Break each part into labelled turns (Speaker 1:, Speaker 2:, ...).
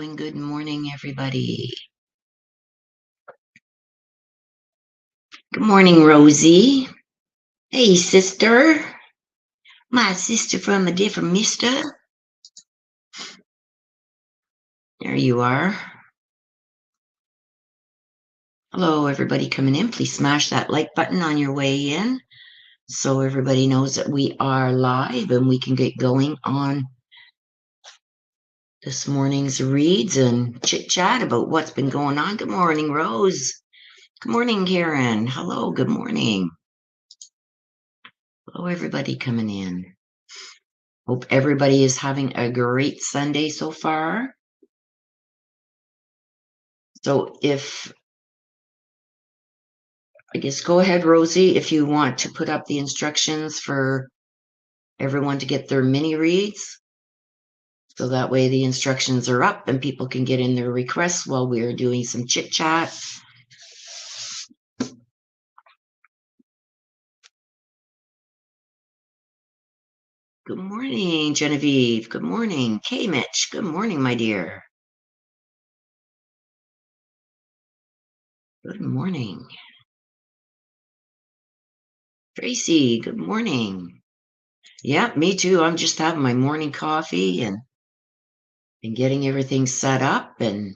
Speaker 1: and good morning, everybody. Good morning, Rosie. Hey, sister. My sister from a different mister. There you are. Hello, everybody coming in. Please smash that like button on your way in so everybody knows that we are live and we can get going on this morning's reads and chit-chat about what's been going on. Good morning, Rose. Good morning, Karen. Hello, good morning. Hello, everybody coming in. Hope everybody is having a great Sunday so far. So I guess go ahead, Rosie, if you want to put up the instructions for everyone to get their mini reads. So that way the instructions are up and people can get in their requests while we're doing some chit chat. Good morning, Genevieve. Good morning. Kay Mitch. Good morning, my dear. Good morning. Tracy, good morning. Yeah, me too. I'm just having my morning coffee and getting everything set up and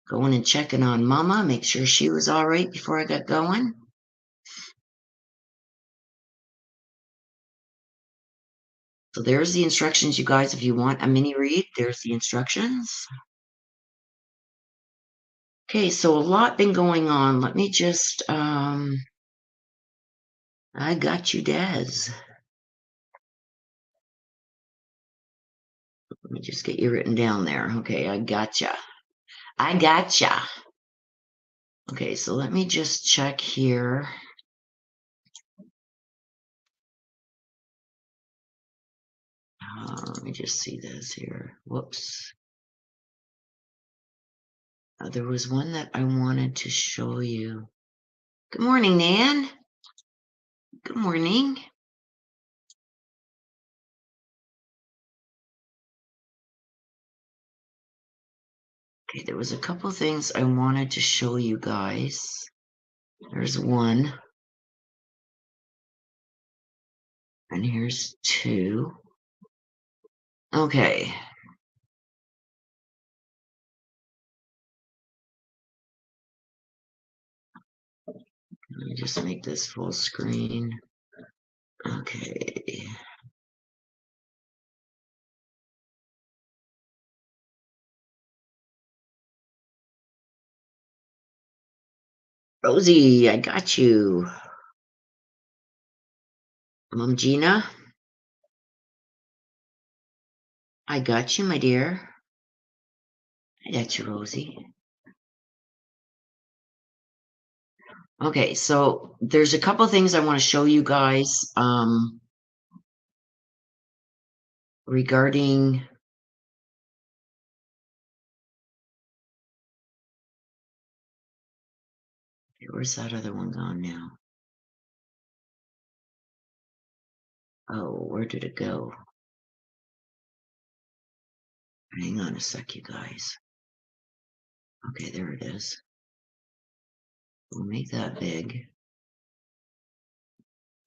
Speaker 1: going and checking on Mama, make sure she was all right before I got going. So there's the instructions, you guys. If you want a mini read, there's the instructions. Okay, so a lot been going on. Let me just, I got you, Des. Let me just get you written down there. Okay, I gotcha. I gotcha. Okay, so let me just check here. Let me just see this here. Whoops. There was one that I wanted to show you. Good morning, Nan. Good morning. Okay, there was a couple things I wanted to show you guys. There's one. And here's two. Okay. Let me just make this full screen. Okay. Rosie, I got you. Mom Gina, I got you, my dear. I got you, Rosie. Okay, so there's a couple things I want to show you guys regarding where's that other one gone now? Oh, where did it go? Hang on a sec, you guys. Okay, there it is. We'll make that big.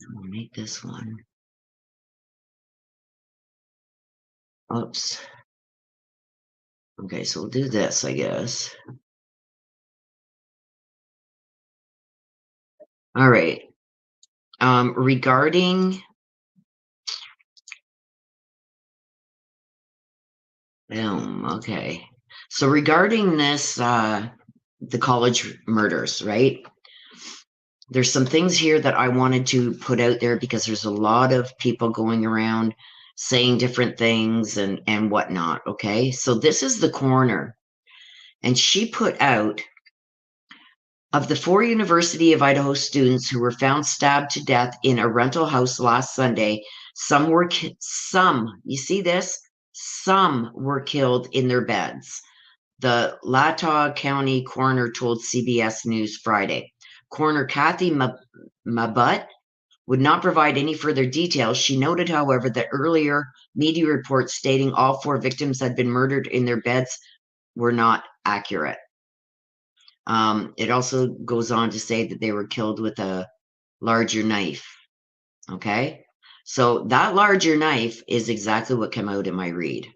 Speaker 1: And we'll make this one. Oops. Okay, so we'll do this, I guess. All right. Regarding okay. So regarding this, the college murders, right? There's some things here that I wanted to put out there because there's a lot of people going around saying different things and whatnot. Okay, so this is the coroner, and she put out of the 4 University of Idaho students who were found stabbed to death in a rental house last Sunday. Some were you see this? Some were killed in their beds. The Latah County coroner told CBS News Friday. Coroner Kathy Mabut would not provide any further details. She noted, however, that earlier media reports stating all 4 victims had been murdered in their beds were not accurate. It also goes on to say that they were killed with a larger knife. Okay. So that larger knife is exactly what came out in my read.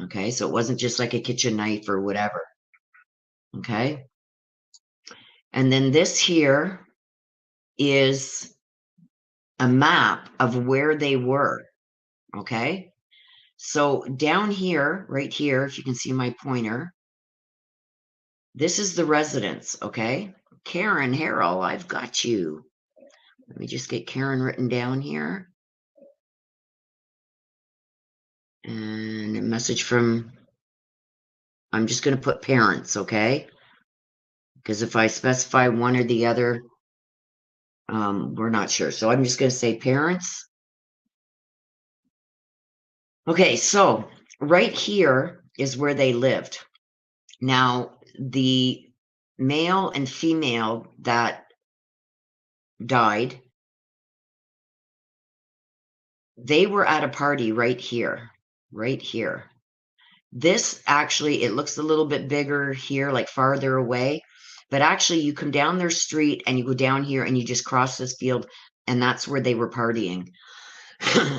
Speaker 1: Okay. So it wasn't just like a kitchen knife or whatever. Okay. And then this here is a map of where they were. Okay. So down here, right here, if you can see my pointer, this is the residence. Okay. Karen Harrell, I've got you. Let me just get Karen written down here. And a message from, I'm just going to put parents, okay? Because if I specify one or the other, we're not sure. So I'm just going to say parents. Okay, so right here is where they lived. Now, the male and female that died, they were at a party right here, right here. This actually, it looks a little bit bigger here, like farther away, but actually you come down their street and you go down here and you just cross this field, and that's where they were partying.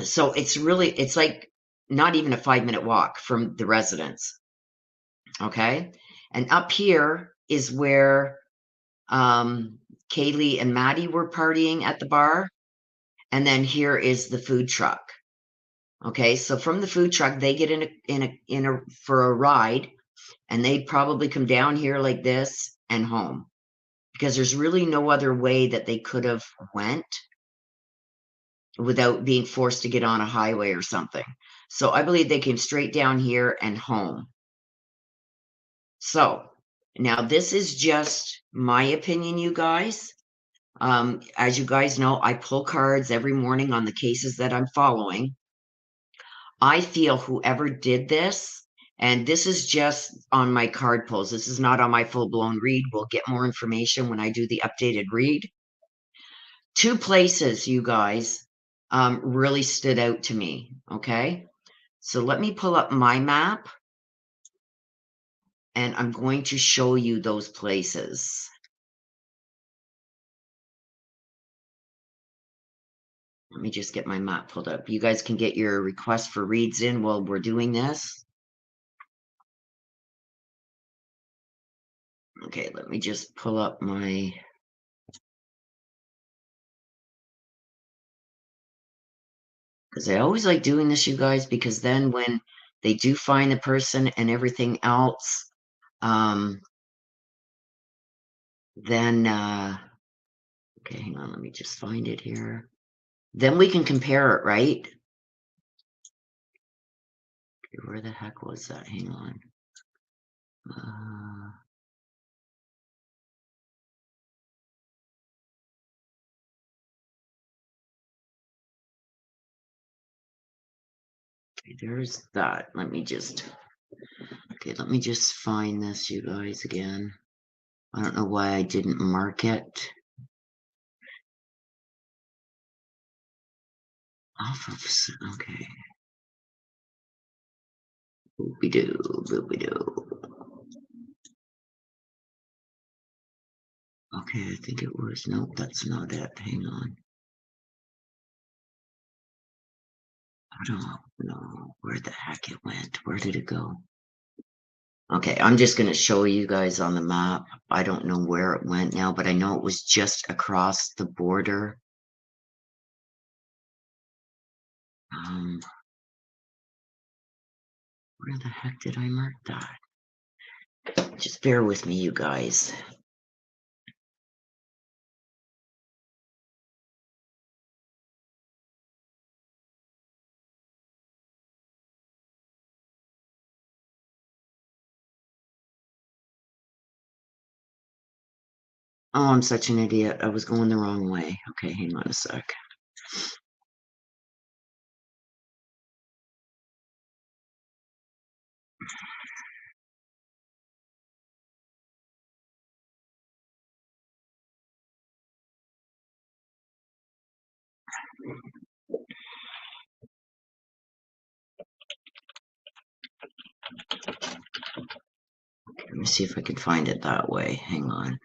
Speaker 1: So it's like not even a 5-minute walk from the residence. Okay. And up here is where Kaylee and Maddie were partying at the bar. And then here is the food truck. Okay. So from the food truck, they get in a for a ride, and they probably come down here like this and home, because there's really no other way that they could have went without being forced to get on a highway or something. So I believe they came straight down here and home. So now this is just my opinion, you guys. As you guys know, I pull cards every morning on the cases that I'm following. I feel whoever did this, and this is just on my card pulls, this is not on my full-blown read. We'll get more information when I do the updated read. 2 places, you guys, really stood out to me, okay? So let me pull up my map, and I'm going to show you those places. Let me just get my map pulled up. You guys can get your request for reads in while we're doing this. Okay, let me just pull up my... Because I always like doing this, you guys, because then when they do find the person and everything else, then, okay, hang on, let me just find it here. Then we can compare it, right? Okay, where the heck was that? Hang on. Okay, there's that. Let me just find this, you guys, again. I don't know why I didn't mark it. Off of, okay. Boopy-doo, boopy-doo. Okay, I think it was, nope, that's not it. Hang on. I don't know where the heck it went. Where did it go? Okay, I'm just going to show you guys on the map. I don't know where it went now, but I know it was just across the border. Where the heck did I mark that? Just bear with me, you guys. Oh, I'm such an idiot. I was going the wrong way. Okay, hang on a sec. Let me see if I can find it that way. Hang on.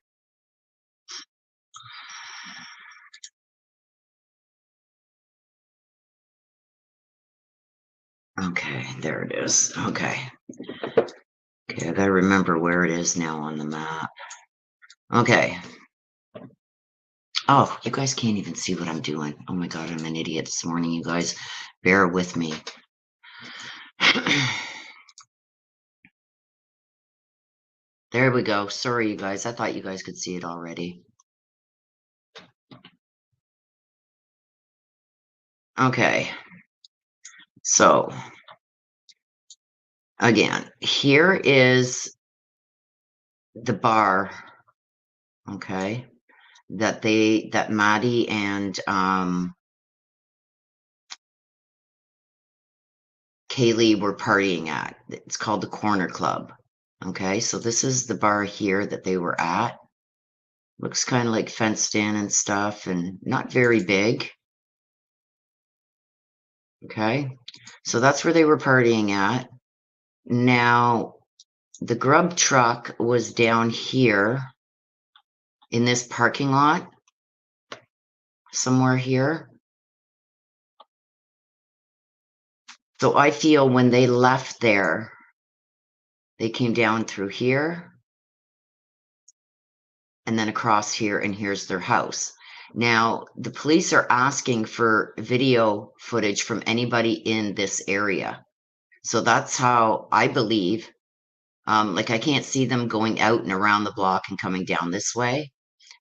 Speaker 1: Okay, there it is. Okay. Okay, I gotta remember where it is now on the map. Okay. Oh, you guys can't even see what I'm doing. Oh my god, I'm an idiot this morning, you guys. Bear with me. There we go. Sorry, you guys. I thought you guys could see it already. Okay. So, again, here is the bar, okay, that Maddie and Kaylee were partying at. It's called the Corner Club. Okay, so this is the bar here that they were at. Looks kind of like fenced in and stuff and not very big. Okay, so that's where they were partying at. Now, the grub truck was down here in this parking lot, somewhere here. So I feel when they left there, they came down through here and then across here, and here's their house. Now, the police are asking for video footage from anybody in this area. So that's how I believe, like I can't see them going out and around the block and coming down this way.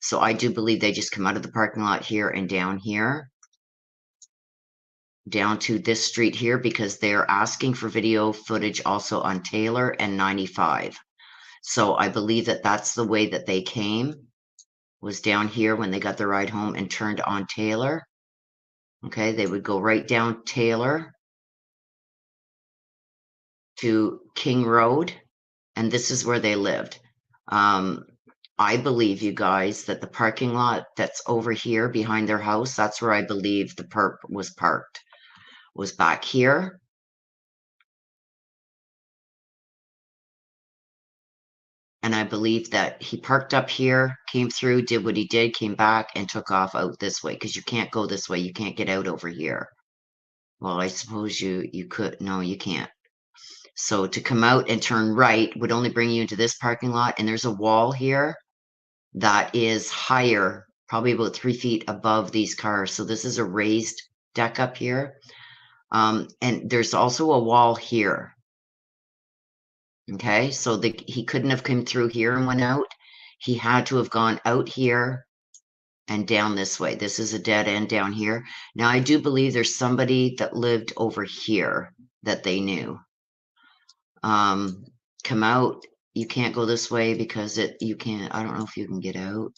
Speaker 1: So I do believe they just come out of the parking lot here and down here, down to this street here, because they're asking for video footage also on Taylor and 95. So I believe that that's the way that they came, was down here when they got the ride home and turned on Taylor. Okay, they would go right down Taylor to King Road, and this is where they lived. I believe, you guys, that the parking lot that's over here behind their house, that's where I believe the perp was parked, was back here. And I believe that he parked up here, came through, did what he did, came back, and took off out this way, because you can't go this way. You can't get out over here. Well, I suppose you could. No, you can't. So to come out and turn right would only bring you into this parking lot, and there's a wall here that is higher, probably about 3 feet above these cars. So this is a raised deck up here. And there's also a wall here. Okay, so he couldn't have come through here and went out. He had to have gone out here and down this way. This is a dead end down here. Now, I do believe there's somebody that lived over here that they knew. Come out. You can't go this way because you can't, I don't know if you can get out.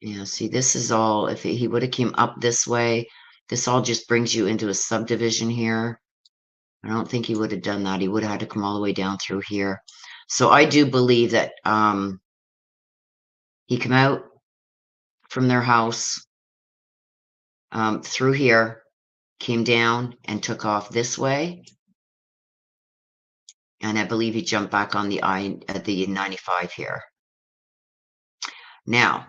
Speaker 1: Yeah, see, this is all, if he would have came up this way, this all just brings you into a subdivision here. I don't think he would have done that. He would have had to come all the way down through here. So I do believe that he came out from their house through here, came down and took off this way. And I believe he jumped back on the 95 here. Now,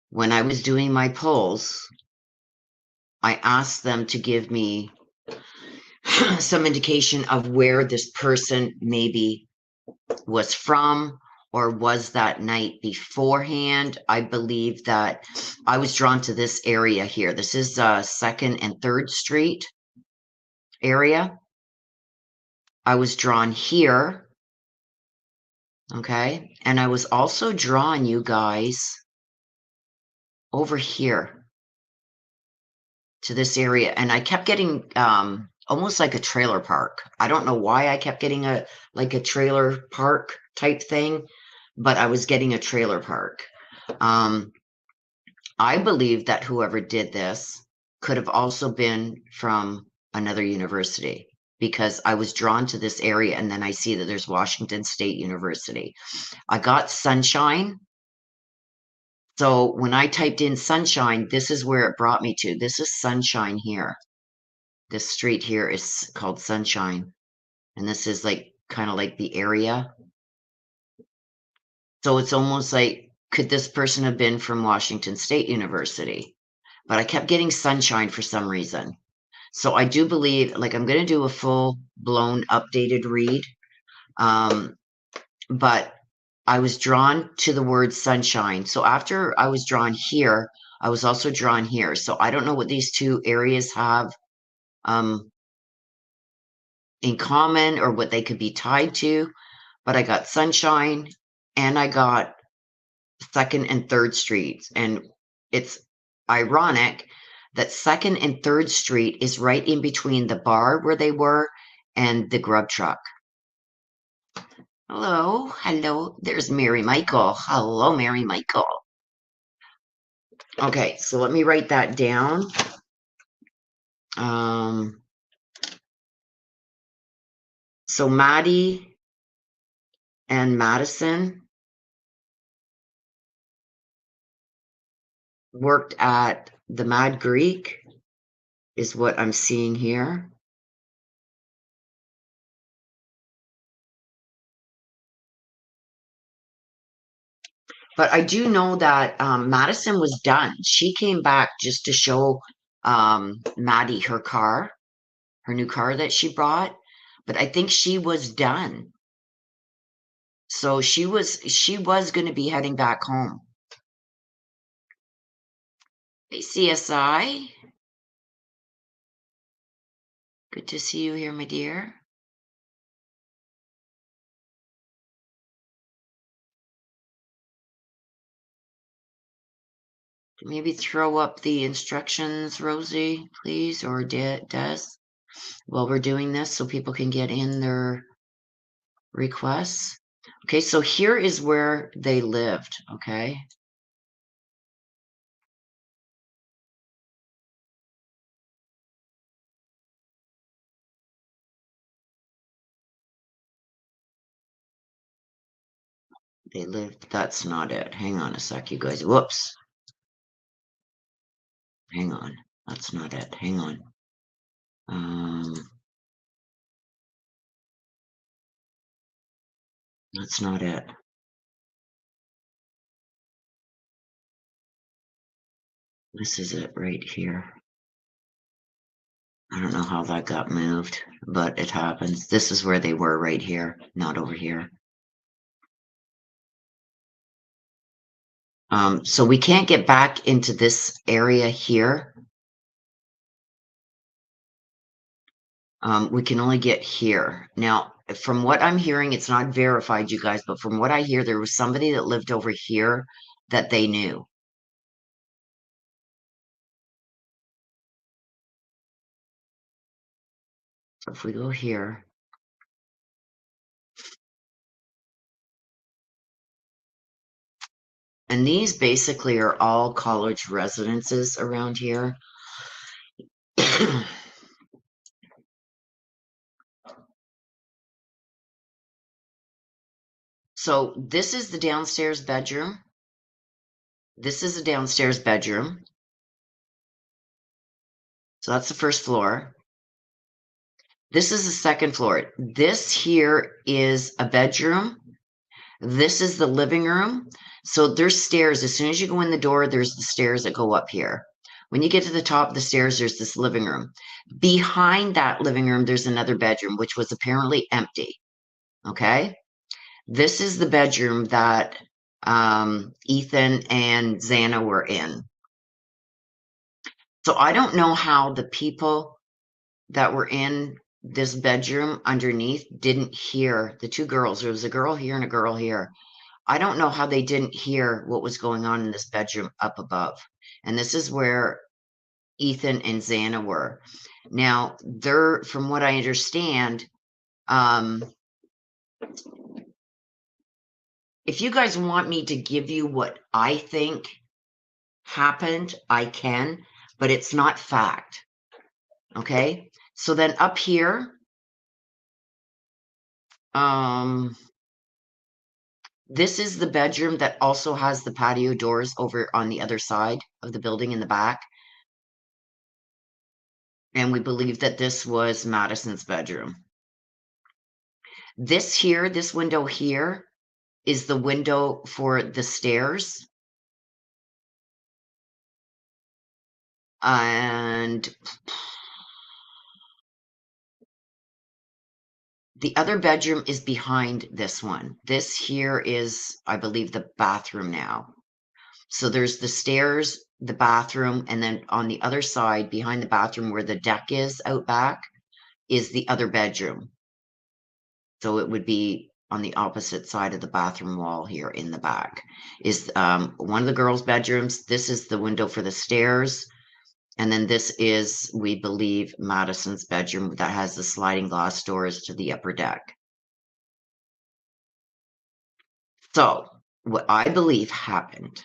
Speaker 1: when I was doing my polls, I asked them to give me some indication of where this person maybe was from or was that night beforehand. I believe that I was drawn to this area here. This is 2nd and 3rd Street area. I was drawn here. Okay. And I was also drawn, you guys, over here to this area. And I kept getting almost like a trailer park. I don't know why I kept getting a trailer park type thing, but I was getting a trailer park. I believe that whoever did this could have also been from another university, because I was drawn to this area and then I see that there's Washington State University. I got sunshine So when I typed in sunshine, this is where it brought me to. This is sunshine here. This street here is called Sunshine. And this is like kind of like the area. So it's almost like, could this person have been from Washington State University? But I kept getting sunshine for some reason. So I do believe, like, I'm going to do a full blown updated read. But I was drawn to the word sunshine. So after I was drawn here, I was also drawn here. So I don't know what these two areas have in common or what they could be tied to, but I got sunshine and I got Second and Third Streets. And it's ironic that Second and Third Street is right in between the bar where they were and the grub truck. Hello, hello. There's Mary Michael. Hello, Mary Michael. Okay, so let me write that down. So Maddie and Madison worked at the Mad Greek, is what I'm seeing here. But I do know that Madison was done. She came back just to show Maddie her car, her new car that she brought. But I think she was done. So she was going to be heading back home. Hey, CSI. Good to see you here, my dear. Maybe throw up the instructions, Rosie, please, or Des, while we're doing this so people can get in their requests. Okay, so here is where they lived, okay? They lived, that's not it. Hang on a sec, you guys. Whoops. Hang on. That's not it. Hang on. That's not it. This is it right here. I don't know how that got moved, but it happens. This is where they were right here, not over here. So we can't get back into this area here. We can only get here. Now, from what I'm hearing, it's not verified, you guys, but from what I hear, there was somebody that lived over here that they knew. So if we go here. And these basically are all college residences around here. So this is the downstairs bedroom. This is a downstairs bedroom. So that's the first floor. This is the second floor. This here is a bedroom. This is the living room. So there's stairs. As soon as you go in the door, there's the stairs that go up here. When you get to the top of the stairs, there's this living room. Behind that living room, there's another bedroom, which was apparently empty. Okay. This is the bedroom that Ethan and Xana were in. So I don't know how the people that were in this bedroom underneath didn't hear the two girls. There was a girl here and a girl here. I don't know how they didn't hear what was going on in this bedroom up above. And this is where Ethan and Xana were. Now, they're, from what I understand, if you guys want me to give you what I think happened, I can, but it's not fact. Okay? So then up here, This is the bedroom that also has the patio doors over on the other side of the building in the back. And we believe that this was Madison's bedroom. This here, this window here, is the window for the stairs. And the other bedroom is behind this one. This here is, I believe, the bathroom now. So there's the stairs, the bathroom, and then on the other side, behind the bathroom where the deck is out back, is the other bedroom. So it would be on the opposite side of the bathroom wall here in the back. Is one of the girls' bedrooms. This is the window for the stairs. And then this is, we believe, Madison's bedroom that has the sliding glass doors to the upper deck. So what I believe happened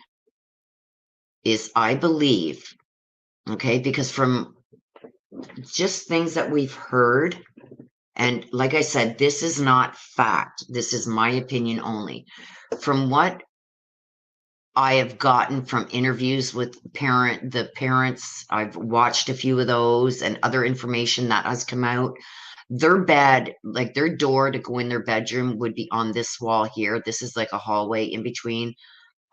Speaker 1: is I believe, okay, because from just things that we've heard, and like I said, this is not fact. This is my opinion only. From what I have gotten from interviews with the parents, I've watched a few of those and other information that has come out. Their bed, like their door to go in their bedroom would be on this wall here. This is like a hallway in between.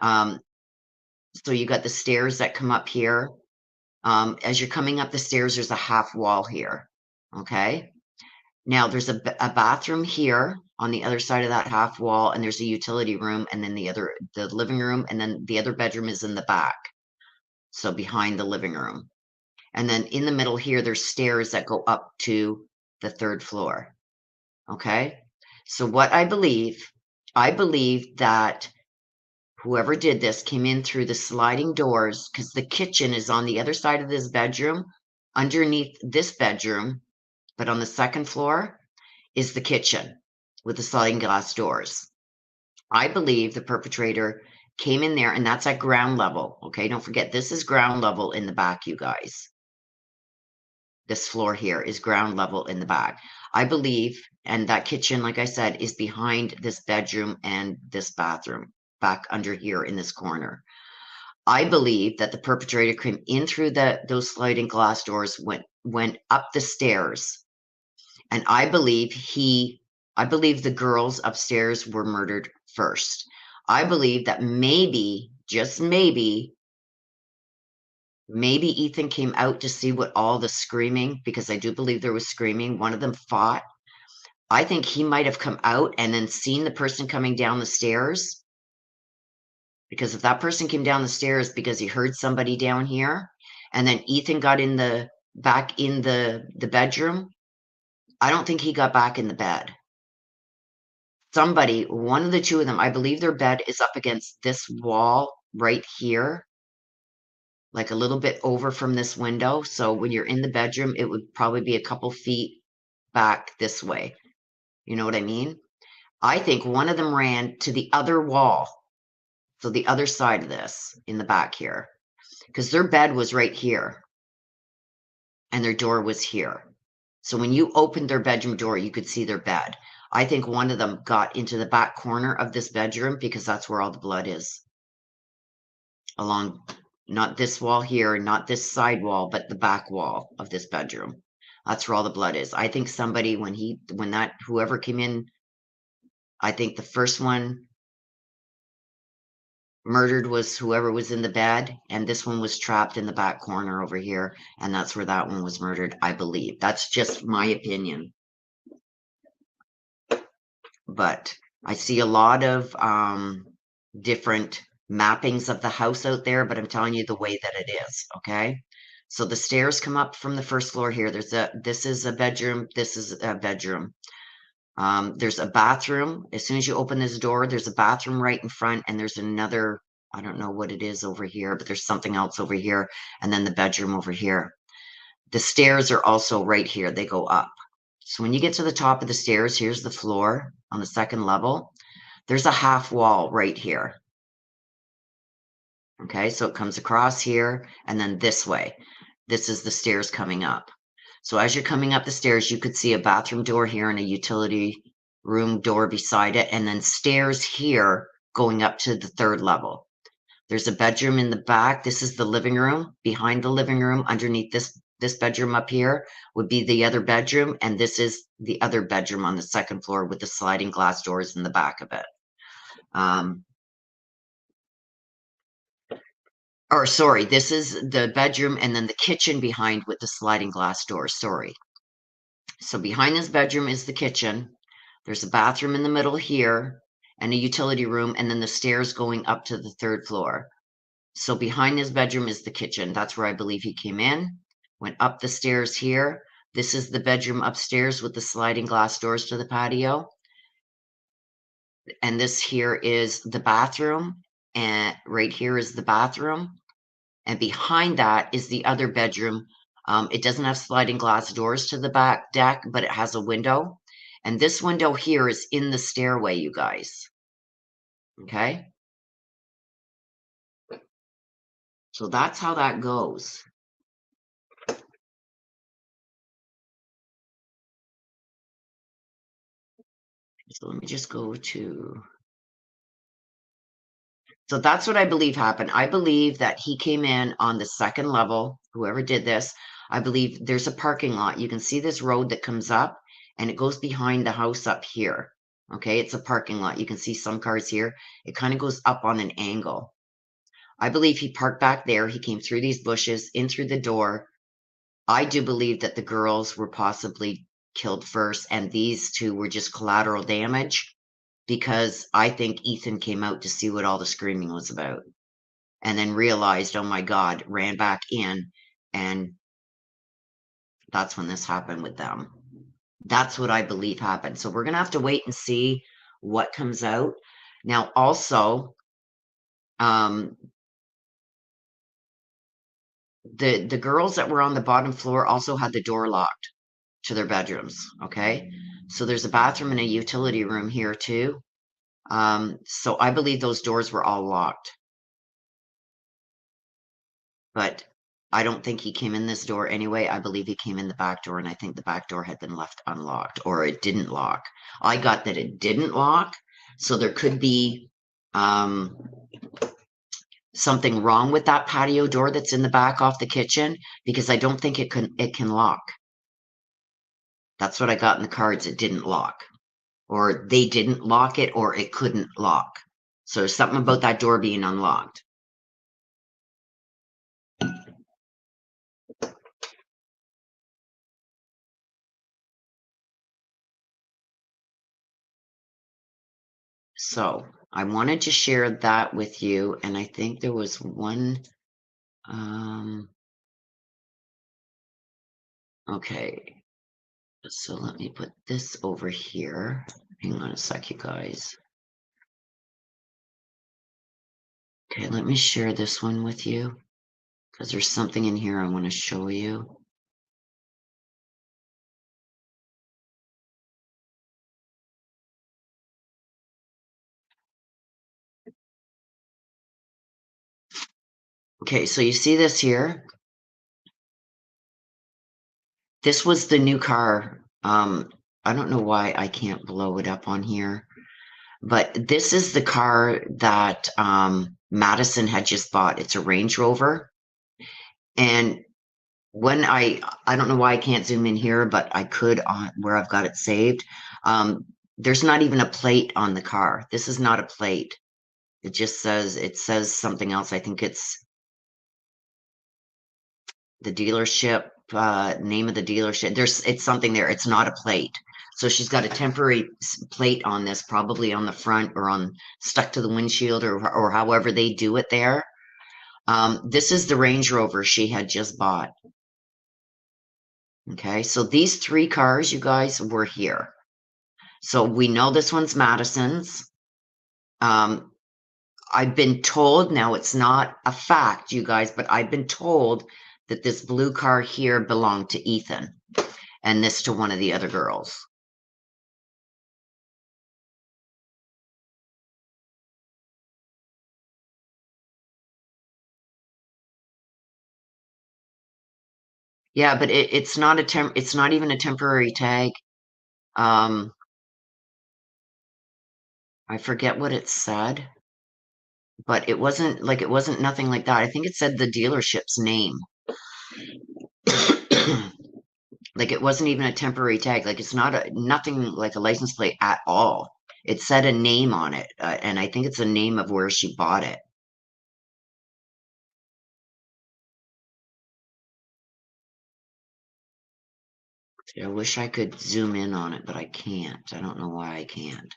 Speaker 1: So you got the stairs that come up here. As you're coming up the stairs, there's a half wall here. Okay. Now there's a bathroom here on the other side of that half wall, and there's a utility room, and then the living room, and then the other bedroom is in the back. So behind the living room. And then in the middle here, there's stairs that go up to the third floor. Okay. So what I believe that whoever did this came in through the sliding doors because the kitchen is on the other side of this bedroom, underneath this bedroom, but on the second floor is the kitchen with the sliding glass doors. I believe the perpetrator came in there, and that's at ground level. Okay, don't forget, this is ground level in the back, you guys. This floor here is ground level in the back. I believe, and that kitchen, like I said, is behind this bedroom and this bathroom, back under here in this corner. I believe that the perpetrator came in through those sliding glass doors, went up the stairs, and I believe the girls upstairs were murdered first. I believe that maybe, just maybe Ethan came out to see what all the screaming, because I do believe there was screaming. One of them fought. I think he might have come out and then seen the person coming down the stairs. Because if that person came down the stairs because he heard somebody down here, and then Ethan got back in the bedroom, I don't think he got back in the bed. Somebody, one of the two of them, I believe their bed is up against this wall right here, like a little bit over from this window. So when you're in the bedroom, it would probably be a couple feet back this way. You know what I mean? I think one of them ran to the other wall. So the other side of this in the back here, because their bed was right here and their door was here. So when you opened their bedroom door, you could see their bed. I think one of them got into the back corner of this bedroom because that's where all the blood is. Along, not this wall here, not this side wall, but the back wall of this bedroom. That's where all the blood is. I think somebody, whoever came in, I think the first one murdered was whoever was in the bed, and this one was trapped in the back corner over here, and that's where that one was murdered, I believe. That's just my opinion. But I see a lot of different mappings of the house out there, but I'm telling you the way that it is, okay? So the stairs come up from the first floor here. This is a bedroom, this is a bedroom. There's a bathroom. As soon as you open this door, there's a bathroom right in front, and there's another, I don't know what it is over here, but there's something else over here, and then the bedroom over here. The stairs are also right here. They go up. So when you get to the top of the stairs, here's the floor on the second level. There's a half wall right here. Okay, so it comes across here and then this way. This is the stairs coming up. So as you're coming up the stairs, you could see a bathroom door here and a utility room door beside it, and then stairs here going up to the 3rd level. There's a bedroom in the back. This is the living room. Behind the living room, underneath this bedroom up here would be the other bedroom, and this is the other bedroom on the 2nd floor with the sliding glass doors in the back of it. Or sorry, this is the bedroom and then the kitchen behind with the sliding glass doors. Sorry. So behind this bedroom is the kitchen. There's a bathroom in the middle here and a utility room, and then the stairs going up to the 3rd floor. So behind his bedroom is the kitchen. That's where I believe he came in, went up the stairs here. This is the bedroom upstairs with the sliding glass doors to the patio. And this here is the bathroom. And right here is the bathroom. And behind that is the other bedroom. It doesn't have sliding glass doors to the back deck, but it has a window. And this window here is in the stairway, you guys. Okay? So that's how that goes. So let me just go to... So that's what I believe happened. I believe that he came in on the 2nd level, whoever did this. I believe there's a parking lot. You can see this road that comes up, and it goes behind the house up here. Okay, it's a parking lot. You can see some cars here. It kind of goes up on an angle. I believe he parked back there. He came through these bushes, in through the door. I do believe that the girls were possibly killed first, and these two were just collateral damage, because I think Ethan came out to see what all the screaming was about and then realized, oh my God, ran back in, and that's when this happened with them. That's what I believe happened. So we're going to have to wait and see what comes out. Now, also, the girls that were on the bottom floor also had the door locked to their bedrooms, okay? So there's a bathroom and a utility room here too. So I believe those doors were all locked. But I don't think he came in this door anyway. I believe he came in the back door, and I think the back door had been left unlocked, or it didn't lock. I got that it didn't lock, so there could be something wrong with that patio door that's in the back off the kitchen, because I don't think it can lock. That's what I got in the cards. It didn't lock, or they didn't lock it, or it couldn't lock. So there's something about that door being unlocked. So I wanted to share that with you, and I think there was one. Okay, so let me put this over here. Hang on a sec, you guys. Okay, let me share this one with you, because there's something in here I want to show you. Okay, so you see this here? This was the new car. I don't know why I can't blow it up on here, but this is the car that Madison had just bought. It's a Range Rover. And when I don't know why I can't zoom in here, but I could on where I've got it saved. There's not even a plate on the car. This is not a plate. It just says something else. I think it's the dealership, name of the dealership. It's something there. It's not a plate. So she's got a temporary plate on this, probably on the front or on stuck to the windshield, or however they do it there. This is the Range Rover she had just bought. Okay, so these 3 cars, you guys, were here. So we know this one's Madison's. I've been told, now it's not a fact, you guys, but I've been told that this blue car here belonged to Ethan, and this to one of the other girls. Yeah, but it's not it's not even a temporary tag. I forget what it said. but it wasn't nothing like that. I think it said the dealership's name. Like it wasn't even a temporary tag. Like it's not nothing like a license plate at all. It said a name on it, and I think it's the name of where she bought it. I wish I could zoom in on it, but I can't. I don't know why I can't.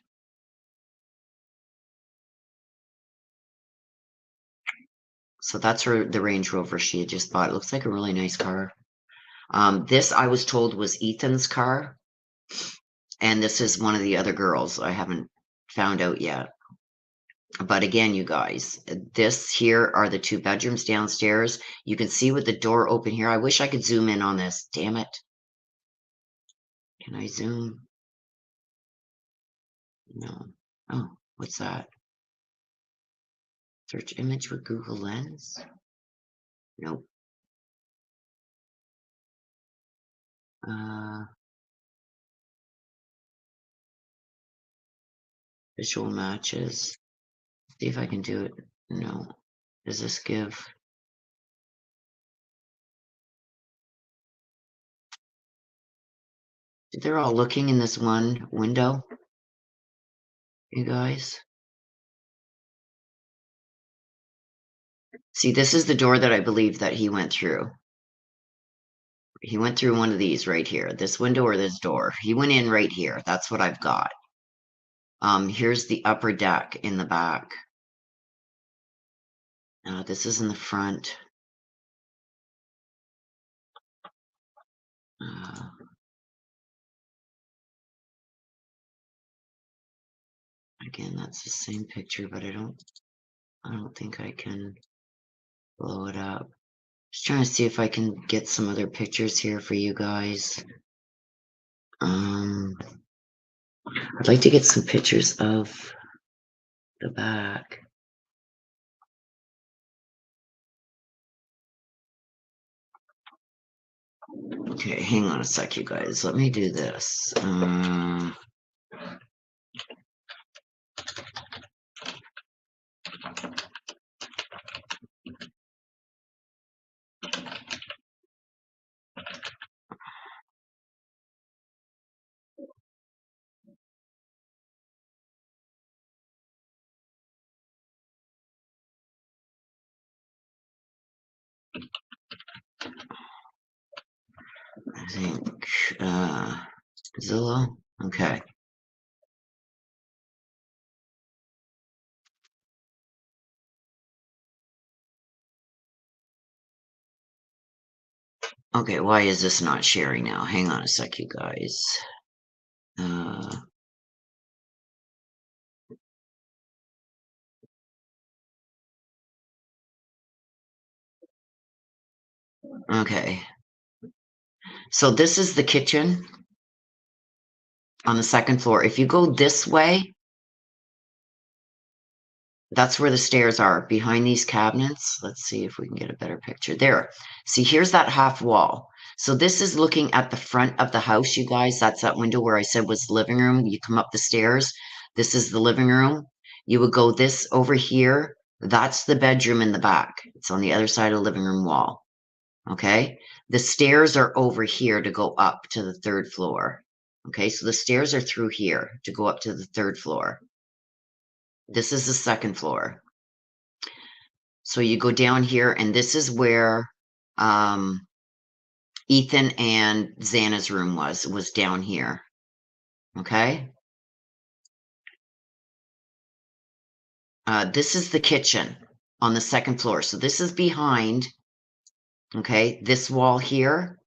Speaker 1: So that's the Range Rover she had just bought. It looks like a really nice car. This I was told was Ethan's car, and this is one of the other girls. I haven't found out yet. But again, you guys, this here are the 2 bedrooms downstairs. You can see with the door open here. I wish I could zoom in on this. Damn it. Can I zoom? No. Oh, what's that? Search image with Google Lens? Nope. Visual matches. See if I can do it. No. Does this give? They're all looking in this one window. You guys. See, this is the door that I believe that he went through. He went through one of these right here. This window or this door. He went in right here. That's what I've got. Here's the upper deck in the back. This is in the front. Again, that's the same picture, but I don't think I can blow it up. Just trying to see if I can get some other pictures here for you guys. I'd like to get some pictures of the back. Okay, hang on a sec, you guys. Let me do this. I think Zillow. Okay. Okay, why is this not sharing now? Hang on a sec, you guys. Okay. So this is the kitchen on the second floor. If you go this way, that's where the stairs are, behind these cabinets. Let's see if we can get a better picture. There. See, here's that half wall. So this is looking at the front of the house, you guys. That's that window where I said was the living room. You come up the stairs. This is the living room. You would go this over here. That's the bedroom in the back. It's on the other side of the living room wall. Okay. The stairs are over here to go up to the 3rd floor. Okay. So the stairs are through here to go up to the 3rd floor. This is the 2nd floor. So you go down here, and this is where Ethan and Xana's room was down here. Okay. This is the kitchen on the 2nd floor. So this is behind, okay, this wall here.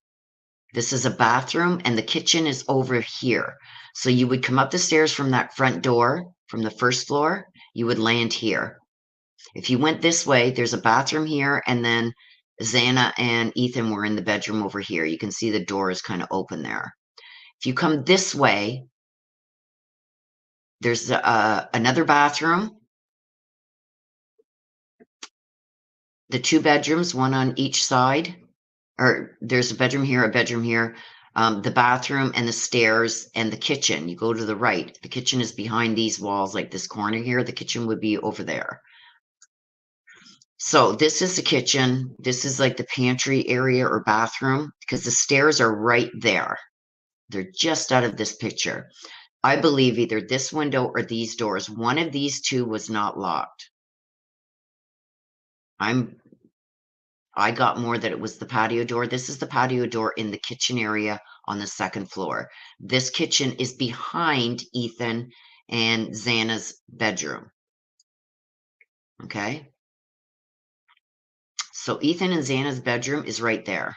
Speaker 1: This is a bathroom, and the kitchen is over here. So you would come up the stairs from that front door from the 1st floor. You would land here. If you went this way, there's a bathroom here, and then Xana and Ethan were in the bedroom over here. You can see the door is kind of open there. If you come this way, there's another bathroom, the 2 bedrooms, one on each side, or there's a bedroom here, the bathroom and the stairs and the kitchen. You go to the right. The kitchen is behind these walls, like this corner here. The kitchen would be over there. So this is the kitchen. This is like the pantry area or bathroom because the stairs are right there. They're just out of this picture. I believe either this window or these doors, one of these two was not locked. I got more that it was the patio door. This is the patio door in the kitchen area on the second floor. This kitchen is behind Ethan and Xana's bedroom. Okay. So Ethan and Xana's bedroom is right there.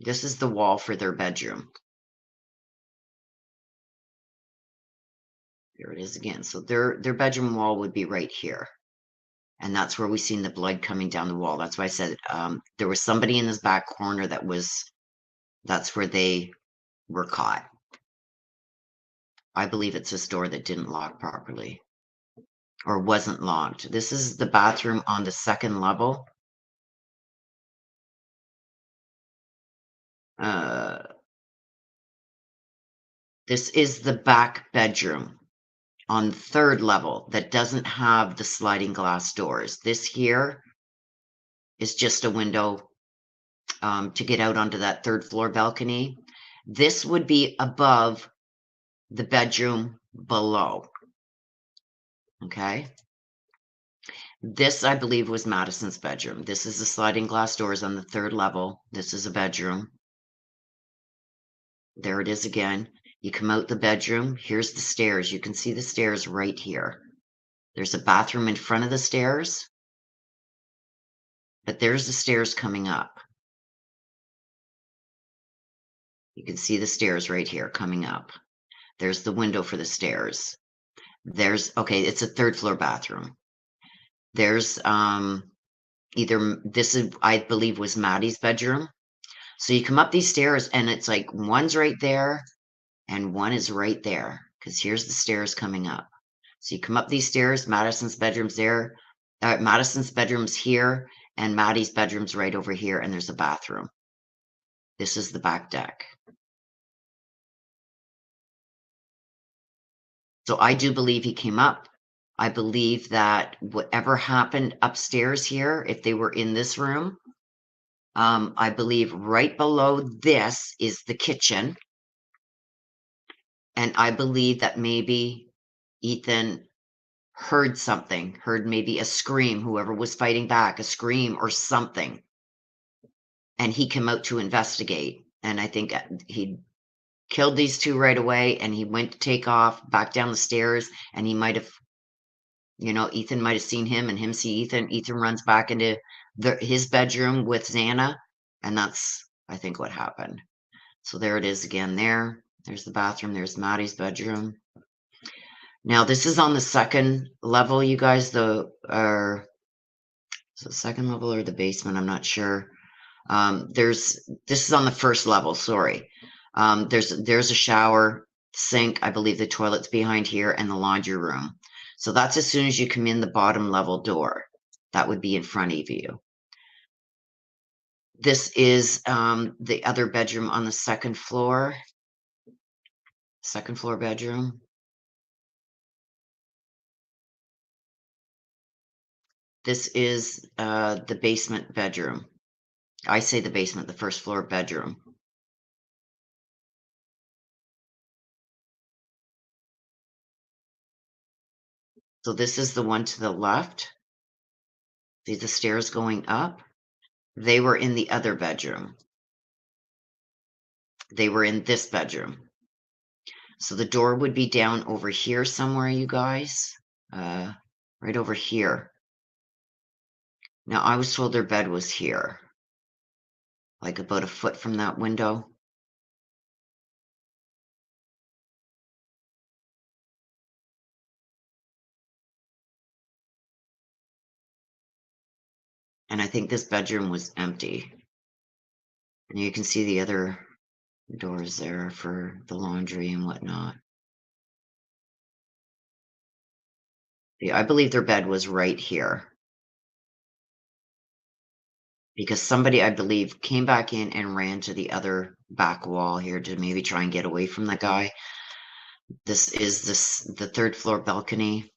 Speaker 1: This is the wall for their bedroom. There it is again. So their bedroom wall would be right here. And that's where we seen the blood coming down the wall. That's why I said there was somebody in this back corner that's where they were caught. I believe it's this door that didn't lock properly or wasn't locked. This is the bathroom on the second level. This is the back bedroom on the third level that doesn't have the sliding glass doors. This here is just a window to get out onto that third floor balcony. This would be above the bedroom below. Okay. This, I believe, was Madison's bedroom. This is the sliding glass doors on the third level. This is a bedroom. There it is again. You come out the bedroom. Here's the stairs. You can see the stairs right here. There's a bathroom in front of the stairs, but there's the stairs coming up. You can see the stairs right here coming up. There's the window for the stairs. Okay, it's a third floor bathroom. There's either this is, I believe, was Maddie's bedroom. So you come up these stairs and it's like one's right there and one is right there because here's the stairs coming up. So you come up these stairs, Madison's bedroom's there, Madison's bedroom's here, and Maddie's bedroom's right over here, and there's a bathroom. This is the back deck. So I do believe he came up. I believe that whatever happened upstairs here, if they were in this room, I believe right below this is the kitchen. And I believe that maybe Ethan heard something, heard maybe a scream, whoever was fighting back, a scream or something. And he came out to investigate. And I think he killed these two right away and he went to take off back down the stairs and he might have, Ethan might have seen him and him see Ethan. Ethan runs back into his bedroom with Xana. And that's, I think, what happened. So there it is again there. There's the bathroom. There's Maddie's bedroom. Now, this is on the second level, you guys, the second level or the basement, I'm not sure. This is on the first level, sorry. There's a shower, sink, I believe the toilet's behind here, and the laundry room. So that's as soon as you come in the bottom level door. That would be in front of you. This is the other bedroom on the second floor bedroom. This is the basement bedroom. I say the basement, the first floor bedroom. So this is the one to the left. See the stairs going up? They were in the other bedroom. They were in this bedroom. So the door would be down over here somewhere, you guys. Right over here. Now, I was told their bed was here. Like about a foot from that window. And I think this bedroom was empty. And you can see the other doors there for the laundry and whatnot. Yeah, I believe their bed was right here. Because somebody, I believe, came back in and ran to the other back wall here to maybe try and get away from the guy. This is the third floor balcony.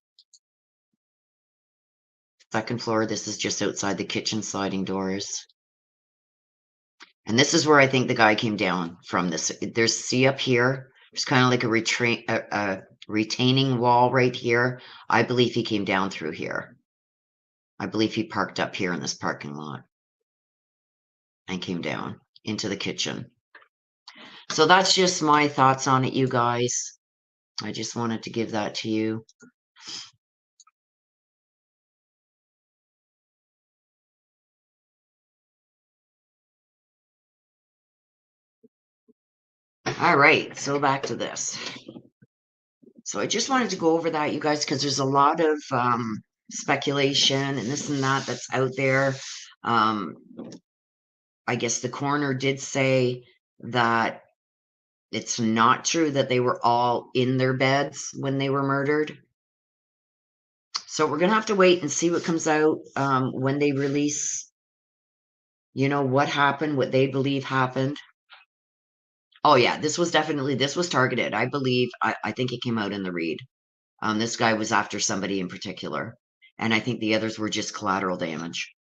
Speaker 1: Second floor. This is just outside the kitchen sliding doors. And this is where I think the guy came down from. There's, see up here, there's kind of like a retaining wall right here. I believe he came down through here. I believe he parked up here in this parking lot and came down into the kitchen. So that's just my thoughts on it, you guys. I just wanted to give that to you. All right, so back to this. So I just wanted to go over that, you guys, because there's a lot of speculation and this and that that's out there. I guess the coroner did say that it's not true that they were all in their beds when they were murdered. So we're going to have to wait and see what comes out when they release, you know, what happened, what they believe happened. Oh, yeah, this was targeted. I believe, I think it came out in the read. This guy was after somebody in particular. And I think the others were just collateral damage.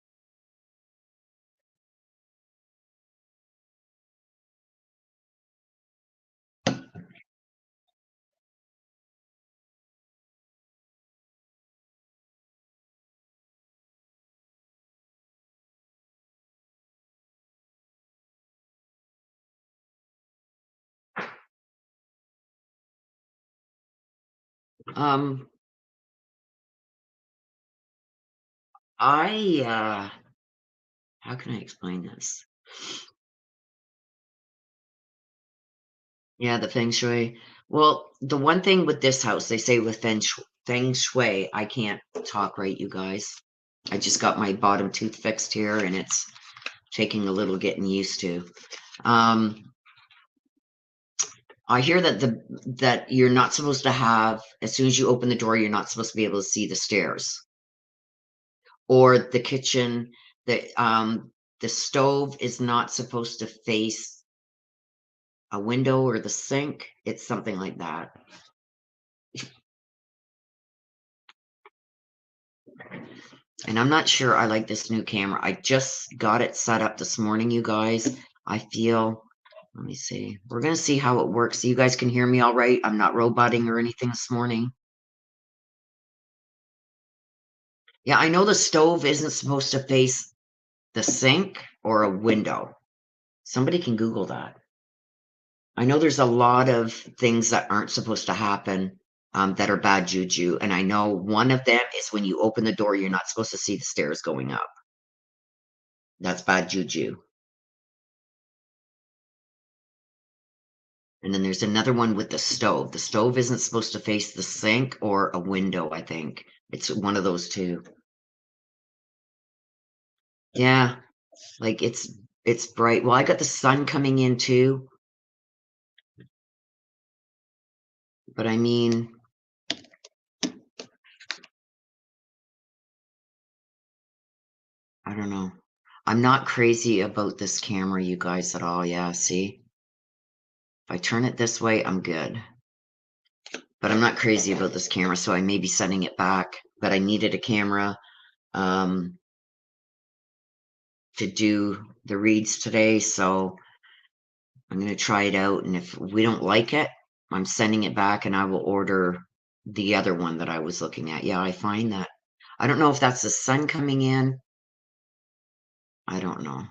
Speaker 1: Um, how can I explain this? Yeah, the feng shui. Well, the one thing with this house, they say with feng shui, I can't talk right, you guys. I just got my bottom tooth fixed here and it's taking a little getting used to. I hear that you're not supposed to have, as soon as you open the door, you're not supposed to be able to see the stairs or the kitchen. The stove is not supposed to face a window or the sink. It's something like that. And I'm not sure I like this new camera. I just got it set up this morning, you guys. I feel, let me see. We're going to see how it works. So you guys can hear me all right. I'm not roboting or anything this morning. Yeah, I know the stove isn't supposed to face the sink or a window. Somebody can Google that. I know there's a lot of things that aren't supposed to happen that are bad juju. And I know one of them is when you open the door, you're not supposed to see the stairs going up. That's bad juju. And then there's another one with the stove. The stove isn't supposed to face the sink or a window, I think. It's one of those two. Yeah, like it's bright. Well, I got the sun coming in too. But I mean, I don't know. I'm not crazy about this camera, you guys, at all. Yeah, see? If I turn it this way, I'm good. But I'm not crazy about this camera, so I may be setting it back. But I needed a camera to do the reads today, so I'm going to try it out. And if we don't like it, I'm sending it back and I will order the other one that I was looking at. Yeah, I find that. I don't know if that's the sun coming in. I don't know.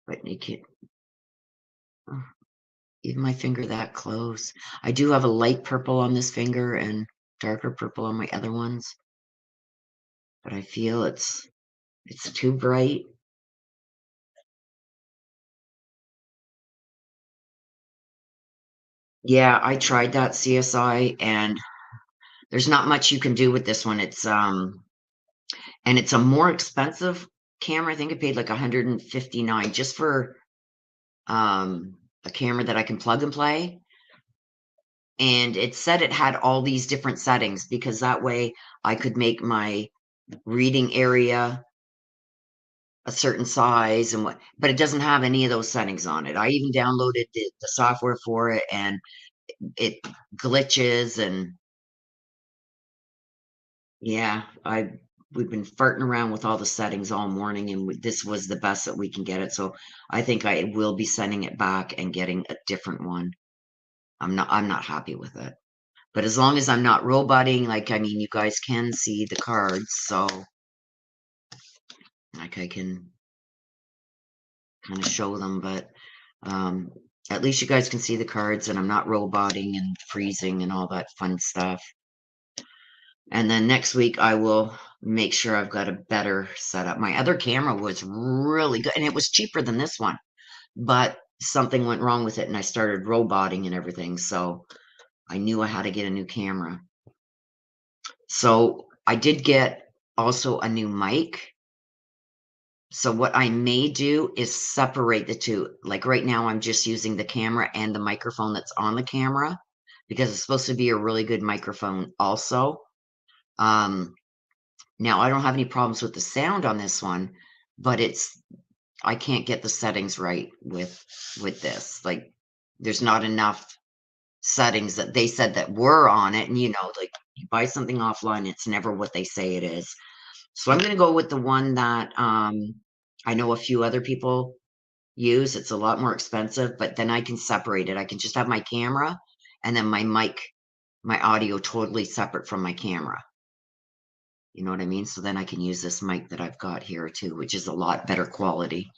Speaker 1: But you can't. Oh, even my finger that close. I do have a light purple on this finger and darker purple on my other ones. But I feel it's too bright. Yeah, I tried that CSI and there's not much you can do with this one. And it's a more expensive camera. I think I paid like 159 just for a camera that I can plug and play. And it said it had all these different settings because that way I could make my reading area a certain size and but it doesn't have any of those settings on it. I even downloaded the software for it and it glitches and Yeah, we've been farting around with all the settings all morning, and this was the best that we can get it. So I think I will be sending it back and getting a different one. I'm not happy with it. But as long as I'm not roboting, like, I mean, you guys can see the cards, so like I can kind of show them, but um, at least you guys can see the cards and I'm not roboting and freezing and all that fun stuff. And then next week I will make sure I've got a better setup. My other camera was really good and it was cheaper than this one, but something went wrong with it and I started roboting and everything. So I knew I had to get a new camera. So I did get also a new mic. So what I may do is separate the two. Like right now, I'm just using the camera and the microphone that's on the camera because it's supposed to be a really good microphone also. Um, Now I don't have any problems with the sound on this one, but I can't get the settings right with this. Like there's not enough settings that they said that were on it. And like you buy something offline, it's never what they say it is. So I'm gonna go with the one that I know a few other people use. It's a lot more expensive, but then I can separate it. I can just have my camera and then my mic, my audio totally separate from my camera. You know what I mean? So then I can use this mic that I've got here too, which is a lot better quality.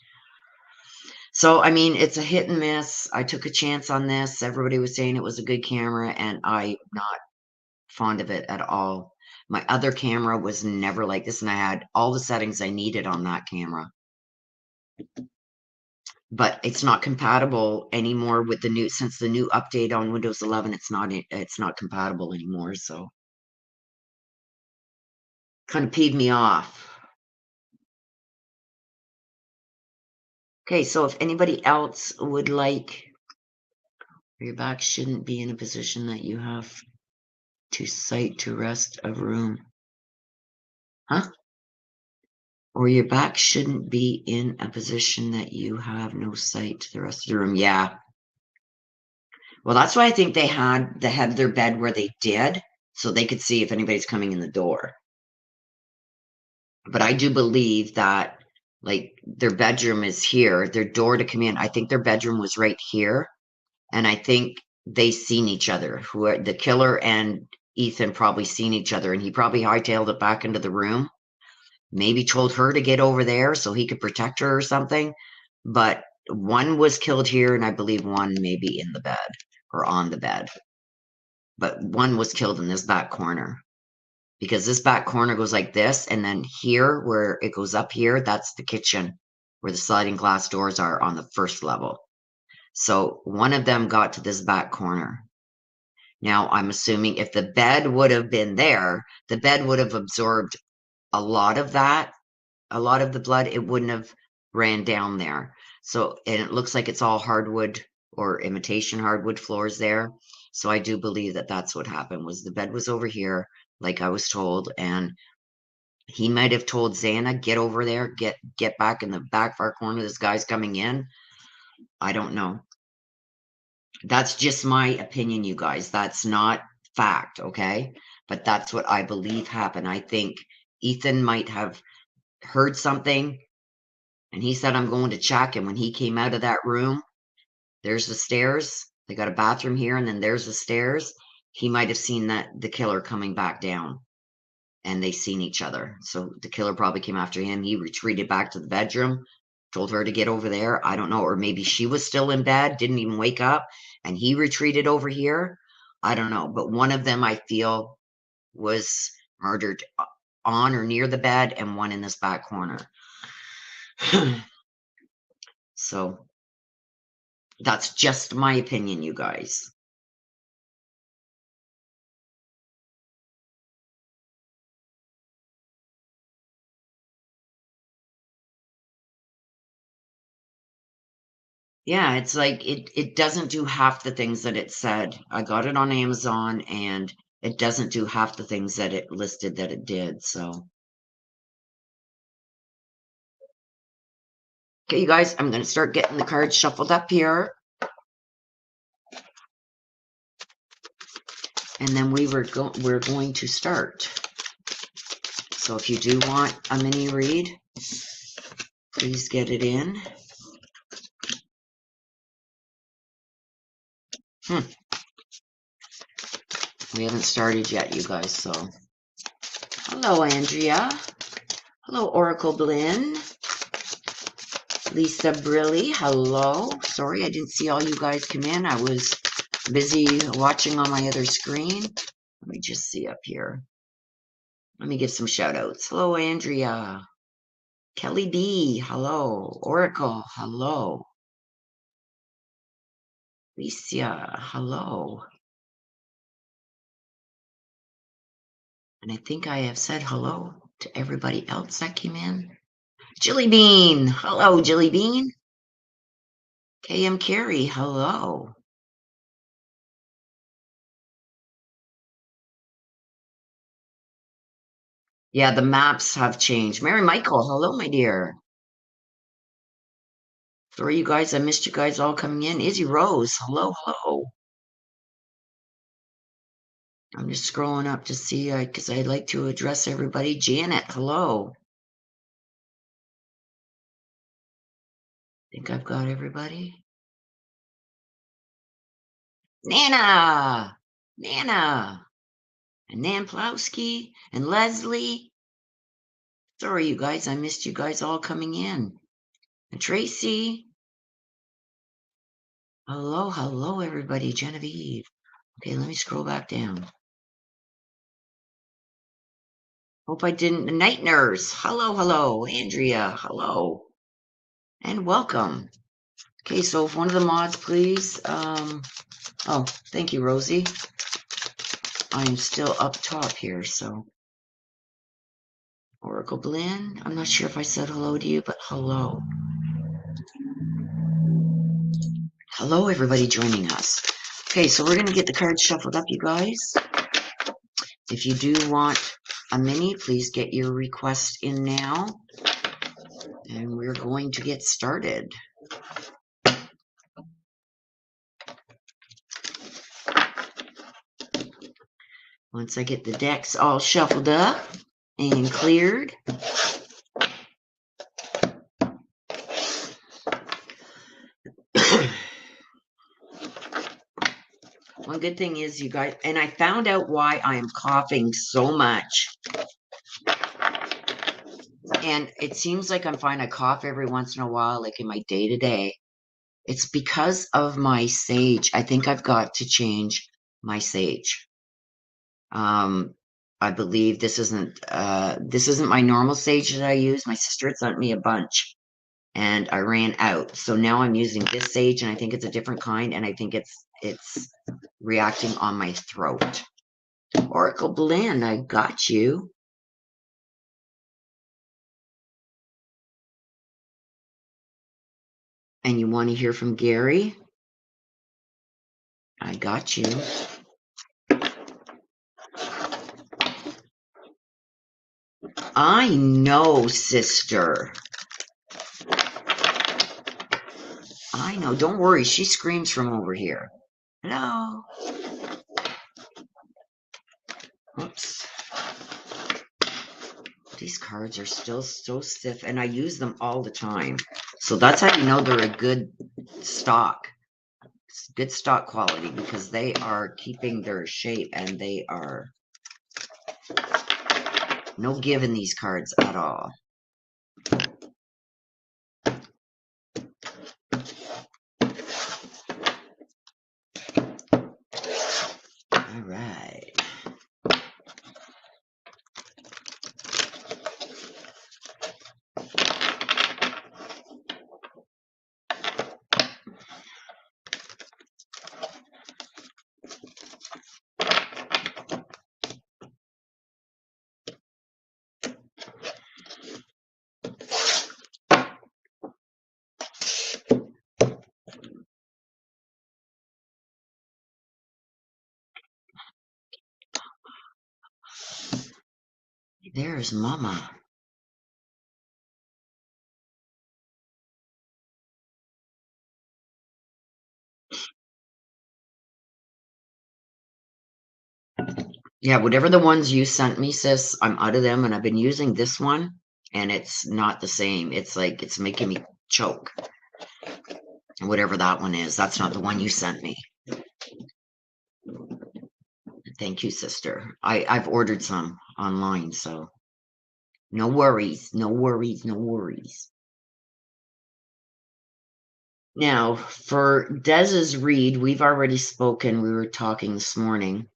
Speaker 1: So, I mean, it's a hit and miss. I took a chance on this. Everybody was saying it was a good camera, and I'm not fond of it at all. My other camera was never like this, and I had all the settings I needed on that camera. But it's not compatible anymore with since the new update on Windows 11, it's not compatible anymore, so kind of peeved me off. Okay, so if anybody else would like, your back shouldn't be in a position that you have to sight to rest of room. Huh? Or your back shouldn't be in a position that you have no sight to the rest of the room. Yeah. Well, that's why I think they had their bed where they did, so they could see if anybody's coming in the door. But I do believe that, like, their bedroom is here, their door to come in. I think their bedroom was right here, and I think they seen each other. The killer and Ethan probably seen each other, and he probably hightailed it back into the room. Maybe told her to get over there so he could protect her or something. But one was killed here, and I believe one maybe in the bed or on the bed. But one was killed in this back corner because this back corner goes like this. And then here, where it goes up here, that's the kitchen where the sliding glass doors are on the first level. So one of them got to this back corner. Now, I'm assuming if the bed would have been there, the bed would have absorbed a lot of that, a lot of the blood. It wouldn't have ran down there. So, and it looks like it's all hardwood or imitation hardwood floors there. So I do believe that that's what happened. Was the bed was over here, like I was told, and he might have told Xana, get over there, get back in the back far corner. This guy's coming in. I don't know. That's just my opinion, you guys. That's not fact, okay? But that's what I believe happened. I think Ethan might have heard something and he said, I'm going to check. And when he came out of that room, there's the stairs. They got a bathroom here, and then there's the stairs. He might have seen that the killer coming back down, and they seen each other. So the killer probably came after him. He retreated back to the bedroom, told her to get over there. I don't know. Or maybe she was still in bed, didn't even wake up, and he retreated over here. I don't know. But one of them, I feel, was murdered on or near the bed, and one in this back corner. So that's just my opinion, you guys. Yeah, it's like it doesn't do half the things that it said. I got it on Amazon and it doesn't do half the things that it listed that it did. So, okay, you guys, I'm going to start getting the cards shuffled up here. And then we're going to start. So if you do want a mini read, please get it in. We haven't started yet, you guys, so. Hello, Andrea. Hello, Oracle Blinn. Lisa Brilli, hello. Sorry, I didn't see all you guys come in. I was busy watching on my other screen. Let me just see up here. Let me give some shout outs. Hello, Andrea. Kelly B, hello. Oracle, hello. Licia, hello. And I think I have said hello to everybody else that came in. Jilly Bean, hello, Jilly Bean. KM Carey, hello. Yeah, the maps have changed. Mary Michael, hello, my dear. Sorry, you guys, I missed you guys all coming in. Izzy Rose, hello, hello. I'm just scrolling up to see, because I'd like to address everybody. Janet, hello. Think I've got everybody. Nana, Nana, and Nan Plowski, and Leslie. Sorry, you guys, I missed you guys all coming in. And Tracy. Hello, hello, everybody. Genevieve. Okay, let me scroll back down. Hope I didn't. Night Nurse. Hello, hello. Andrea. Hello. And welcome. Okay, so if one of the mods, please. Oh, thank you, Rosie. I'm still up top here, so. Oracle Blinn. I'm not sure if I said hello to you, but hello. Hello, everybody joining us. Okay, so we're going to get the cards shuffled up, you guys. If you do want a mini, please get your request in now. And we're going to get started. Once I get the decks all shuffled up and cleared. One good thing is, you guys, and I found out why I am coughing so much. And it seems like I'm fine. I cough every once in a while, like in my day-to-day. It's because of my sage. I think I've got to change my sage. I believe this isn't my normal sage that I use. My sister had sent me a bunch and I ran out. So now I'm using this sage, and I think it's a different kind, and I think it's reacting on my throat. Oracle Blinn, I got you. And you want to hear from Gary? I got you. I know, sister. I know. Don't worry. She screams from over here. Hello. Oops. These cards are still so stiff, and I use them all the time. So that's how you know they're a good stock. It's good stock quality, because they are keeping their shape, and they are no give in these cards at all. All right. There's Mama. Yeah, whatever the ones you sent me, sis, I'm out of them, and I've been using this one, and it's not the same. It's like it's making me choke. Whatever that one is, that's not the one you sent me. Thank you, sister. I've ordered some online, so no worries, no worries, no worries. Now, for Dez's read, we've already spoken. We were talking this morning.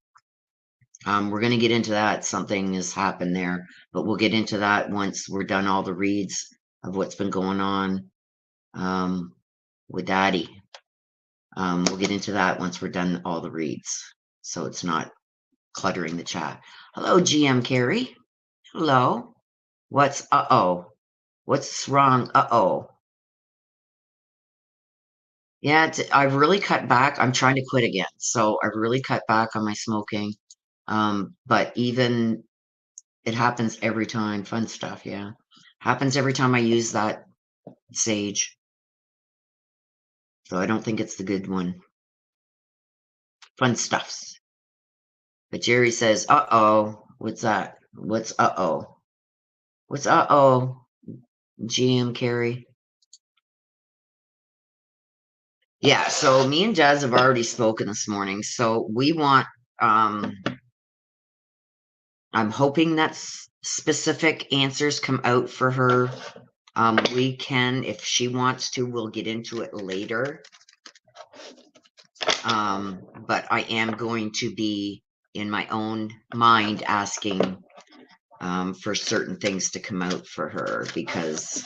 Speaker 1: We're going to get into that. Something has happened there, but we'll get into that once we're done all the reads of what's been going on with Daddy. We'll get into that once we're done all the reads, so it's not cluttering the chat. Hello, GM Carrie. Hello. What's uh-oh? What's wrong? Uh-oh. Yeah, I've really cut back. I'm trying to quit again, so I've really cut back on my smoking. But even it happens every time. Fun stuff, yeah. Happens every time I use that sage. So I don't think it's the good one. Fun stuffs. But Jerry says, uh-oh. What's that? What's uh-oh? What's uh-oh? GM Carrie. Yeah, so me and Jazz have already spoken this morning. So we want I'm hoping that specific answers come out for her. We can, if she wants to, we'll get into it later. But I am going to be in my own mind asking for certain things to come out for her because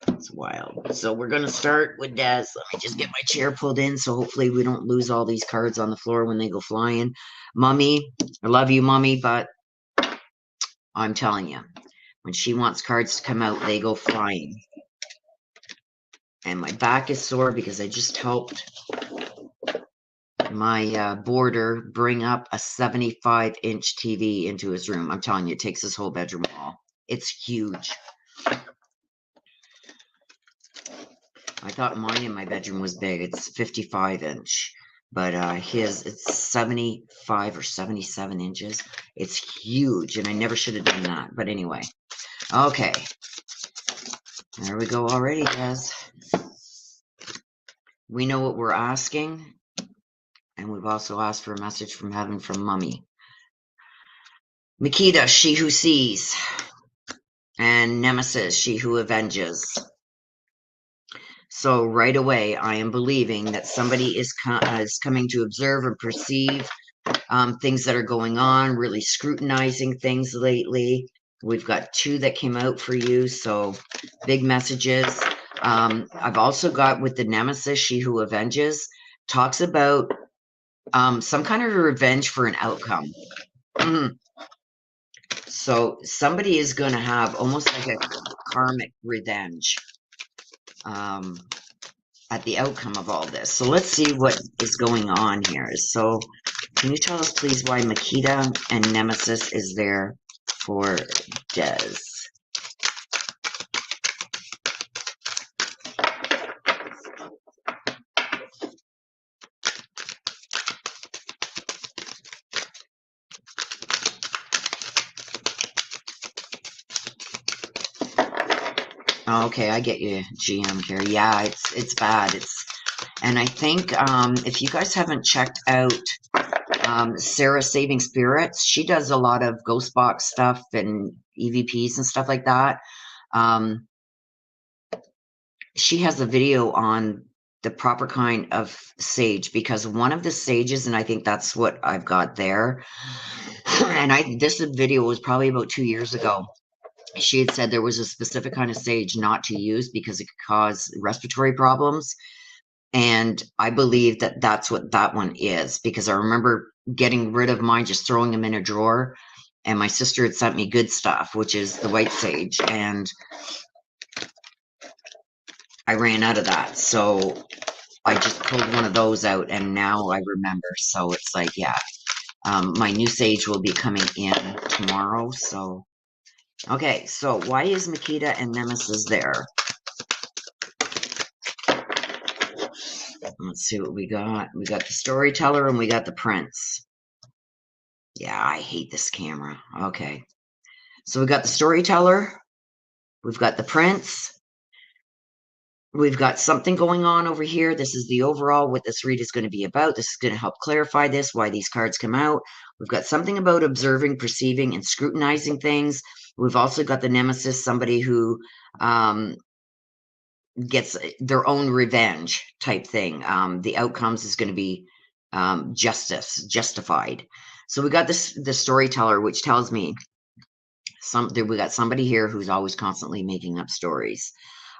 Speaker 1: it's wild. So we're going to start with Des. Let me just get my chair pulled in so hopefully we don't lose all these cards on the floor when they go flying. Mummy, I love you, Mummy, but I'm telling you, when she wants cards to come out, they go flying. And my back is sore because I just helped my boarder bring up a 75-inch TV into his room. I'm telling you, it takes his whole bedroom wall. It's huge. I thought mine in my bedroom was big. It's 55-inch. But his, it's 75 or 77 inches. It's huge, and I never should have done that. But anyway. Okay. There we go already, guys. We know what we're asking. And we've also asked for a message from heaven from Mummy. Makita, she who sees. And Nemesis, she who avenges. So right away, I am believing that somebody is coming to observe and perceive things that are going on, really scrutinizing things lately. We've got 2 that came out for you, so big messages. I've also got with the Nemesis, she who avenges, talks about some kind of revenge for an outcome. So somebody is going to have almost like a karmic revenge at the outcome of all this. So let's see what is going on here. So can you tell us, please, why Makita and Nemesis is there for Des? Okay, I get you, GM here. Yeah, it's bad. And I think if you guys haven't checked out Sarah Saving Spirits, she does a lot of ghost box stuff and EVPs and stuff like that. She has a video on the proper kind of sage, because one of the sages, and I think that's what I've got there, and this video was probably about 2 years ago. She had said there was a specific kind of sage not to use because it could cause respiratory problems. And I believe that that's what that one is, because I remember getting rid of mine, just throwing them in a drawer. And my sister had sent me good stuff, which is the white sage. And I ran out of that. So I just pulled one of those out, and now I remember. So it's like, yeah, my new sage will be coming in tomorrow. So, okay. So why is Makita and Nemesis there? Let's see what we got. We got the storyteller and we got the prince. Yeah, I hate this camera. Okay. So we got the storyteller. We've got the prince. We've got something going on over here. This is the overall, what this read is going to be about. This is going to help clarify this, why these cards come out. We've got something about observing, perceiving, and scrutinizing things. We've also got the nemesis, somebody who gets their own revenge type thing. The outcomes is going to be justified. So we got the storyteller, which tells me we got somebody here who's always constantly making up stories,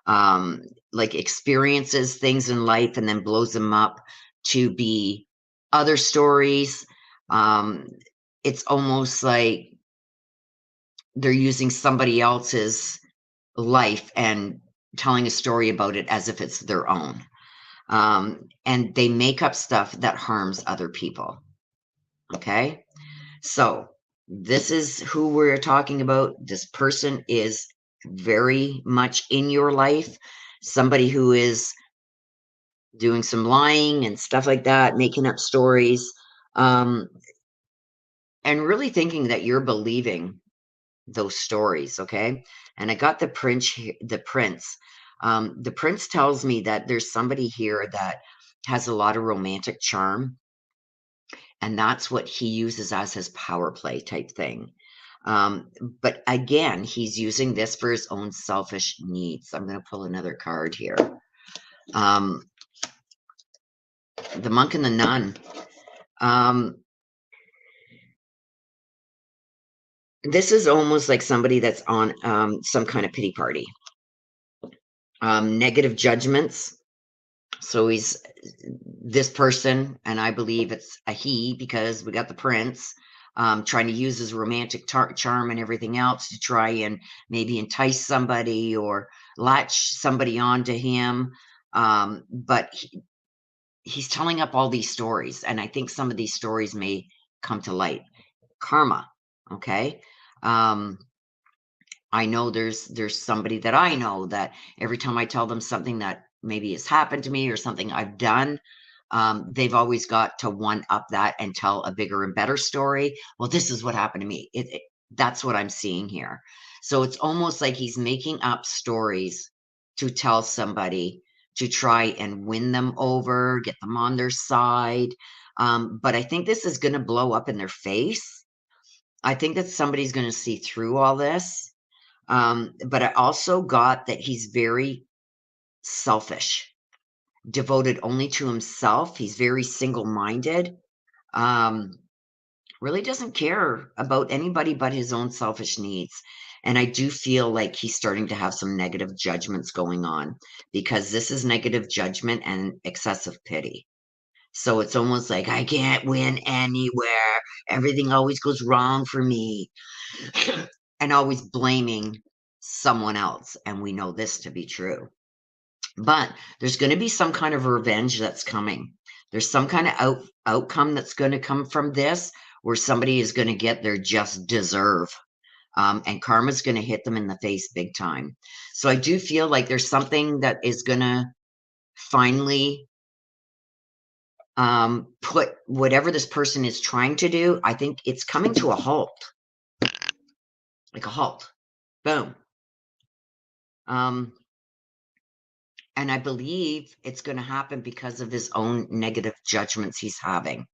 Speaker 1: like experiences things in life and then blows them up to be other stories. It's almost like they're using somebody else's life and telling a story about it as if it's their own. And they make up stuff that harms other people. Okay. So this is who we're talking about. This person is very much in your life. Somebody who is doing some lying and stuff like that, making up stories, and really thinking that you're believing those stories. Okay. And I got the prince. The prince tells me that there's somebody here that has a lot of romantic charm, and that's what he uses as his power play type thing. But again, he's using this for his own selfish needs. I'm going to pull another card here. The monk and the nun. This is almost like somebody that's on some kind of pity party. Negative judgments. So he's this person, and I believe it's a he because we got the prince trying to use his romantic charm and everything else to try and maybe entice somebody or latch somebody onto him. But he's telling up all these stories, and I think some of these stories may come to light. Karma, okay? I know there's somebody that I know that every time I tell them something that maybe has happened to me or something I've done, they've always got to one up that and tell a bigger and better story. Well, this is what happened to me. That's what I'm seeing here. So it's almost like he's making up stories to tell somebody to try and win them over, get them on their side. But I think this is going to blow up in their face. I think that somebody's going to see through all this. But I also got that he's very selfish, devoted only to himself. He's very single-minded. Really doesn't care about anybody but his own selfish needs. And I do feel like he's starting to have some negative judgments going on because this is negative judgment and excessive pity. So it's almost like I can't win anywhere. Everything always goes wrong for me. And always blaming someone else. And we know this to be true. But there's going to be some kind of revenge that's coming. There's some kind of outcome that's going to come from this where somebody is going to get their just deserve. And karma's going to hit them in the face big time. So I do feel like there's something that is going to finally put whatever this person is trying to do. I think it's coming to a halt. Like a halt. Boom. And I believe it's going to happen because of his own negative judgments he's having.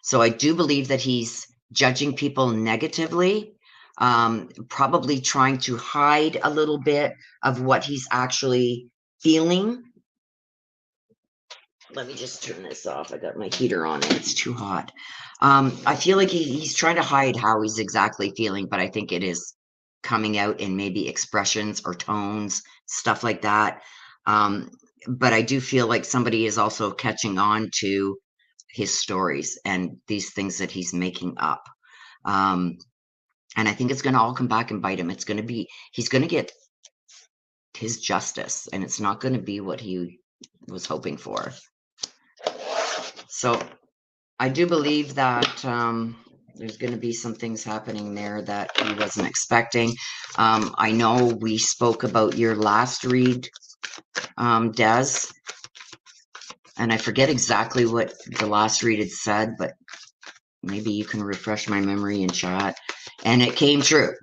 Speaker 1: So I do believe that he's judging people negatively, probably trying to hide a little bit of what he's actually feeling. Let me just turn this off. I got my heater on and it's too hot. I feel like he's trying to hide how he's exactly feeling, but I think it is coming out in maybe expressions or tones, stuff like that. But I do feel like somebody is also catching on to his stories and these things that he's making up. And I think it's going to all come back and bite him. He's going to get his justice, and it's not going to be what he was hoping for. So I do believe that there's going to be some things happening there that he wasn't expecting. I know we spoke about your last read, Des, and I forget exactly what the last read had said, but maybe you can refresh my memory in chat. And it came true.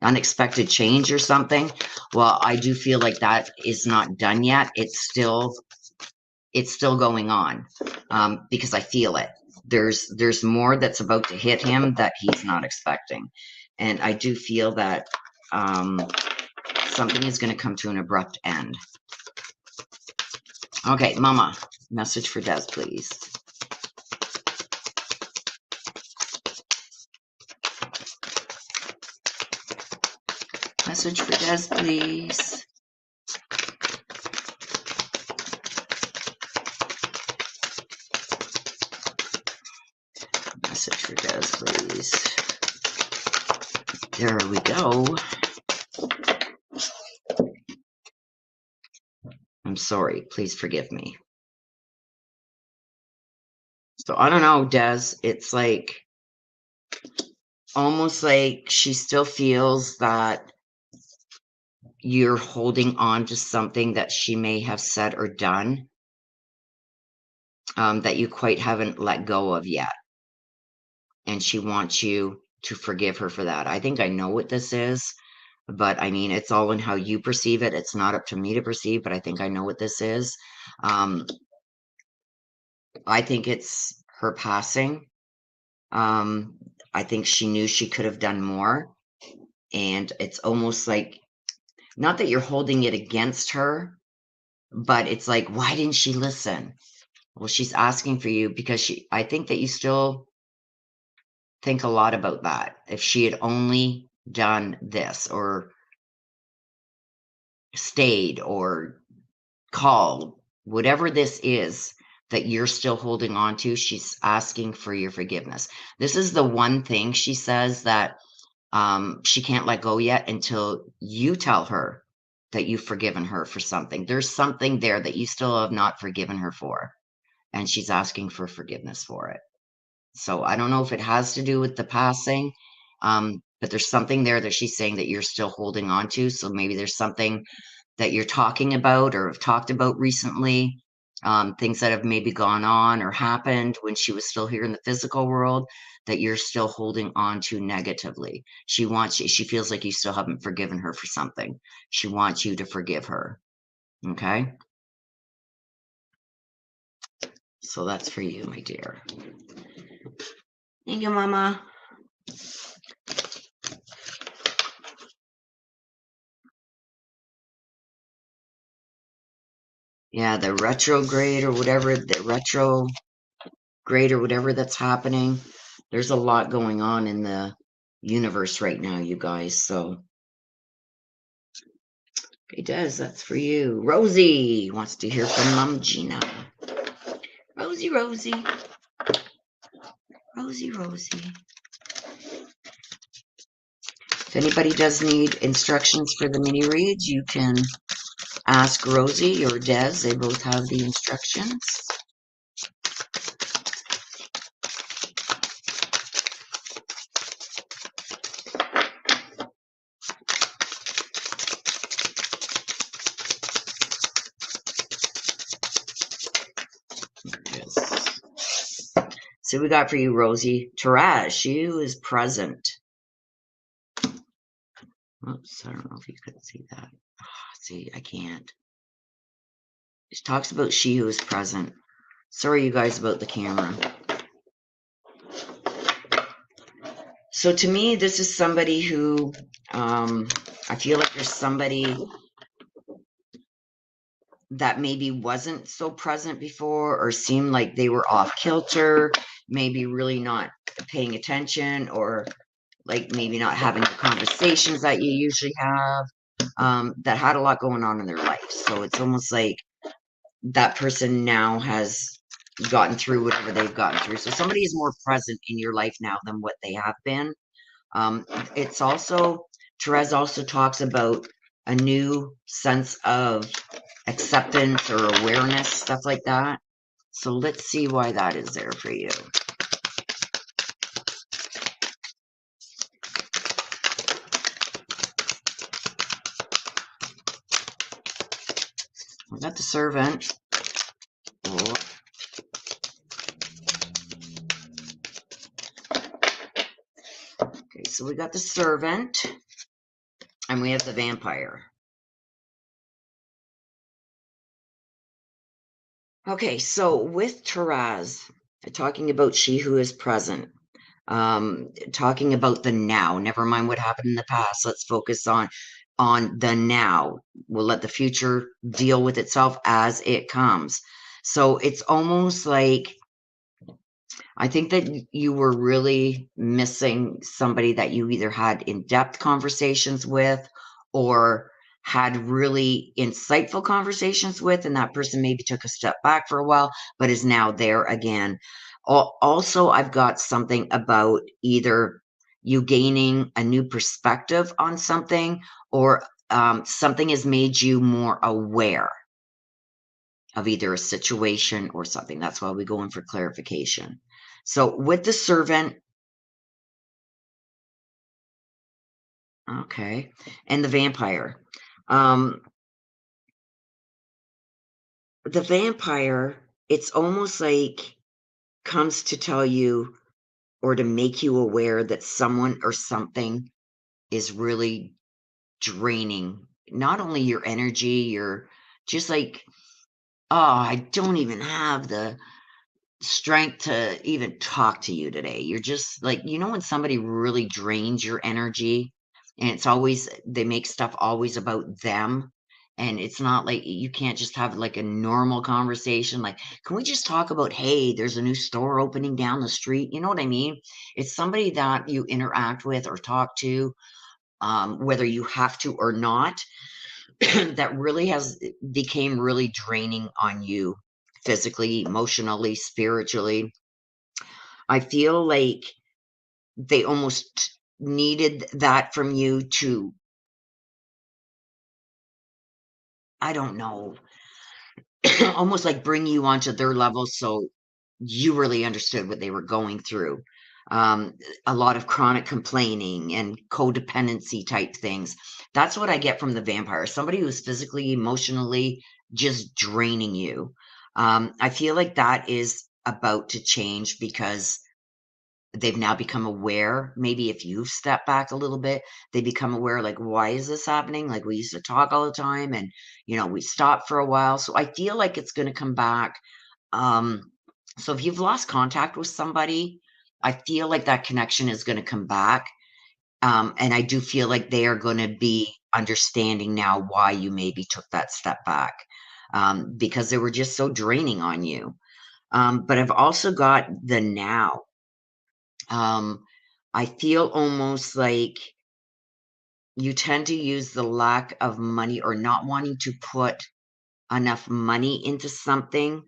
Speaker 1: Unexpected change or something. Well, I do feel like that is not done yet. It's still going on, because I feel it. There's more that's about to hit him that he's not expecting. And I do feel that something is going to come to an abrupt end. Okay, Mama, message for Des, please. Message for Des, please. Message for Des, please. There we go. I'm sorry. Please forgive me. So I don't know, Des. It's like almost like she still feels that you're holding on to something that she may have said or done, that you quite haven't let go of yet. And she wants you to forgive her for that. I think I know what this is, but I mean, it's all in how you perceive it. It's not up to me to perceive, but I think I know what this is. I think it's her passing. I think she knew she could have done more. And it's almost like, not that you're holding it against her, but it's like, why didn't she listen? Well, she's asking for you because I think that you still think a lot about that. If she had only done this or stayed or called, whatever this is that you're still holding on to, she's asking for your forgiveness. This is the one thing she says that she can't let go yet until you tell her that you've forgiven her for something. There's something there that you still have not forgiven her for, and she's asking for forgiveness for it. So I don't know if it has to do with the passing, but there's something there that she's saying that you're still holding on to. So maybe there's something that you're talking about or have talked about recently, things that have maybe gone on or happened when she was still here in the physical world that you're still holding on to negatively. She feels like you still haven't forgiven her for something. She wants you to forgive her. Okay? So that's for you, my dear. Thank you, Mama. Yeah, the retrograde or whatever, that's happening. There's a lot going on in the universe right now, you guys. So, okay, Des, that's for you. Rosie wants to hear from Mom Gina. Rosie. If anybody does need instructions for the mini reads, you can ask Rosie or Des. They both have the instructions. So we got for you, Rosie. Taraz, she is present. Oops, I don't know if you could see that. See, I can't. She talks about she who is present. Sorry, you guys, about the camera. So to me, this is somebody who, I feel like there's somebody that maybe wasn't so present before or seemed like they were off kilter, maybe really not paying attention, or like maybe not having the conversations that you usually have, that had a lot going on in their life. So it's almost like that person now has gotten through whatever they've gotten through. So somebody is more present in your life now than what they have been. It's also, Therese also talks about a new sense of acceptance or awareness, stuff like that. So let's see why that is there for you. We got the Servant. Oh. so we got the servant and we have the vampire. Okay, so with Taraz, talking about she who is present, talking about the now, never mind what happened in the past. Let's focus on the now. We'll let the future deal with itself as it comes. So it's almost like I think that you were really missing somebody that you either had in-depth conversations with or had really insightful conversations with, and that person maybe took a step back for a while, but is now there again. Also, I've got something about either you gaining a new perspective on something or something has made you more aware of either a situation or something. That's why we go in for clarification. So with the servant, okay, and the vampire. Um, the vampire, it's almost like comes to tell you or to make you aware that someone or something is really draining not only your energy, you're just like, oh, I don't even have the strength to even talk to you today. You're just like, when somebody really drains your energy and it's always, they make stuff always about them. And it's not like you can't just have like a normal conversation. Like, can we just talk about, hey, there's a new store opening down the street? You know what I mean? It's somebody that you interact with or talk to, whether you have to or not, that really has became really draining on you physically, emotionally, spiritually. I feel like they almost needed that from you to, I don't know, almost like bring you onto their level so you really understood what they were going through. Um, a lot of chronic complaining and codependency type things. That's what I get from the vampire. Somebody who's physically, emotionally just draining you. I feel like that is about to change because they've now become aware. Maybe if you've stepped back a little bit, they become aware, like, why is this happening? Like, we used to talk all the time and, we stopped for a while. So I feel like it's going to come back. Um, so if you've lost contact with somebody, I feel like that connection is going to come back. And I do feel like they are going to be understanding now why you maybe took that step back, because they were just so draining on you. But I've also got the now. I feel almost like you tend to use the lack of money or not wanting to put enough money into something.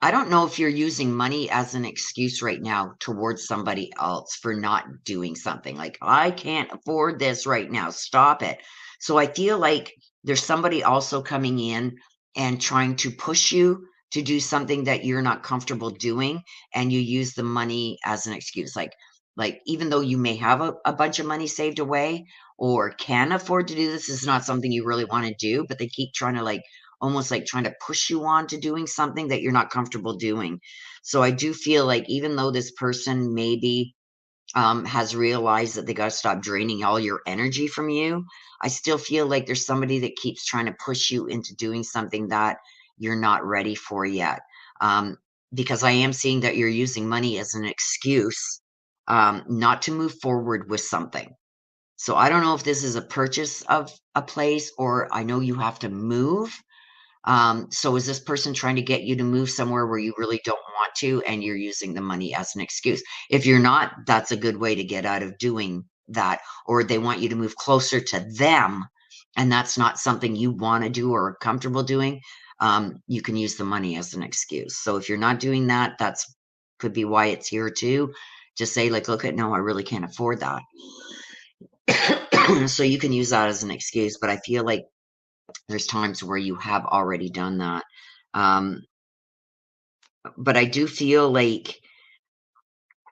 Speaker 1: I don't know if you're using money as an excuse right now towards somebody else for not doing something. Like, I can't afford this right now. Stop it. So I feel like there's somebody also coming in and trying to push you to do something that you're not comfortable doing, and you use the money as an excuse. Like even though you may have a bunch of money saved away or can afford to do this, is not something you really want to do, but they keep trying to like almost like trying to push you on to doing something that you're not comfortable doing. So I do feel like even though this person maybe has realized that they got to stop draining all your energy from you, I still feel like there's somebody that keeps trying to push you into doing something that you're not ready for yet. Um, because I am seeing that you're using money as an excuse not to move forward with something. So I don't know if this is a purchase of a place or I know you have to move, so is this person trying to get you to move somewhere where you really don't want to, and you're using the money as an excuse? If you're not, that's a good way to get out of doing that. Or they want you to move closer to them, and that's not something you want to do or are comfortable doing. You can use the money as an excuse. So if you're not doing that, that's could be why it's here too. Just say like, look at no, I really can't afford that. So you can use that as an excuse. But I feel like there's times where you have already done that. Um, but I do feel like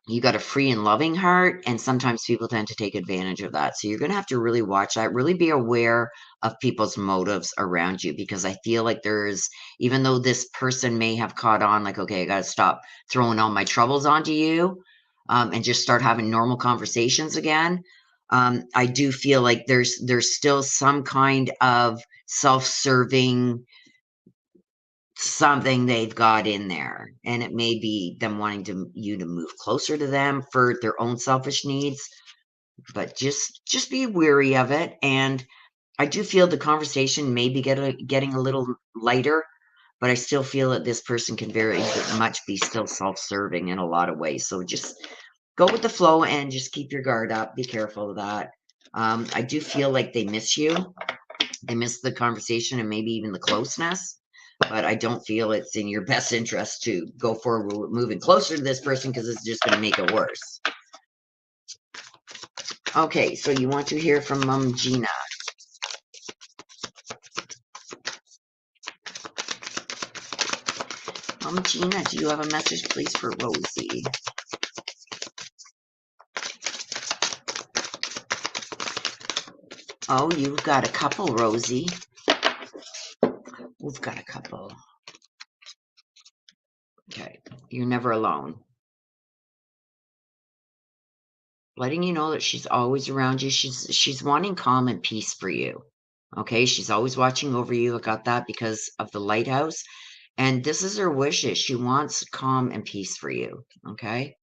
Speaker 1: you got a free and loving heart, and sometimes people tend to take advantage of that. So you're going to have to really watch that, really be aware of people's motives around you, because I feel like there's, even though this person may have caught on, like, okay, I got to stop throwing all my troubles onto you. and just start having normal conversations again. I do feel like there's still some kind of self-serving something they've got in there, and it may be them wanting you to move closer to them for their own selfish needs, but just be wary of it. And I do feel the conversation may be getting a little lighter, but I still feel that this person can very much be still self-serving in a lot of ways. So just go with the flow and just keep your guard up. Be careful of that. I do feel like they miss you. They miss the conversation and maybe even the closeness, but I don't feel it's in your best interest to go forward with moving closer to this person, because it's just going to make it worse. Okay, so you want to hear from Mom Gina. Mom Gina, do you have a message, please, for Rosie? Oh, you've got a couple, Rosie. We've got a couple. Okay, you're never alone. Letting you know that she's always around you. She's wanting calm and peace for you. Okay, she's always watching over you. I got that because of the lighthouse. And this is her wishes. She wants calm and peace for you. Okay.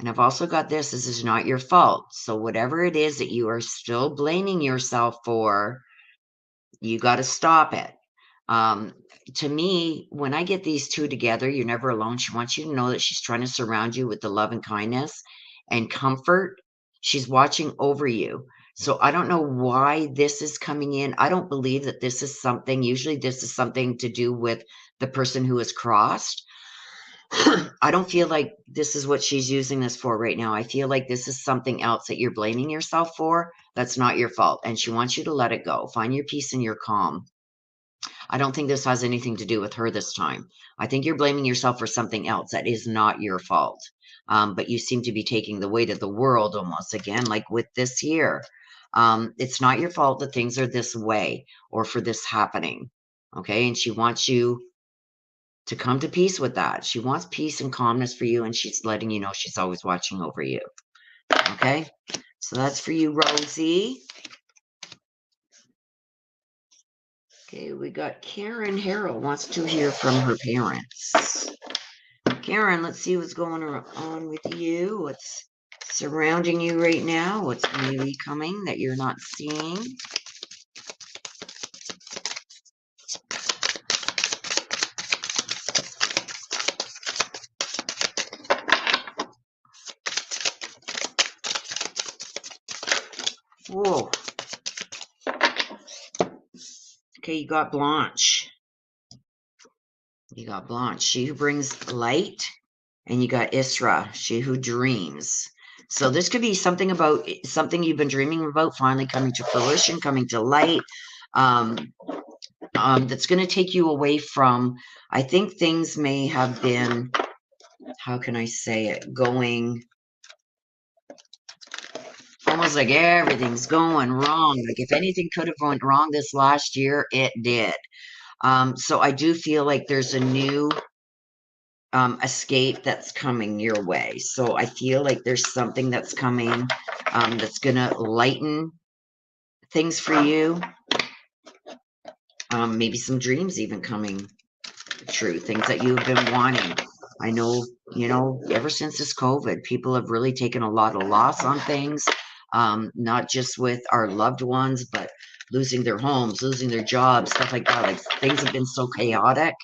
Speaker 1: And I've also got this is not your fault. So whatever it is that you are still blaming yourself for, you got to stop it. To me, when I get these two together, you're never alone. She wants you to know that she's trying to surround you with the love and kindness and comfort. She's watching over you. So I don't know why this is coming in. I don't believe that this is something, usually this is something to do with the person who is crossed. I don't feel like this is what she's using this for right now. I feel like this is something else that you're blaming yourself for. That's not your fault. And she wants you to let it go. Find your peace and your calm. I don't think this has anything to do with her this time. I think you're blaming yourself for something else that is not your fault. But you seem to be taking the weight of the world almost again, like with this here. It's not your fault that things are this way or for this happening. Okay. And she wants you to come to peace with that. She wants peace and calmness for you, and she's letting you know she's always watching over you. Okay. So that's for you, Rosie. Okay, we got Karen Harrell wants to hear from her parents. Karen, let's see what's going on with you. What's surrounding you right now? What's maybe coming that you're not seeing? Whoa. Okay, you got Blanche. You got Blanche, she who brings light. And you got Isra, she who dreams. So this could be something about something you've been dreaming about finally coming to fruition, coming to light. That's going to take you away from, I think things may have been, how can I say it, going almost like everything's going wrong. Like if anything could have went wrong this last year, it did. So I do feel like there's a new escape that's coming your way. So I feel like there's something that's coming that's going to lighten things for you. Maybe some dreams even coming true, things that you've been wanting. I know, ever since this COVID, people have really taken a lot of loss on things, not just with our loved ones, but losing their homes, losing their jobs, stuff like that. Like things have been so chaotic.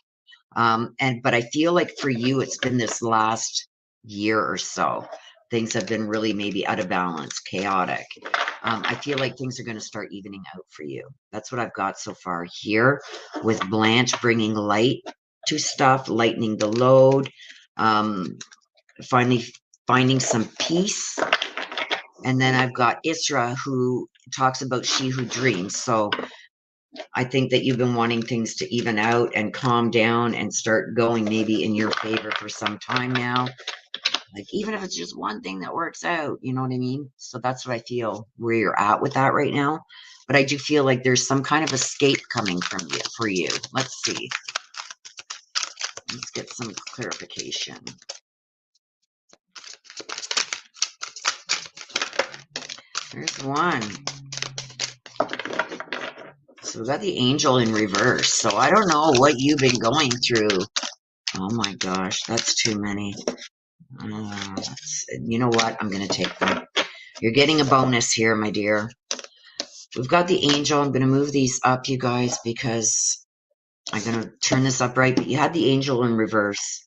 Speaker 1: But I feel like for you, it's been this last year or so. Things have been really maybe out of balance, chaotic. I feel like things are going to start evening out for you. That's what I've got so far here, with Blanche bringing light to stuff, lightening the load, finally finding some peace. And then I've got Isra, who talks about she who dreams. So I think that you've been wanting things to even out and calm down and start going maybe in your favor for some time now. Like even if it's just one thing that works out, you know what I mean? So that's what I feel where you're at with that right now. But I do feel like there's some kind of escape coming from you for you. Let's see. Let's get some clarification. There's one. So we got the angel in reverse. So I don't know what you've been going through. Oh my gosh, that's too many. You know what? I'm going to take them. You're getting a bonus here, my dear. We've got the angel. I'm going to move these up, you guys, because I'm going to turn this up right. But you had the angel in reverse.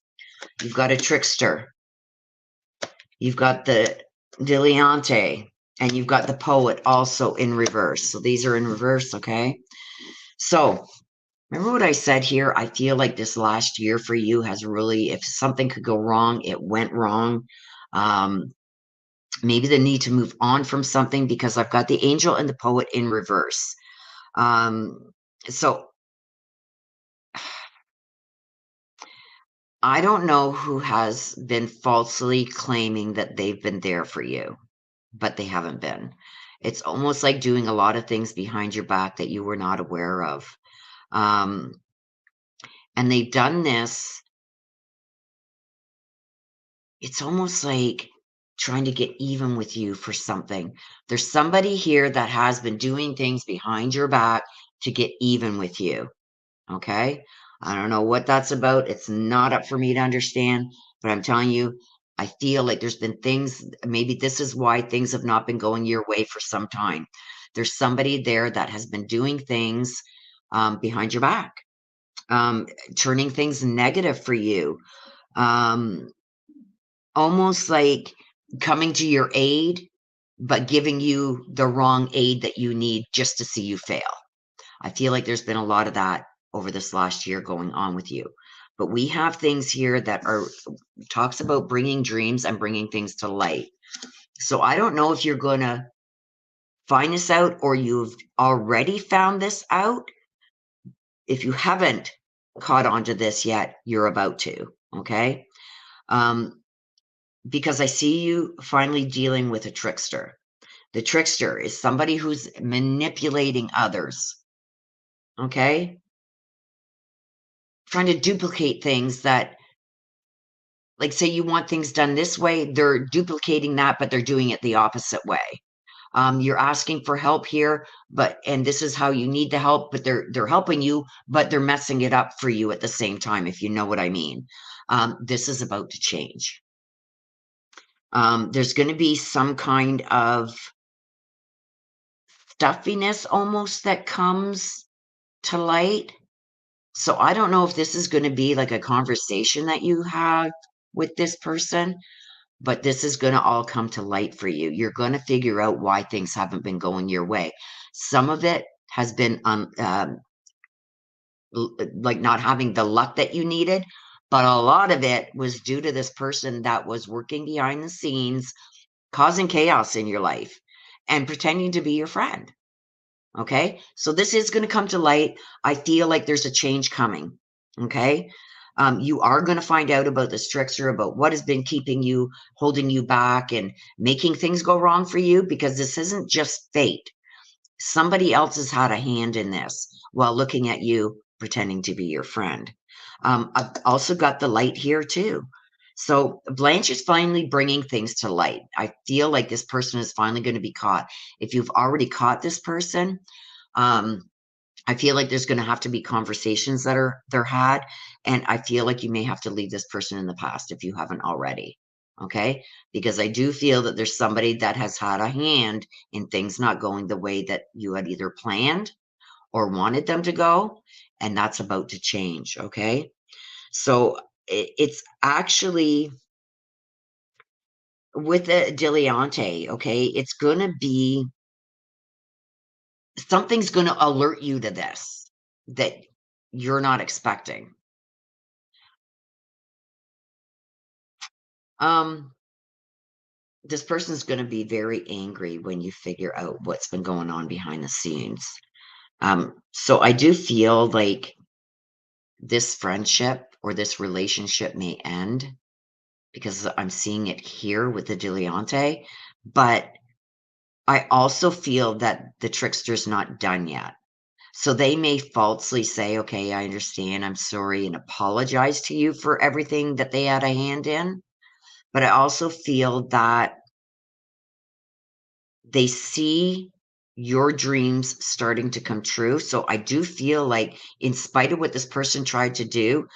Speaker 1: You've got a trickster. You've got the dilettante. And you've got the poet also in reverse. So these are in reverse, okay? So remember what I said here? I feel like this last year for you has really, if something could go wrong, it went wrong. Maybe the need to move on from something, because I've got the angel and the poet in reverse. So I don't know who has been falsely claiming that they've been there for you, but they haven't been. It's almost like doing a lot of things behind your back that you were not aware of. And they've done this. It's almost like trying to get even with you for something. There's somebody here that has been doing things behind your back to get even with you. Okay. I don't know what that's about. It's not up for me to understand, but I'm telling you, I feel like there's been things, maybe this is why things have not been going your way for some time. There's somebody there that has been doing things behind your back, turning things negative for you, almost like coming to your aid, but giving you the wrong aid that you need just to see you fail. I feel like there's been a lot of that over this last year going on with you. But we have things here that are talks about bringing dreams and bringing things to light. So I don't know if you're going to find this out or you've already found this out. If you haven't caught on to this yet, you're about to, okay? Because I see you finally dealing with a trickster. The trickster is somebody who's manipulating others, okay? Trying to duplicate things that, like, say you want things done this way, they're duplicating that, but they're doing it the opposite way. You're asking for help here, and this is how you need the help, but they're helping you, but they're messing it up for you at the same time, if you know what I mean. This is about to change. There's going to be some kind of stuffiness almost that comes to light. So I don't know if this is going to be like a conversation that you have with this person, but this is going to all come to light for you. You're going to figure out why things haven't been going your way. Some of it has been like not having the luck that you needed, but a lot of it was due to this person that was working behind the scenes, causing chaos in your life and pretending to be your friend. Okay. So this is going to come to light. I feel like there's a change coming. Okay. You are going to find out about this trickster, about what has been keeping you, holding you back, and making things go wrong for you, because this isn't just fate. Somebody else has had a hand in this while looking at you, pretending to be your friend. I've also got the light here too. So Blanche is finally bringing things to light. I feel like this person is finally going to be caught. If you've already caught this person, I feel like there's going to have to be conversations that they're had, and I feel like you may have to leave this person in the past if you haven't already. Okay, because I do feel that there's somebody that has had a hand in things not going the way that you had either planned or wanted them to go, and that's about to change. Okay, so it's actually with the dilettante. Okay, it's going to be something's going to alert you to this that you're not expecting. Um, this person's going to be very angry when you figure out what's been going on behind the scenes. So I do feel like this friendship or this relationship may end, because I'm seeing it here with the dilettante, but I also feel that the trickster's not done yet. So they may falsely say, okay, I understand, I'm sorry, and apologize to you for everything that they had a hand in. But I also feel that they see your dreams starting to come true. So I do feel like, in spite of what this person tried to do,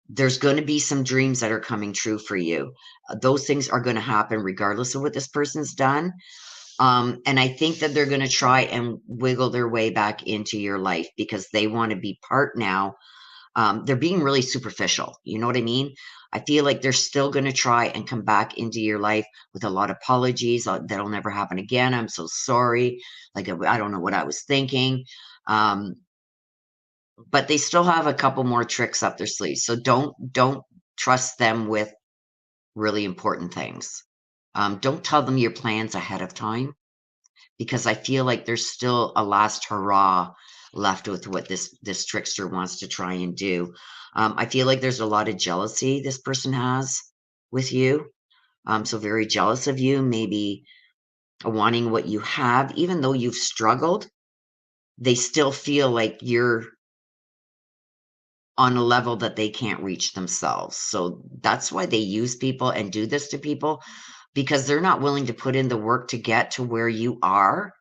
Speaker 1: there's going to be some dreams that are coming true for you. Those things are going to happen regardless of what this person's done. And I think that they're going to try and wiggle their way back into your life because they want to be part now. They're being really superficial. You know what I mean? I feel like they're still going to try and come back into your life with a lot of apologies. That'll never happen again. I'm so sorry. Like, I don't know what I was thinking. Um, but they still have a couple more tricks up their sleeve. So don't trust them with really important things. Don't tell them your plans ahead of time, because I feel like there's still a last hurrah left with what this trickster wants to try and do. I feel like there's a lot of jealousy this person has with you. So very jealous of you, maybe wanting what you have, even though you've struggled. They still feel like you're on a level that they can't reach themselves. So that's why they use people and do this to people, because they're not willing to put in the work to get to where you are.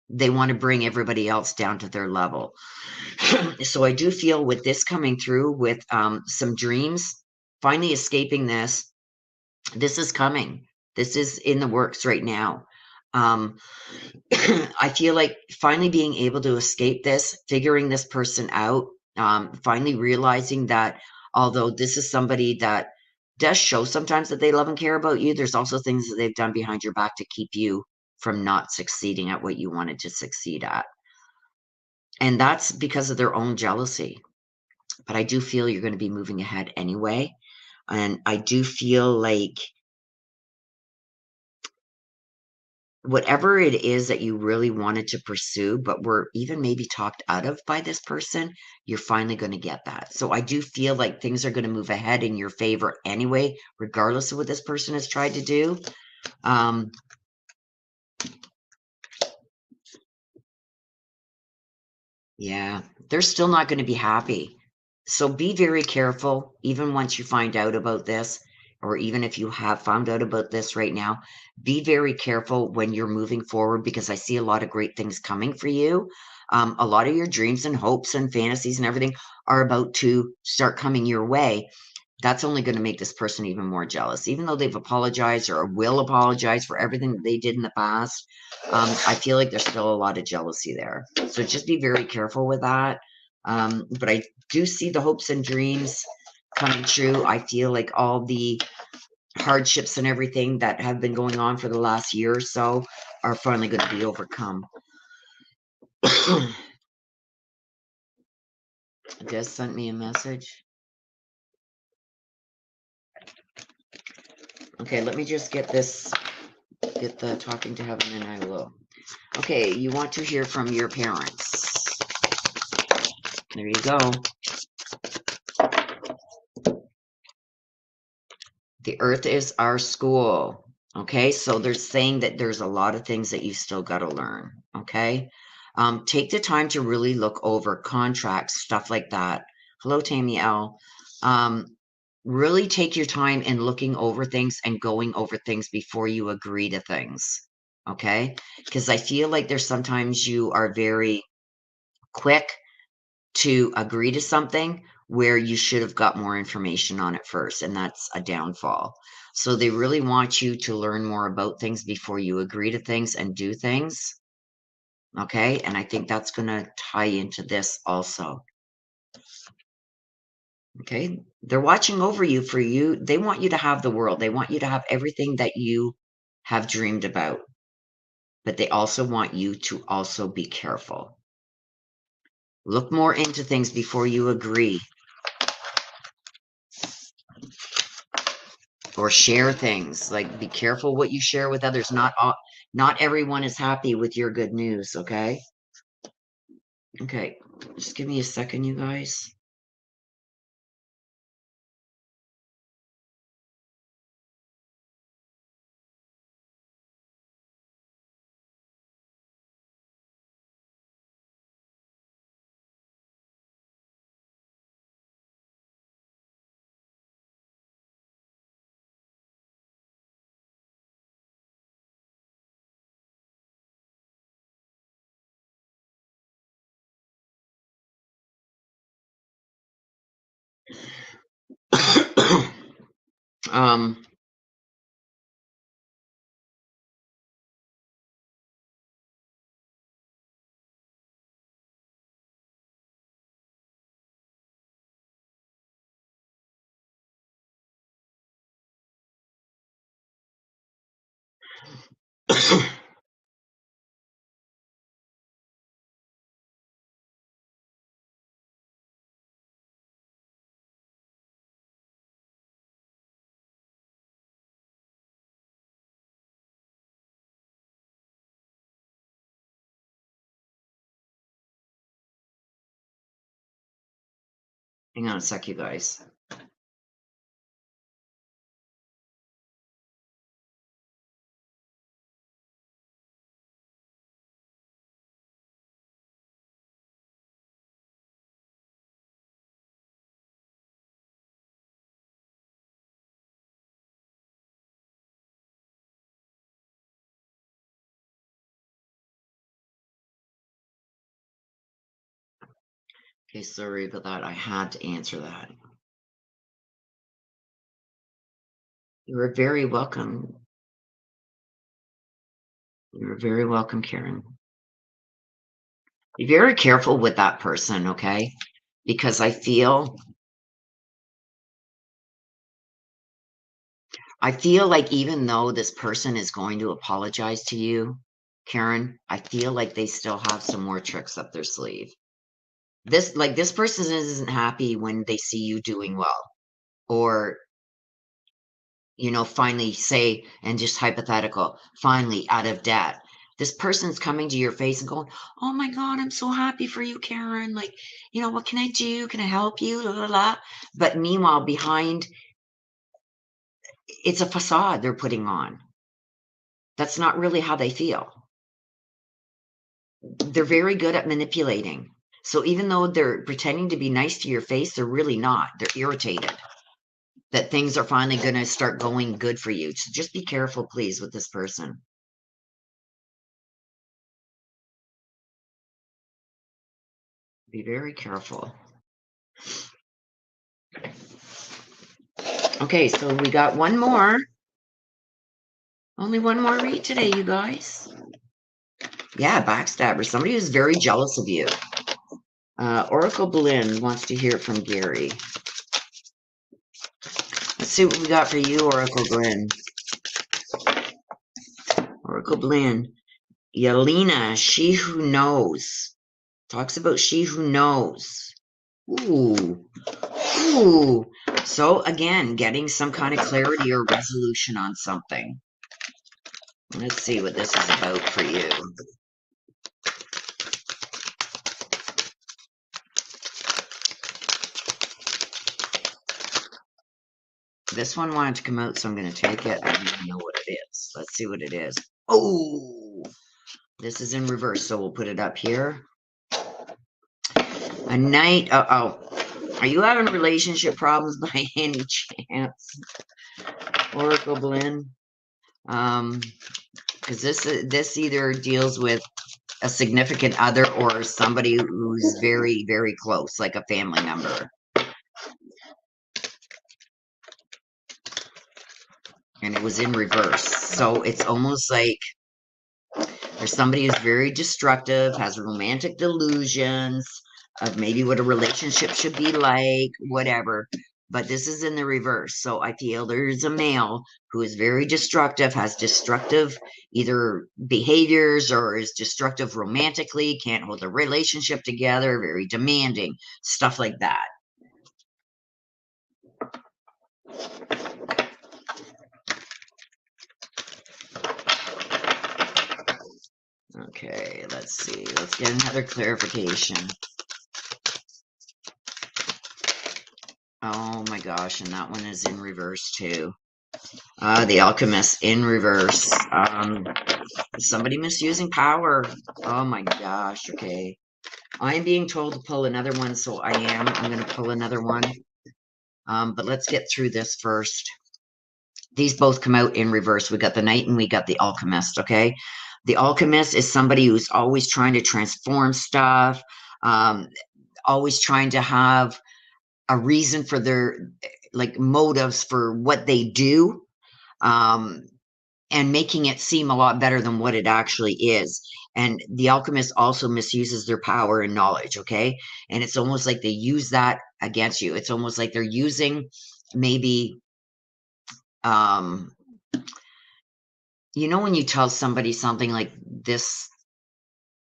Speaker 1: They want to bring everybody else down to their level. So I do feel with this coming through with some dreams, finally escaping this is coming. This is in the works right now. Um, I feel like finally being able to escape this, figuring this person out, finally realizing that although this is somebody that does show sometimes that they love and care about you, there's also things that they've done behind your back to keep you from not succeeding at what you wanted to succeed at. And that's because of their own jealousy. But I do feel you're going to be moving ahead anyway. And I do feel like whatever it is that you really wanted to pursue, but were even maybe talked out of by this person, you're finally going to get that. So I do feel like things are going to move ahead in your favor anyway, regardless of what this person has tried to do. Yeah, they're still not going to be happy. So be very careful, even once you find out about this, or even if you have found out about this right now, be very careful when you're moving forward, because I see a lot of great things coming for you. A lot of your dreams and hopes and fantasies and everything are about to start coming your way. That's only going to make this person even more jealous, even though they've apologized or will apologize for everything that they did in the past. I feel like there's still a lot of jealousy there. So just be very careful with that. But I do see the hopes and dreams coming true. I feel like all the hardships and everything that have been going on for the last year or so are finally going to be overcome. Des sent me a message. Okay, let me just get the talking to heaven, and I will. Okay, you want to hear from your parents. There you go. The earth is our school. Okay, so they're saying that there's a lot of things that you still got to learn. Okay, take the time to really look over contracts, stuff like that. Hello, Tammy L. Really take your time in looking over things and going over things before you agree to things. Okay, because I feel like there's sometimes you are very quick to agree to something where you should have got more information on it first, and that's a downfall. So they really want you to learn more about things before you agree to things and do things. Okay, and I think that's going to tie into this also. Okay, they're watching over you for you. They want you to have the world. They want you to have everything that you have dreamed about, but they also want you to also be careful. Look more into things before you agree. Or share things. Like, be careful what you share with others. Not everyone is happy with your good news. Okay. Okay. Just give me a second, you guys. Um, hang on a sec, you guys. Okay, sorry about that. I had to answer that. You're very welcome. You're very welcome, Karen. Be very careful with that person, okay? Because I feel like even though this person is going to apologize to you, Karen, I feel like they still have some more tricks up their sleeve. This person isn't happy when they see you doing well, or finally, say, and just hypothetical, finally out of debt. This person's coming to your face and going, "Oh my God, I'm so happy for you, Karen. Like, what can I do? Can I help you? La, la, la." But meanwhile, behind, it's a facade they're putting on. That's not really how they feel. They're very good at manipulating. So even though they're pretending to be nice to your face, they're really not. They're irritated that things are finally going to start going good for you. So just be careful, please, with this person. Be very careful. Okay, so we got one more. Only one more read today, you guys. Yeah, backstabber. Somebody who's very jealous of you. Oracle Blinn wants to hear from Gary. Let's see what we got for you, Oracle Blinn. Oracle Blinn. Yelena, she who knows. Talks about she who knows. Ooh. Ooh. So again, getting some kind of clarity or resolution on something. Let's see what this is about for you. This one wanted to come out, so I'm going to take it. I don't even know what it is. Let's see what it is. Oh, this is in reverse, so we'll put it up here. A knight. Oh. Are you having relationship problems by any chance, Oracle Blinn? Because this either deals with a significant other or somebody who's very, very close, like a family member. And it was in reverse. So it's almost like there's somebody who's very destructive, has romantic delusions of maybe what a relationship should be like, whatever. But this is in the reverse. So I feel there's a male who is very destructive, has destructive either behaviors or is destructive romantically, can't hold a relationship together, very demanding, stuff like that. Okay, let's see. Let's get another clarification. Oh my gosh, and that one is in reverse too. The Alchemist in reverse. Somebody misusing power. Oh my gosh, okay. I'm being told to pull another one, so I am. I'm going to pull another one. But let's get through this first. These both come out in reverse. We got the Knight and we got the Alchemist, okay? The Alchemist is somebody who's always trying to transform stuff, always trying to have a reason for like motives for what they do, and making it seem a lot better than what it actually is. And the alchemist also misuses their power and knowledge, okay? And it's almost like they use that against you. It's almost like they're using maybe, you know, when you tell somebody something like this,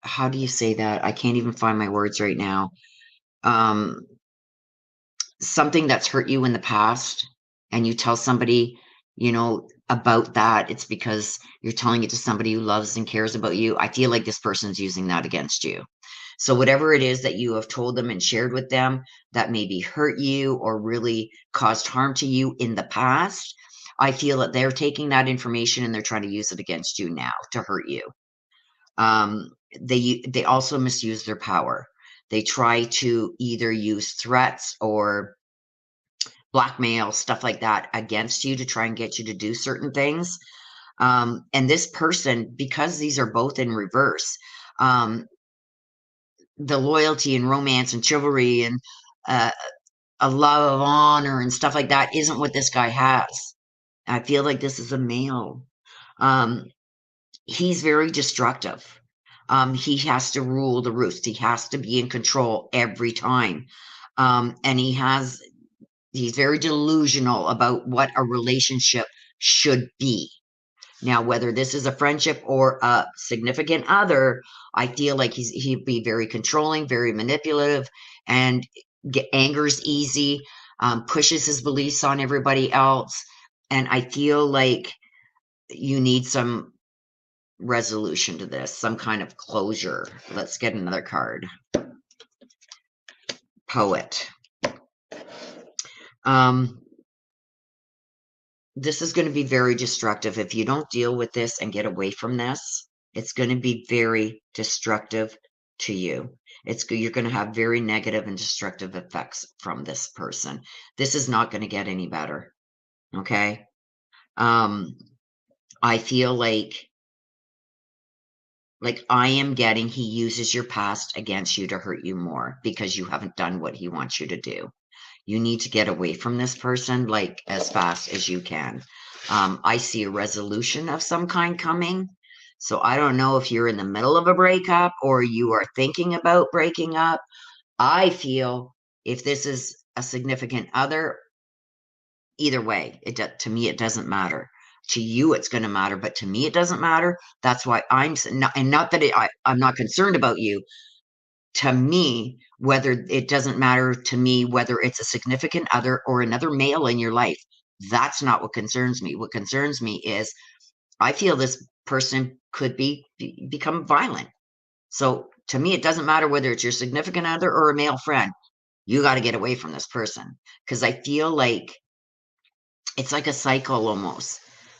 Speaker 1: how do you say that? I can't even find my words right now. Um, Something that's hurt you in the past, and you tell somebody, you know, about that, it's because you're telling it to somebody who loves and cares about you. I feel like this person's using that against you. So whatever it is that you have told them and shared with them that maybe hurt you or really caused harm to you in the past, I feel that they're taking that information and they're trying to use it against you now to hurt you. They also misuse their power. They try to either use threats or blackmail, stuff like that, against you to try and get you to do certain things. And this person, because these are both in reverse, the loyalty and romance and chivalry and uh, a love of honor and stuff like that isn't what this guy has. I feel like this is a male. Um, he's very destructive. He has to rule the roost. He has to be in control every time. And he's very delusional about what a relationship should be. Now, whether this is a friendship or a significant other, I feel like he'd be very controlling, very manipulative, and angers easy, pushes his beliefs on everybody else. And I feel like you need some resolution to this, some kind of closure. Let's get another card. Poet. This is going to be very destructive. If you don't deal with this and get away from this, it's going to be very destructive to you. You're going to have very negative and destructive effects from this person. This is not going to get any better. Okay. I feel like I am getting, he uses your past against you to hurt you more because you haven't done what he wants you to do. You need to get away from this person like as fast as you can. I see a resolution of some kind coming. So I don't know if you're in the middle of a breakup or you are thinking about breaking up. I feel if this is a significant other, either way, to me, it doesn't matter. To you, it's going to matter, but to me, it doesn't matter. That's why I'm not that I'm not concerned about you. To me, whether it doesn't matter to me whether it's a significant other or another male in your life, that's not what concerns me. What concerns me is I feel this person could become violent. So to me, it doesn't matter whether it's your significant other or a male friend. You got to get away from this person because I feel like it's like a cycle almost.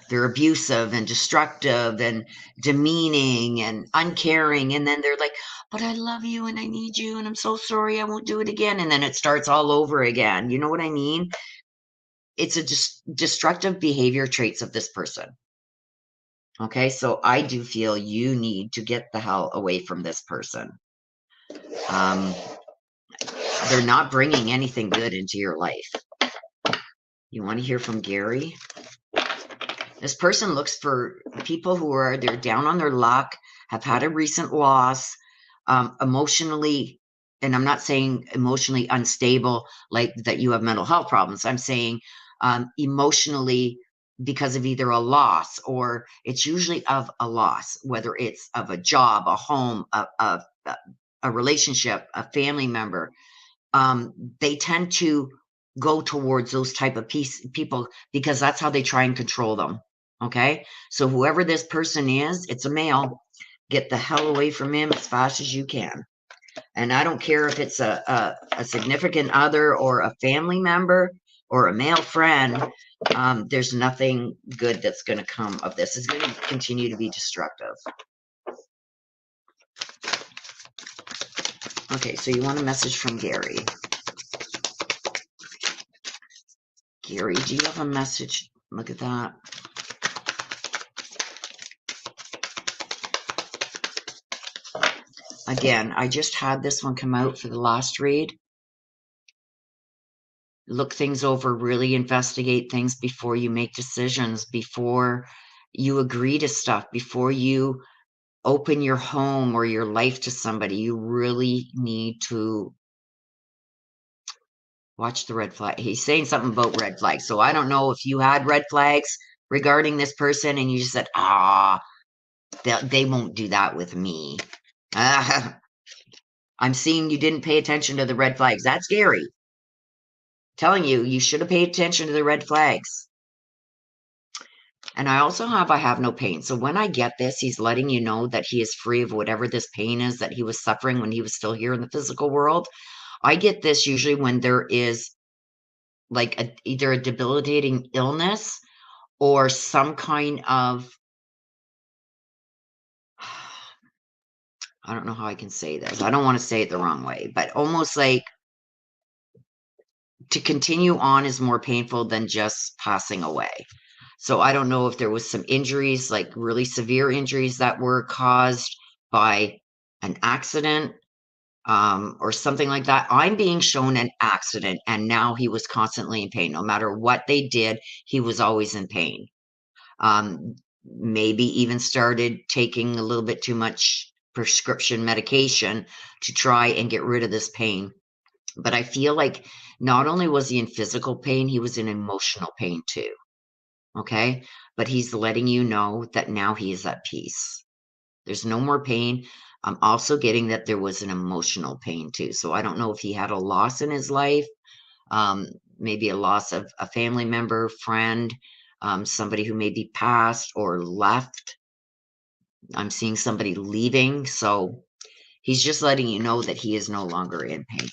Speaker 1: They're abusive and destructive and demeaning and uncaring. And then they're like, but I love you and I need you and I'm so sorry, I won't do it again. And then it starts all over again. You know what I mean? It's a destructive behavior traits of this person. Okay, so I do feel you need to get the hell away from this person. They're not bringing anything good into your life. You want to hear from Gary? This person looks for people who they're down on their luck, have had a recent loss, emotionally, and I'm not saying emotionally unstable, like that you have mental health problems. I'm saying emotionally because of either a loss or it's usually of a loss, whether it's of a job, a home, a relationship, a family member. They tend to go towards those type of people because that's how they try and control them. Okay, so whoever this person is, it's a male. Get the hell away from him as fast as you can. And I don't care if it's a significant other or a family member or a male friend. There's nothing good that's going to come of this. It's going to continue to be destructive. Okay, so you want a message from Gary. Gary, do you have a message? Look at that. Again, I just had this one come out for the last read. look things over, really investigate things before you make decisions, before you agree to stuff, before you open your home or your life to somebody. You really need to watch the red flag. He's saying something about red flags. So I don't know if you had red flags regarding this person and you just said, they won't do that with me. I'm seeing you didn't pay attention to the red flags. That's scary. Telling you, you should have paid attention to the red flags. And I also have, I have no pain. So when I get this, he's letting you know that he is free of whatever this pain is that he was suffering when he was still here in the physical world. I get this usually when there is like either a debilitating illness or some kind of, I don't know how I can say this. I don't want to say it the wrong way, but almost like to continue on is more painful than just passing away. So I don't know if there was some injuries, like really severe injuries that were caused by an accident, or something like that. I'm being shown an accident, and now he was constantly in pain. No matter what they did, he was always in pain. Maybe even started taking a little bit too much prescription medication to try and get rid of this pain. But I feel like not only was he in physical pain, he was in emotional pain too. Okay. But he's letting you know that now he is at peace. There's no more pain. I'm also getting that there was an emotional pain too. So I don't know if he had a loss in his life, um, maybe a loss of a family member, friend, somebody who maybe passed or left. I'm seeing somebody leaving. So he's just letting you know that he is no longer in pain.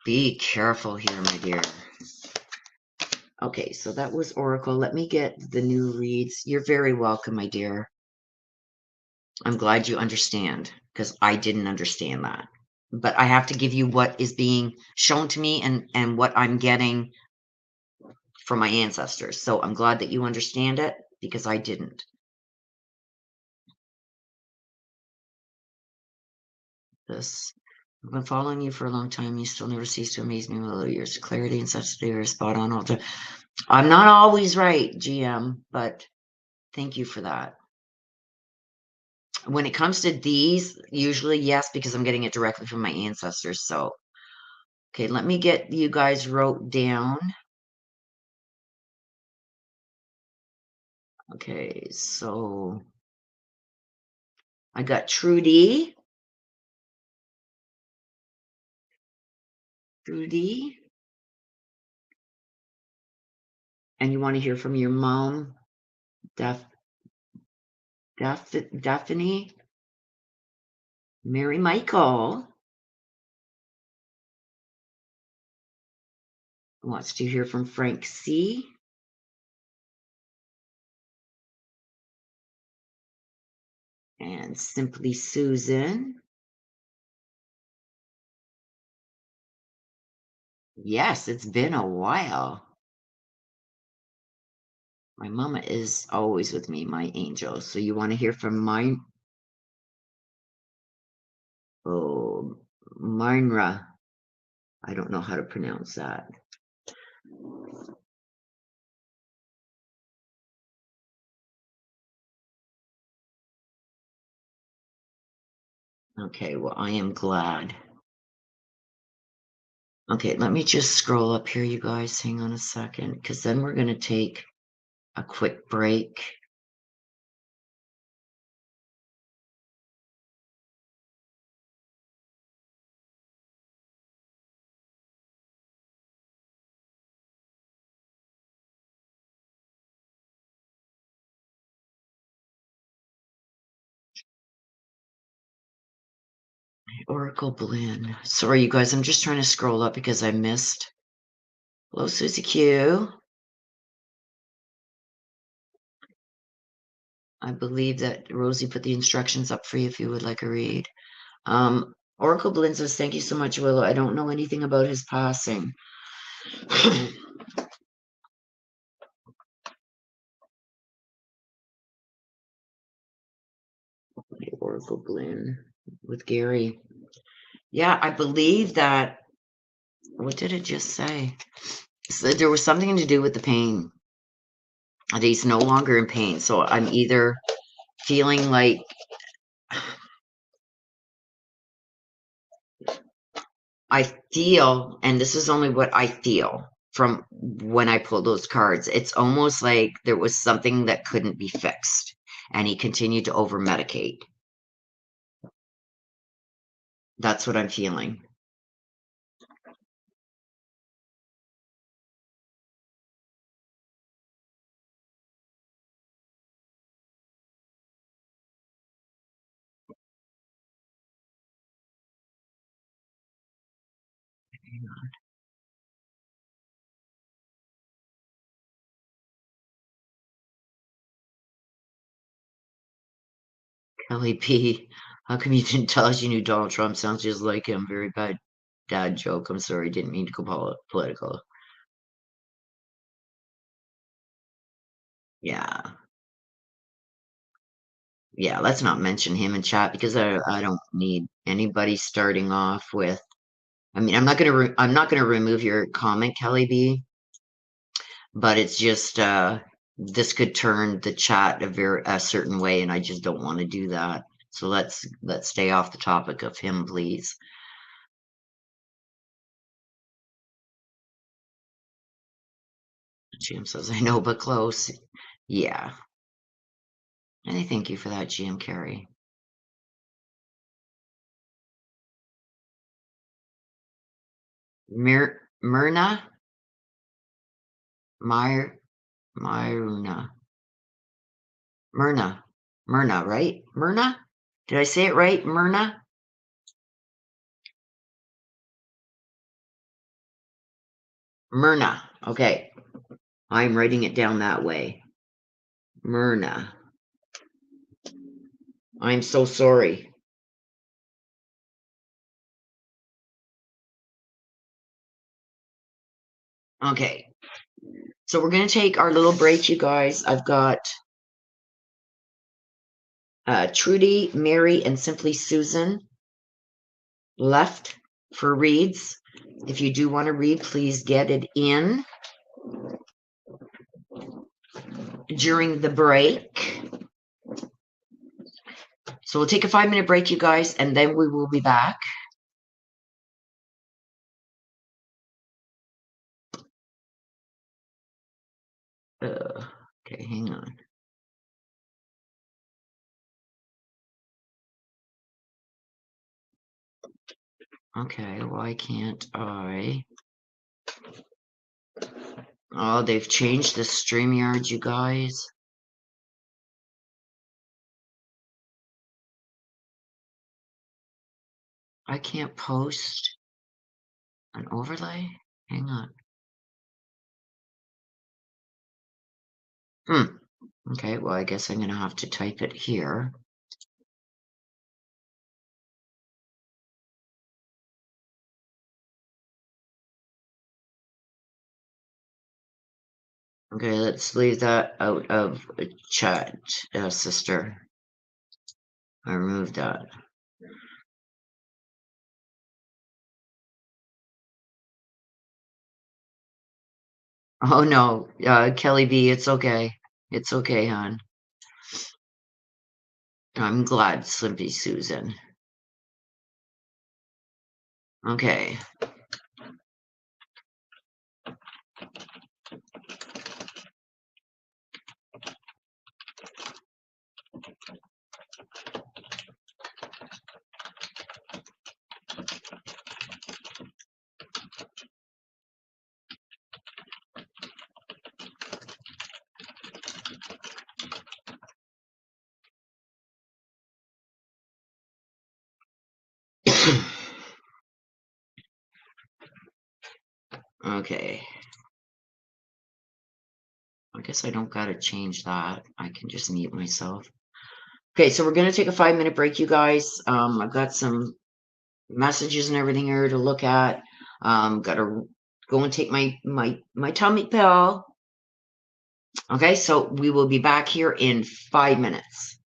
Speaker 1: Be careful here, my dear. Okay, so that was Oracle. Let me get the new reads. You're very welcome, my dear. I'm glad you understand, because I didn't understand that. But I have to give you what is being shown to me and what I'm getting from my ancestors. So I'm glad that you understand it, because I didn't. This I've been following you for a long time. You still never cease to amaze me with all years of clarity and such. They are spot on all the time. I'm not always right, GM, but thank you for that. When it comes to these, usually yes, because I'm getting it directly from my ancestors. So, okay, let me get you guys wrote down. Okay, so I got Trudy. Trudy. And you want to hear from your mom, Daphne, Mary Michael wants to hear from Frank C. And Simply Susan. Yes, it's been a while. My mama is always with me, my angel. So you want to hear from mine? Oh, Marnra. I don't know how to pronounce that. Okay, well, I am glad. Okay, let me just scroll up here, you guys. Hang on a second, because then we're going to take a quick break. Oracle Blend. Sorry, you guys, I'm just trying to scroll up because I missed. Hello, Susie Q. I believe that Rosie put the instructions up for you if you would like a read. Oracle Blend says, thank you so much, Willow. I don't know anything about his passing. Oracle Blend with Gary. Yeah, I believe that. What did it just say? So there was something to do with the pain. That he's no longer in pain. So I'm either feeling like I feel, and this is only what I feel from when I pull those cards, it's almost like there was something that couldn't be fixed, and he continued to over medicate. That's what I'm feeling. Kelly P, how come you didn't tell us you knew Donald Trump? Sounds just like him. Very bad dad joke. I'm sorry, didn't mean to go political. Yeah. Yeah, let's not mention him in chat because I don't need anybody starting off with. I mean, I'm not gonna remove your comment, Kelly B, but it's just this could turn the chat a certain way, and I just don't want to do that. So let's stay off the topic of him, please. Jim says, I know, but close. Yeah. And I thank you for that, GM Carey. Myrna? Myr Myrna. Myrna. Myrna, right? Myrna? Did I say it right? Myrna? Myrna. Okay. I'm writing it down that way. Myrna. I'm so sorry. Okay. So we're going to take our little break, you guys. I've got Trudy, Mary, and Simply Susan left for reads. If you do want to read, please get it in during the break. So we'll take a 5-minute break, you guys, and then we will be back. Okay, hang on. Okay, why can't I? Oh, they've changed the StreamYard, you guys. I can't post an overlay? Hang on. Okay, well, I guess I'm going to have to type it here. Okay, let's leave that out of chat, sister. I removed that. Oh no, Kelly B, it's okay. It's okay, hon. I'm glad, Slimpy Susan. Okay. Okay. I guess I don't gotta change that. I can just mute myself. Okay, so we're gonna take a 5-minute break, you guys. I've got some messages and everything here to look at. Gotta go and take my tummy pill. Okay, so we will be back here in 5 minutes.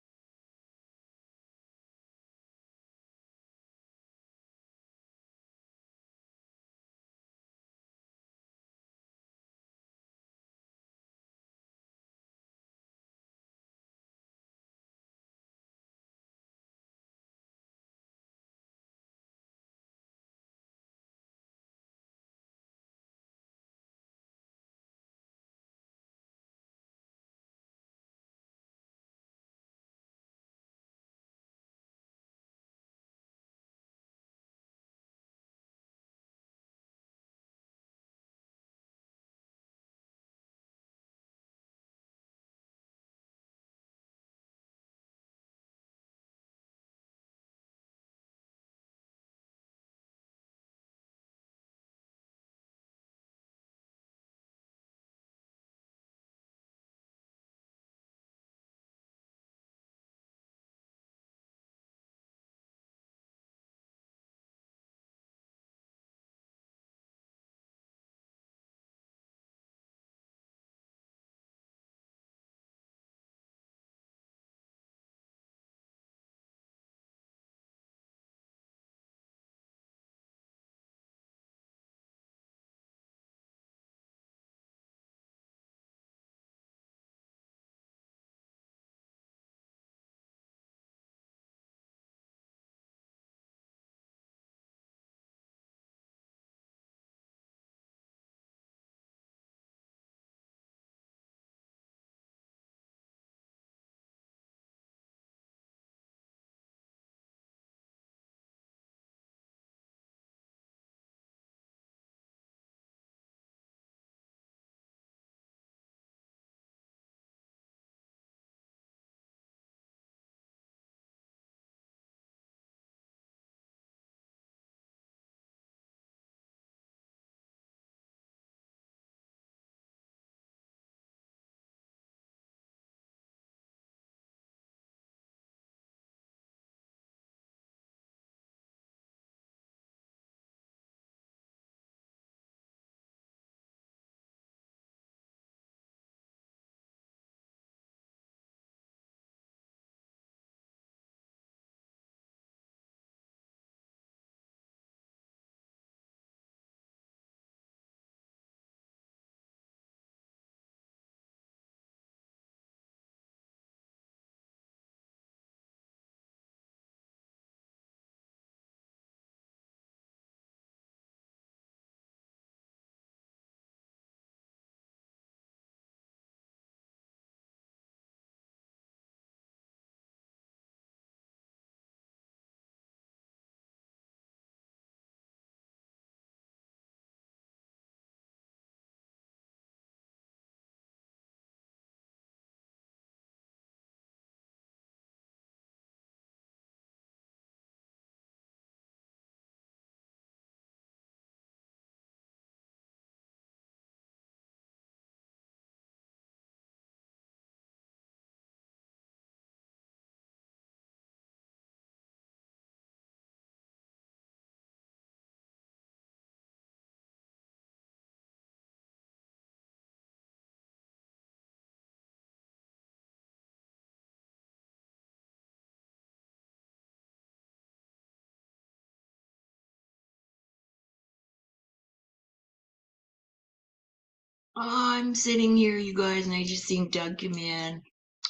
Speaker 1: I'm sitting here, you guys, and I just seen Doug come in.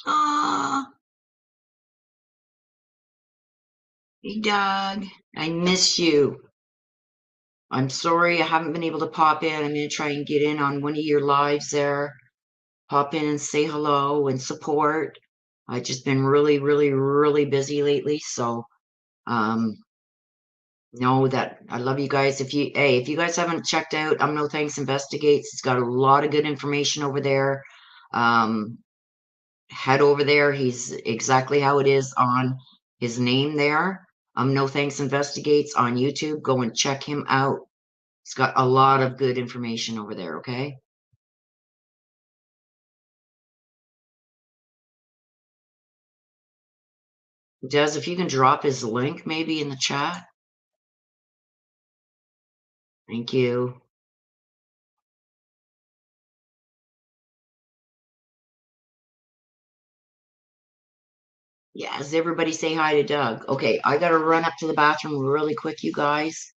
Speaker 1: Ah, hey, Doug. I miss you. I'm sorry I haven't been able to pop in. I'm going to try and get in on one of your lives there. Pop in and say hello and support. I've just been really, really, really busy lately. So, um, know that I love you guys. If you guys haven't checked out No Thanks Investigates, it's got a lot of good information over there. Um, head over there. He's exactly how it is on his name there. No Thanks Investigates on YouTube. Go and check him out. He's got a lot of good information over there. Okay. Des, if you can drop his link maybe in the chat. Thank you. Yes, everybody say hi to Doug. Okay, I gotta run up to the bathroom really quick, you guys.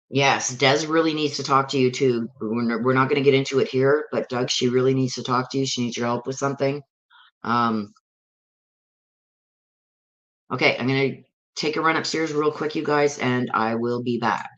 Speaker 1: Yes, Des really needs to talk to you too. We're not going to get into it here, but Doug, she really needs to talk to you. She needs your help with something. Um, okay, I'm going to take a run upstairs real quick, you guys, and I will be back.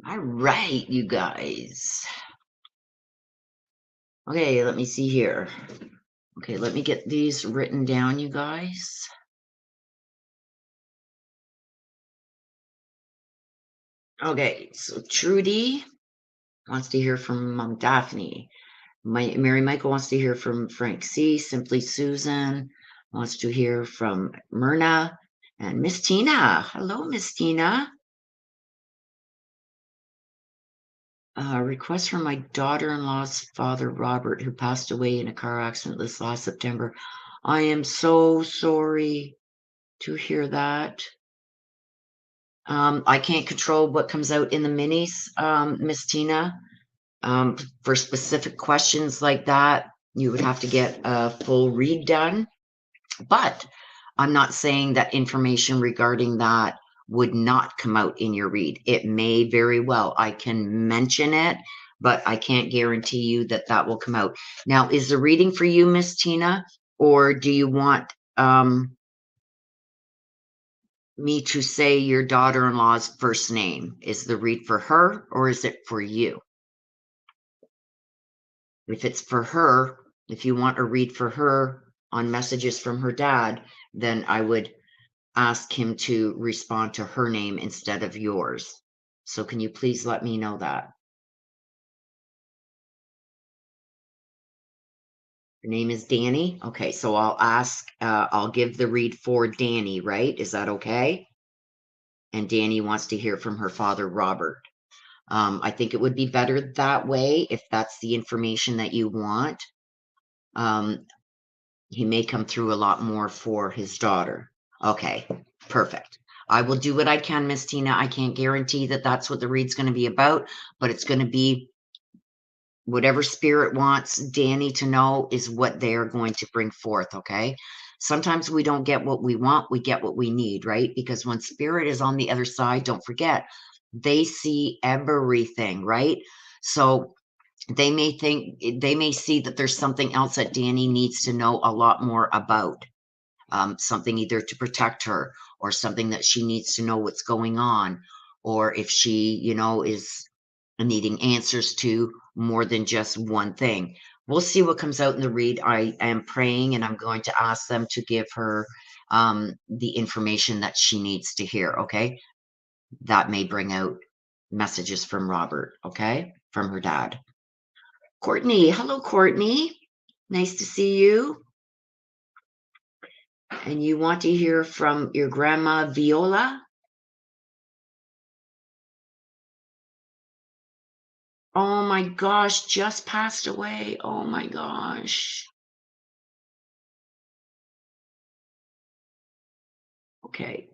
Speaker 1: All right, you guys. Okay, let me see here. Okay, let me get these written down, you guys. Okay, so Trudy wants to hear from Daphne. Mary Michael wants to hear from Frank C. Simply Susan wants to hear from Myrna and Miss Tina. Hello, Miss Tina. Request from my daughter-in-law's father, Robert, who passed away in a car accident this last September. I am so sorry to hear that. I can't control what comes out in the minis, Miss Tina. For specific questions like that, you would have to get a full read done. But I'm not saying that information regarding that would not come out in your read. It may very well. I can mention it, but I can't guarantee you that that will come out. Now, is the reading for you, Miss Tina, or do you want me to say your daughter-in-law's first name? Is the read for her or is it for you? If it's for her, if you want a read for her on messages from her dad, then I would ask him to respond to her name instead of yours. So can you please let me know that? Her name is Danny. Okay, so I'll give the read for Danny, right? Is that okay? And Danny wants to hear from her father, Robert. I think it would be better that way if that's the information that you want. He may come through a lot more for his daughter. Okay, perfect. I will do what I can, Miss Tina. I can't guarantee that that's what the read's going to be about, but it's going to be whatever spirit wants Danny to know is what they're going to bring forth, okay? Sometimes we don't get what we want, we get what we need, right? Because when spirit is on the other side, don't forget, they see everything, right? So they may see that there's something else that Danny needs to know a lot more about. Something either to protect her or something that she needs to know what's going on, or if she, is needing answers to more than just one thing. We'll see what comes out in the read. I am praying and I'm going to ask them to give her the information that she needs to hear, okay? That may bring out messages from Robert, okay? From her dad. Courtney. Hello, Courtney. Nice to see you. And you want to hear from your grandma, Viola? Oh my gosh, just passed away. Oh my gosh. Okay.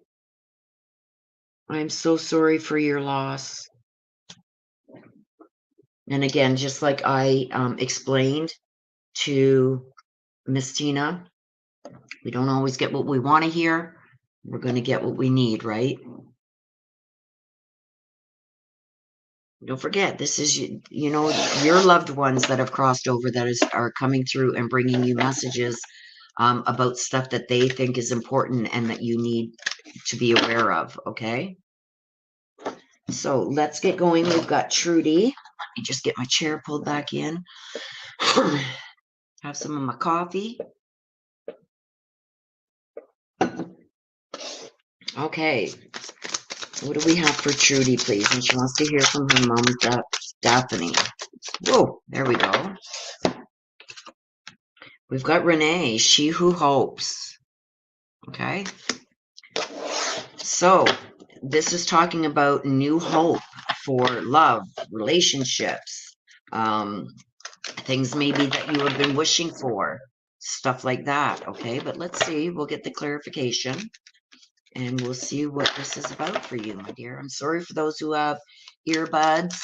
Speaker 1: I'm so sorry for your loss. And again, just like I explained to Miss Tina, we don't always get what we want to hear. We're going to get what we need, right? Don't forget, this is, your loved ones that have crossed over that are coming through and bringing you messages about stuff that they think is important and that you need to be aware of, okay? So let's get going. We've got Trudy. Let me just get my chair pulled back in. Have some of my coffee. Okay. What do we have for Trudy, please? And she wants to hear from her mom, Daphne. Whoa, there we go. We've got Renee, she who hopes. Okay. So this is talking about new hope for love, relationships, things maybe that you have been wishing for, stuff like that. Okay, but let's see. We'll get the clarification and we'll see what this is about for you, my dear. I'm sorry for those who have earbuds.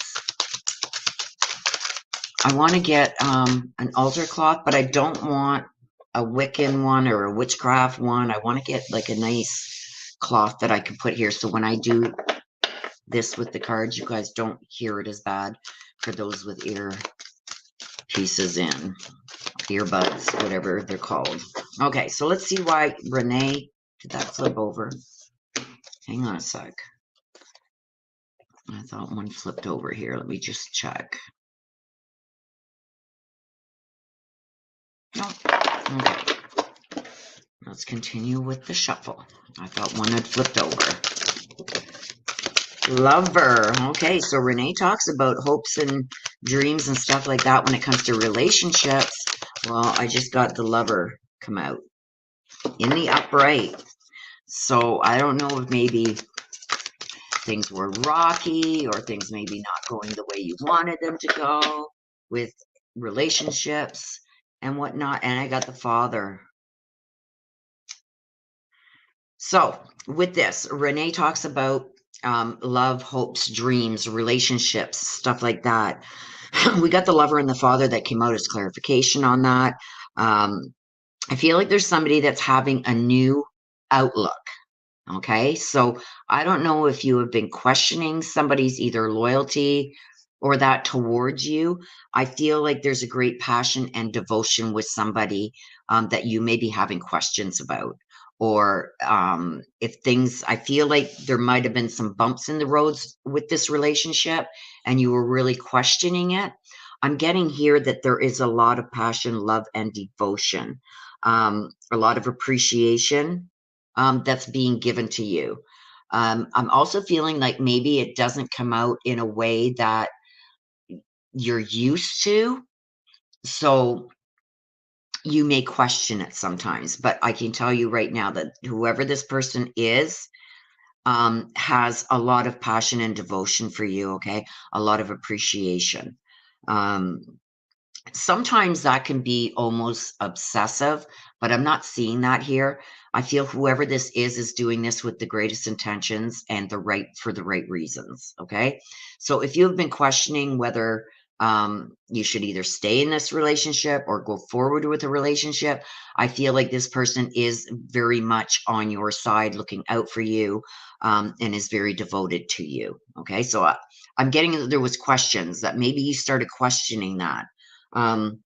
Speaker 1: I want to get an altar cloth, but I don't want a Wiccan one or a witchcraft one. I want to get like a nice cloth that I can put here. So when I do this with the cards, you guys don't hear it as bad for those with ear pieces in, earbuds, whatever they're called. Okay, so let's see why Renee, did that flip over? Hang on a sec. I thought one flipped over here. Let me just check. Oh, okay. Let's continue with the shuffle. I thought one had flipped over. Lover. Okay, so Renee talks about hopes and dreams and stuff like that when it comes to relationships. Well, I just got the lover come out in the upright. So I don't know if maybe things were rocky or things maybe not going the way you wanted them to go with relationships and whatnot. And I got the father. So with this, Renee talks about love, hopes, dreams, relationships, stuff like that. We got the lover and the father that came out as clarification on that. I feel like there's somebody that's having a new outlook. Okay, so I don't know if you have been questioning somebody's either loyalty or that towards you. I feel like there's a great passion and devotion with somebody that you may be having questions about. Or if things, I feel like there might have been some bumps in the roads with this relationship and you were really questioning it. I'm getting here that there is a lot of passion, love, and devotion, a lot of appreciation that's being given to you. I'm also feeling like maybe it doesn't come out in a way that you're used to. So you may question it sometimes, but I can tell you right now that whoever this person is has a lot of passion and devotion for you, okay? A lot of appreciation. Um, Sometimes that can be almost obsessive, but I'm not seeing that here. I feel whoever this is doing this with the greatest intentions and for the right reasons. Okay. So if you've been questioning whether you should either stay in this relationship or go forward with a relationship, I feel like this person is very much on your side, looking out for you, and is very devoted to you. Okay. So I'm getting that there was questions that maybe you started questioning that. Um,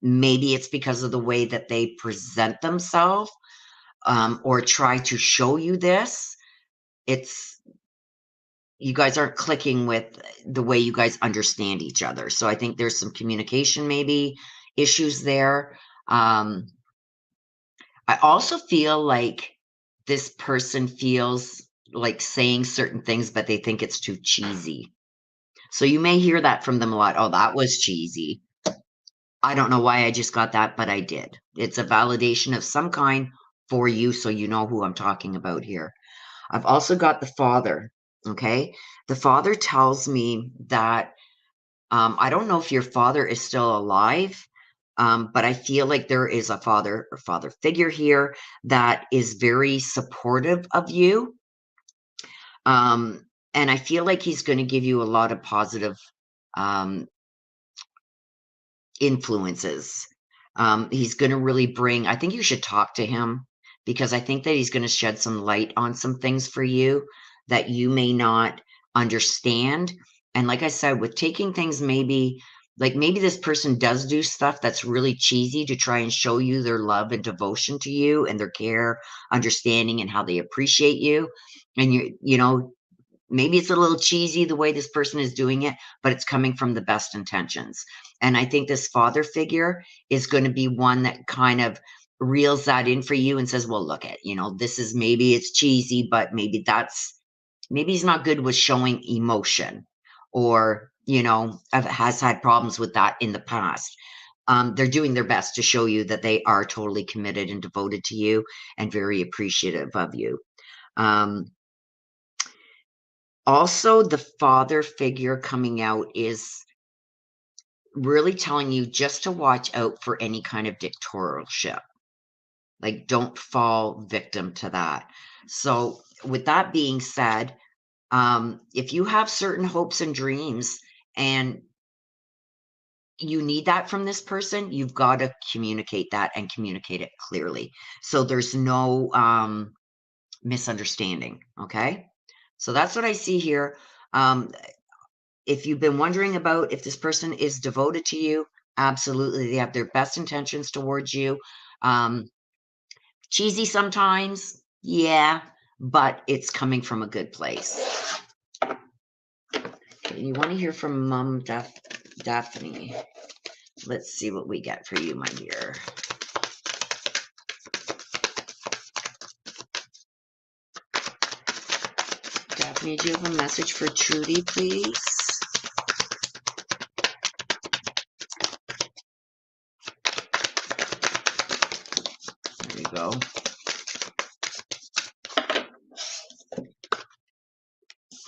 Speaker 1: Maybe it's because of the way that they present themselves, or try to show you this. It's you guys aren't clicking with the way you guys understand each other. So I think there's some communication maybe issues there. Um, I also feel like this person feels like saying certain things, but they think it's too cheesy. So you may hear that from them a lot. Oh, that was cheesy. I don't know why I just got that, but I did. It's a validation of some kind for you, so you know who I'm talking about here. I've also got the father. Okay. The father tells me that I don't know if your father is still alive, but I feel like there is a father or father figure here that is very supportive of you. And I feel like he's going to give you a lot of positive um, influences. He's going to really bring, I think you should talk to him because I think that he's going to shed some light on some things for you that you may not understand. And like I said, with taking things maybe, like maybe this person does do stuff that's really cheesy to try and show you their love and devotion to you and their care, understanding, and how they appreciate you. And you know, maybe it's a little cheesy the way this person is doing it, but it's coming from the best intentions. And I think this father figure is going to be one that kind of reels that in for you and says, well, look at, this is maybe it's cheesy, but maybe he's not good with showing emotion or, has had problems with that in the past. They're doing their best to show you that they are totally committed and devoted to you and very appreciative of you. Also, the father figure coming out is really telling you just to watch out for any kind of dictatorship. Like, don't fall victim to that. So, with that being said, if you have certain hopes and dreams and you need that from this person, you've got to communicate that and communicate it clearly. So, there's no misunderstanding. Okay. So, that's what I see here. If you've been wondering about if this person is devoted to you, absolutely. They have their best intentions towards you. Um, Cheesy sometimes, yeah, but it's coming from a good place. You want to hear from Mom Daphne. Let's see what we get for you, my dear. Daphne, do you have a message for Trudy, please? There you go.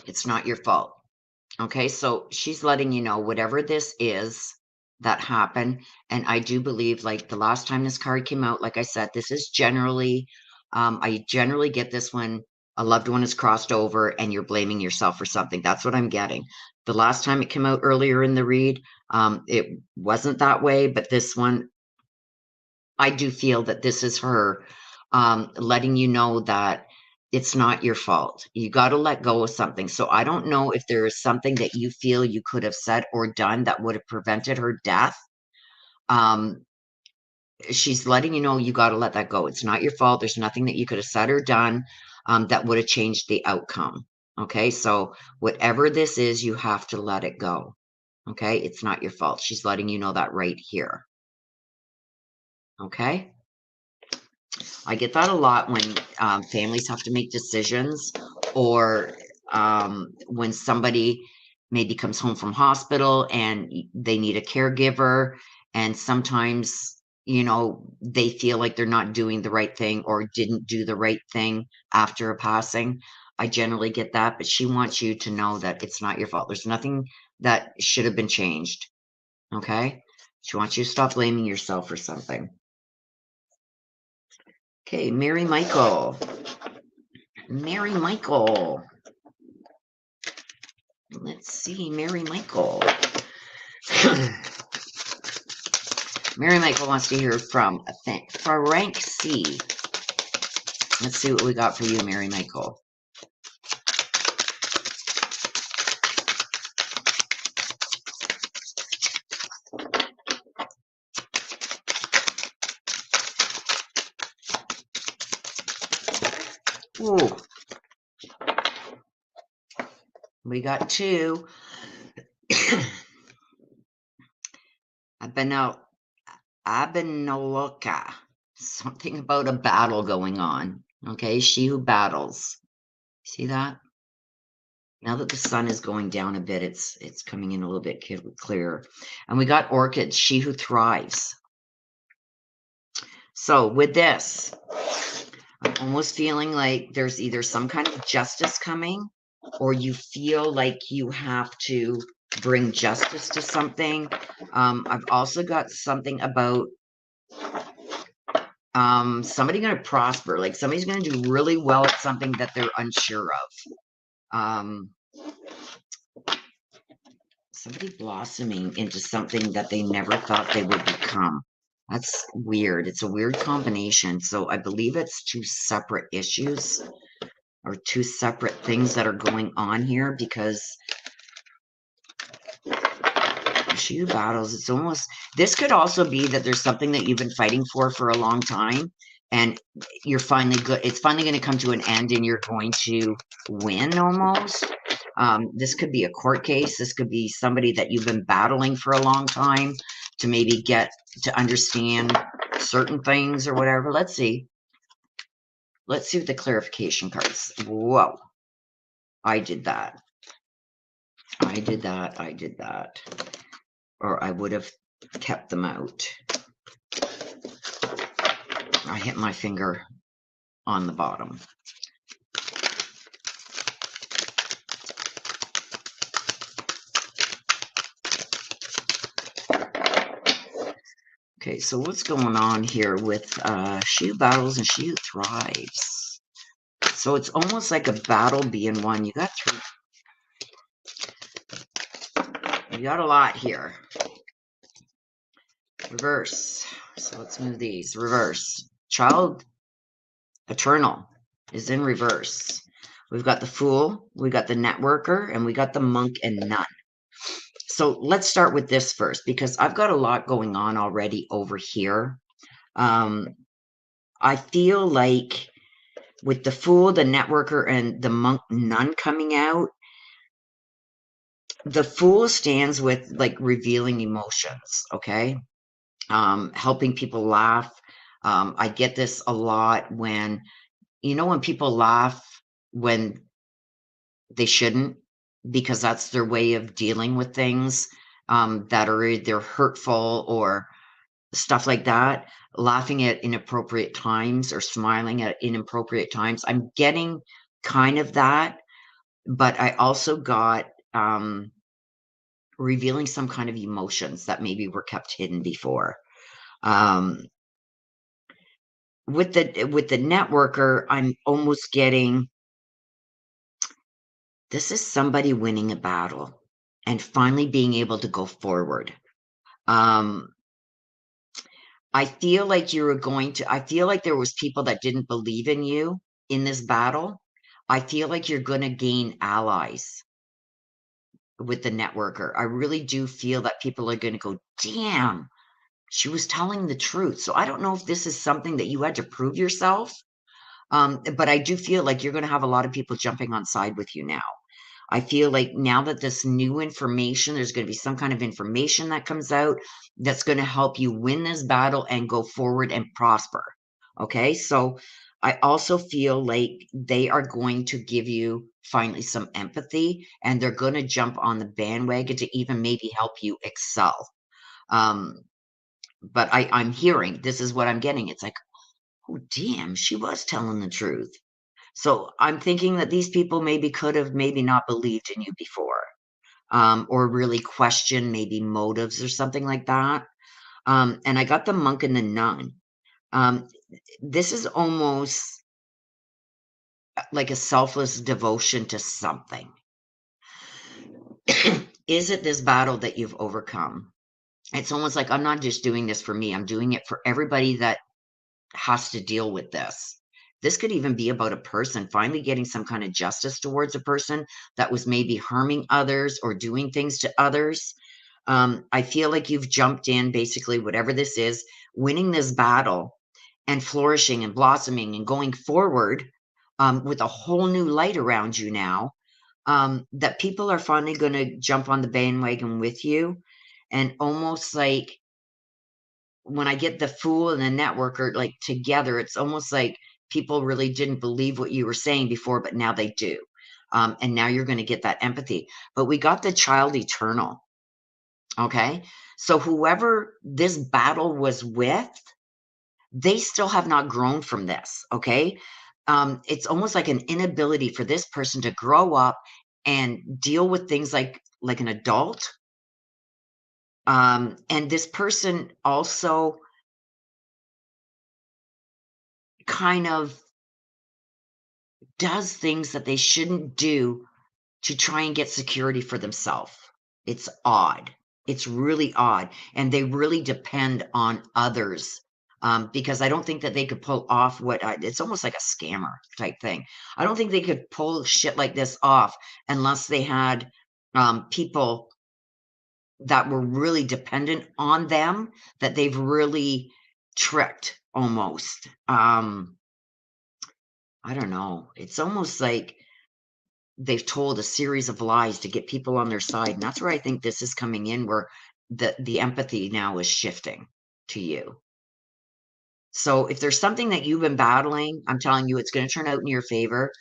Speaker 1: It's not your fault. Okay, so she's letting you know whatever this is that happened. And I do believe, like the last time this card came out, like I said, this is generally, I generally get this when a loved one is crossed over and you're blaming yourself for something. That's what I'm getting. The last time it came out earlier in the read, it wasn't that way, but this one, I do feel that this is her letting you know that it's not your fault. You got to let go of something. So I don't know if there is something that you feel you could have said or done that would have prevented her death. She's letting you know you got to let that go. It's not your fault. There's nothing that you could have said or done that would have changed the outcome. Okay, so whatever this is, you have to let it go. Okay, it's not your fault. She's letting you know that right here. Okay. I get that a lot when families have to make decisions, or when somebody maybe comes home from hospital and they need a caregiver, and sometimes, you know, they feel like they're not doing the right thing or didn't do the right thing after a passing. I generally get that, but she wants you to know that it's not your fault. There's nothing that should have been changed. Okay? She wants you to stop blaming yourself for something. Okay, Mary Michael. Mary Michael. Let's see, Mary Michael. Mary Michael wants to hear from Frank C. Let's see what we got for you, Mary Michael. Ooh. We got 2. Abenoloka. Something about a battle going on. Okay, she who battles. See that? Now that the sun is going down a bit, it's coming in a little bit clearer. And we got Orchid, she who thrives. So with this, I'm almost feeling like there's either some kind of justice coming, or you feel like you have to bring justice to something. I've also got something about somebody going to prosper, like somebody's going to do really well at something that they're unsure of. Somebody blossoming into something that they never thought they would become. That's weird. It's a weird combination. So I believe it's 2 separate issues or 2 separate things that are going on here, because she who battles, it's almost, this could also be that there's something that you've been fighting for a long time, and you're finally good. It's finally going to come to an end and you're going to win almost. This could be a court case. This could be somebody that you've been battling for a long time to maybe get to understand certain things or whatever. Let's see. Let's see what the clarification cards. Whoa. I did that. I did that. I did that. Or I would have kept them out. I hit my finger on the bottom. Okay, so what's going on here with she who battles and she who thrives? So it's almost like a battle being won. You got 3. You got a lot here. Reverse. So let's move these. Reverse. Child Eternal is in reverse. We've got the Fool, we got the Networker, and we got the Monk and Nun. So let's start with this first, because I've got a lot going on already over here. I feel like with the Fool, the Networker, and the Monk Nun coming out, The Fool stands with like revealing emotions, okay? Helping people laugh. I get this a lot when, when people laugh when they shouldn't, because that's their way of dealing with things that are either hurtful or stuff like that, laughing at inappropriate times or smiling at inappropriate times. I'm getting kind of that, but I also got revealing some kind of emotions that maybe were kept hidden before. Um, with the networker, I'm almost getting, this is somebody winning a battle and finally being able to go forward. Um, I feel like I feel like there was people that didn't believe in you in this battle. I feel like you're going to gain allies with the networker. I really do feel that people are going to go, damn, she was telling the truth. So I don't know if this is something that you had to prove yourself. But I do feel like you're going to have a lot of people jumping on side with you now. I feel like now that this new information, there's going to be some kind of information that comes out that's going to help you win this battle and go forward and prosper. Okay. So I also feel like they are going to give you finally some empathy, and they're going to jump on the bandwagon to even maybe help you excel. Um, but I'm hearing, this is what I'm getting. It's like, oh, damn, she was telling the truth. So I'm thinking that these people maybe could have maybe not believed in you before, or really questioned maybe motives or something like that. And I got the monk and the nun. Um, this is almost like a selfless devotion to something. Is it this battle that you've overcome? It's almost like, I'm not just doing this for me, I'm doing it for everybody that has to deal with this. This could even be about a person finally getting some kind of justice towards a person that was maybe harming others or doing things to others. I feel like you've jumped in, basically, whatever this is, winning this battle and flourishing and blossoming and going forward with a whole new light around you now. That people are finally going to jump on the bandwagon with you. And almost like, when I get the Fool and the networker like together, it's almost like people really didn't believe what you were saying before, but now they do. And now you're going to get that empathy. But we got the child eternal. Okay. So whoever this battle was with, they still have not grown from this. Okay. It's almost like an inability for this person to grow up and deal with things like an adult. And this person also kind of does things that they shouldn't do to try and get security for themselves. It's odd. It's really odd. And they really depend on others, because I don't think that they could pull off it's almost like a scammer type thing. I don't think they could pull shit like this off unless they had people that were really dependent on them, that they've really tricked almost. I don't know. It's almost like they've told a series of lies to get people on their side. And that's where I think this is coming in, where the empathy now is shifting to you. So if there's something that you've been battling, I'm telling you, it's going to turn out in your favor.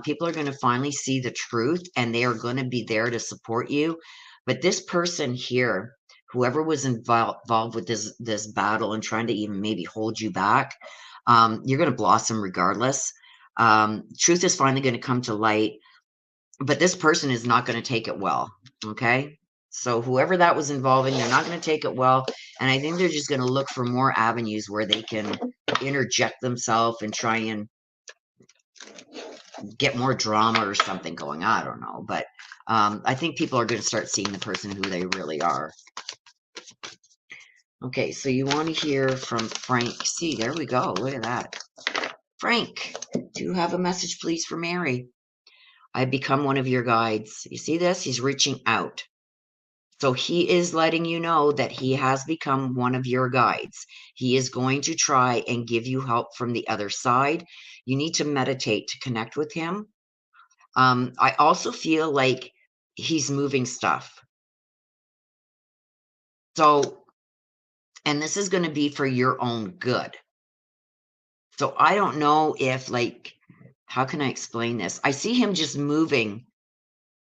Speaker 1: People are going to finally see the truth, and they are going to be there to support you. But this person here, whoever was involved with this battle and trying to even maybe hold you back, you're going to blossom regardless. Truth is finally going to come to light, but this person is not going to take it well. Okay. So whoever that was involving, they're not going to take it well. And I think they're just going to look for more avenues where they can interject themselves and try and get more drama or something going. I don't know. But I think people are going to start seeing the person who they really are. Okay. So you want to hear from Frank. See, there we go. Look at that. Frank, do you have a message, please, for Mary? I've become one of your guides. You see this? He's reaching out. So he is letting you know that he has become one of your guides. He is going to try and give you help from the other side. You need to meditate to connect with him. I also feel like he's moving stuff. So, and this is going to be for your own good. So I don't know if, like, how can I explain this? I see him just moving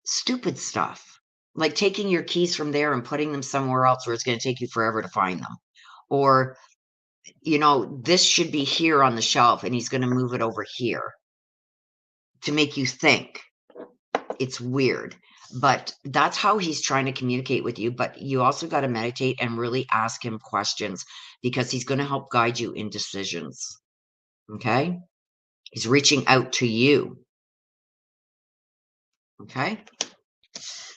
Speaker 1: stupid stuff, like taking your keys from there and putting them somewhere else where it's going to take you forever to find them. Or, you know, this should be here on the shelf and he's going to move it over here to make you think. It's weird, but that's how he's trying to communicate with you. But you also got to meditate and really ask him questions, because he's going to help guide you in decisions. Okay? He's reaching out to you. Okay?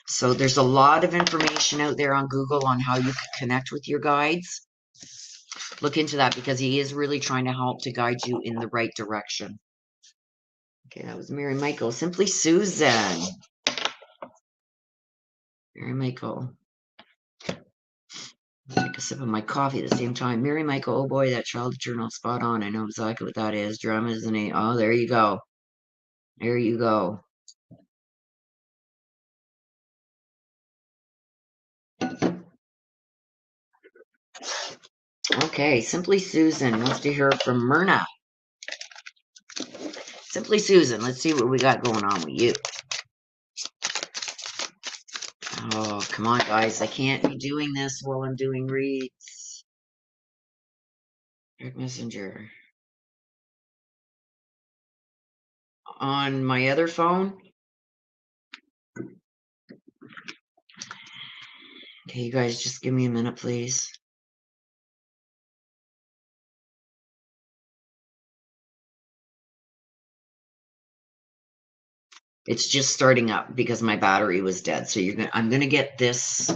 Speaker 1: So there's a lot of information out there on Google on how you can connect with your guides. Look into that, because he is really trying to help to guide you in the right direction. Okay, that was Mary Michael. Simply Susan. Mary Michael. Take a sip of my coffee at the same time. Mary Michael, oh boy, that child journal, spot on. I know exactly what that is. Drama is the name. Oh, there you go. There you go. Okay, Simply Susan wants to hear from Myrna. Simply Susan, let's see what we got going on with you. Oh, come on, guys. I can't be doing this while I'm doing reads. Direct Messenger. On my other phone. Okay, you guys, just give me a minute, please. It's just starting up because my battery was dead. So I'm gonna get this.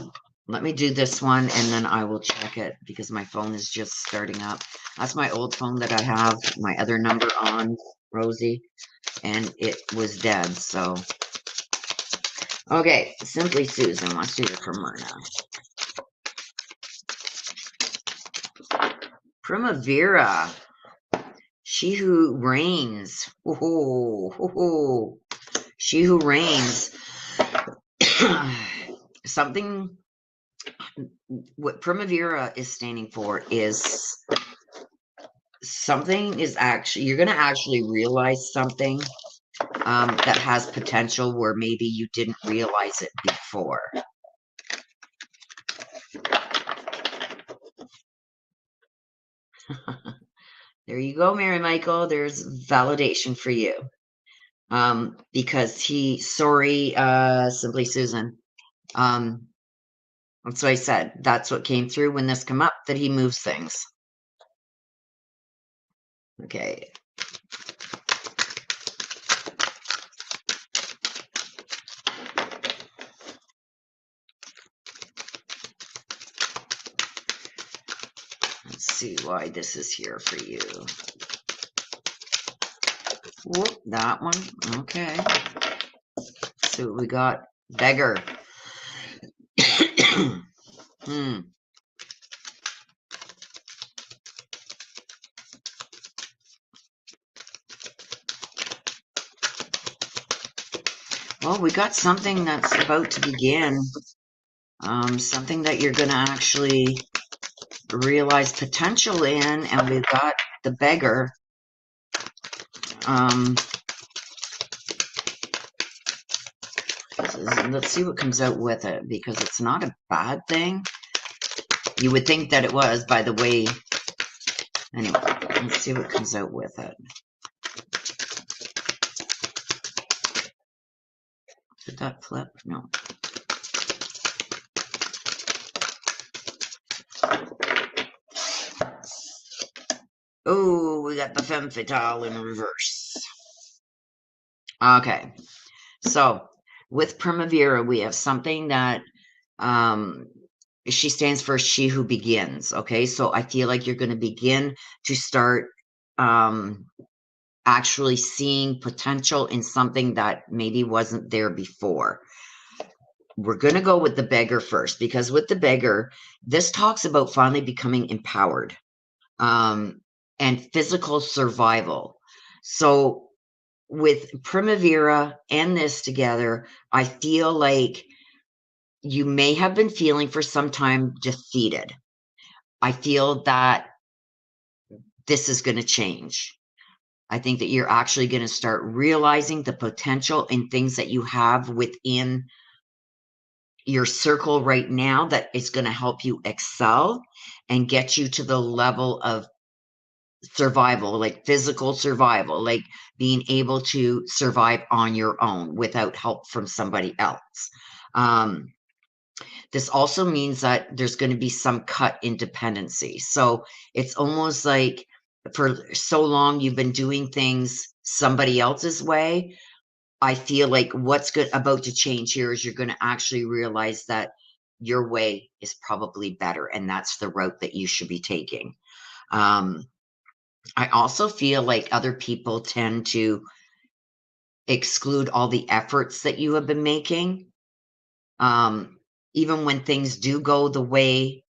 Speaker 1: Let me do this one and then I will check it, because my phone is just starting up. That's my old phone that I have my other number on, Rosie, and it was dead. So okay, Simply Susan wants to hear from Myrna. Primavera, she who reigns. She who reigns. Something, what Primavera is standing for is something is actually, you're going to actually realize something that has potential where maybe you didn't realize it before. There you go, Mary Michael. There's validation for you. Because Simply Susan. That's what I said. That's what came through when this came up, that he moves things. Okay. Let's see why this is here for you. Whoop, that one. Okay. So we got beggar. Well, we got something that's about to begin. Something that you're going to actually realize potential in, and we've got the beggar. Let's see what comes out with it, because it's not a bad thing. You would think that it was, by the way. Anyway, let's see what comes out with it. Did that flip? No. Oh, we got the femme fatale in reverse. Okay, so with Primavera, we have something that she stands for she who begins. Okay, so I feel like you're going to begin to start actually seeing potential in something that maybe wasn't there before. We're going to go with the beggar first, because with the beggar, this talks about finally becoming empowered and physical survival. So with Primavera and this together, I feel like you may have been feeling for some time defeated. I feel that this is going to change. I think that you're actually going to start realizing the potential in things that you have within your circle right now that is going to help you excel and get you to the level of survival, like physical survival, like being able to survive on your own without help from somebody else. Um, this also means that there's going to be some cut in dependency. So it's almost like for so long you've been doing things somebody else's way. I feel like what's good about to change here is you're going to actually realize that your way is probably better, and that's the route that you should be taking. Um, I also feel like other people tend to exclude all the efforts that you have been making. Even when things do go the way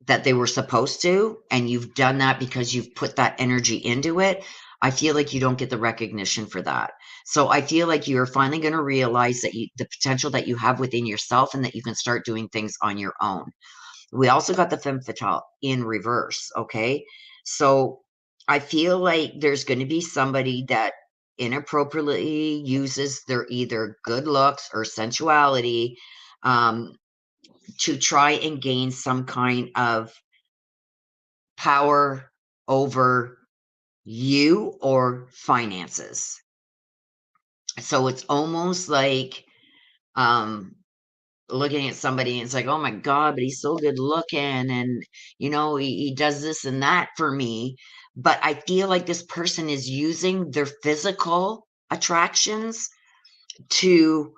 Speaker 1: that they were supposed to, and you've done that because you've put that energy into it, I feel like you don't get the recognition for that. So I feel like you're finally going to realize that the potential that you have within yourself and that you can start doing things on your own. We also got the femme fatale in reverse. Okay. So I feel like there's going to be somebody that inappropriately uses their either good looks or sensuality um, to try and gain some kind of power over you or finances. So it's almost like um, looking at somebody and it's like, oh my God, but he's so good looking. And, he does this and that for me. But I feel like this person is using their physical attractions to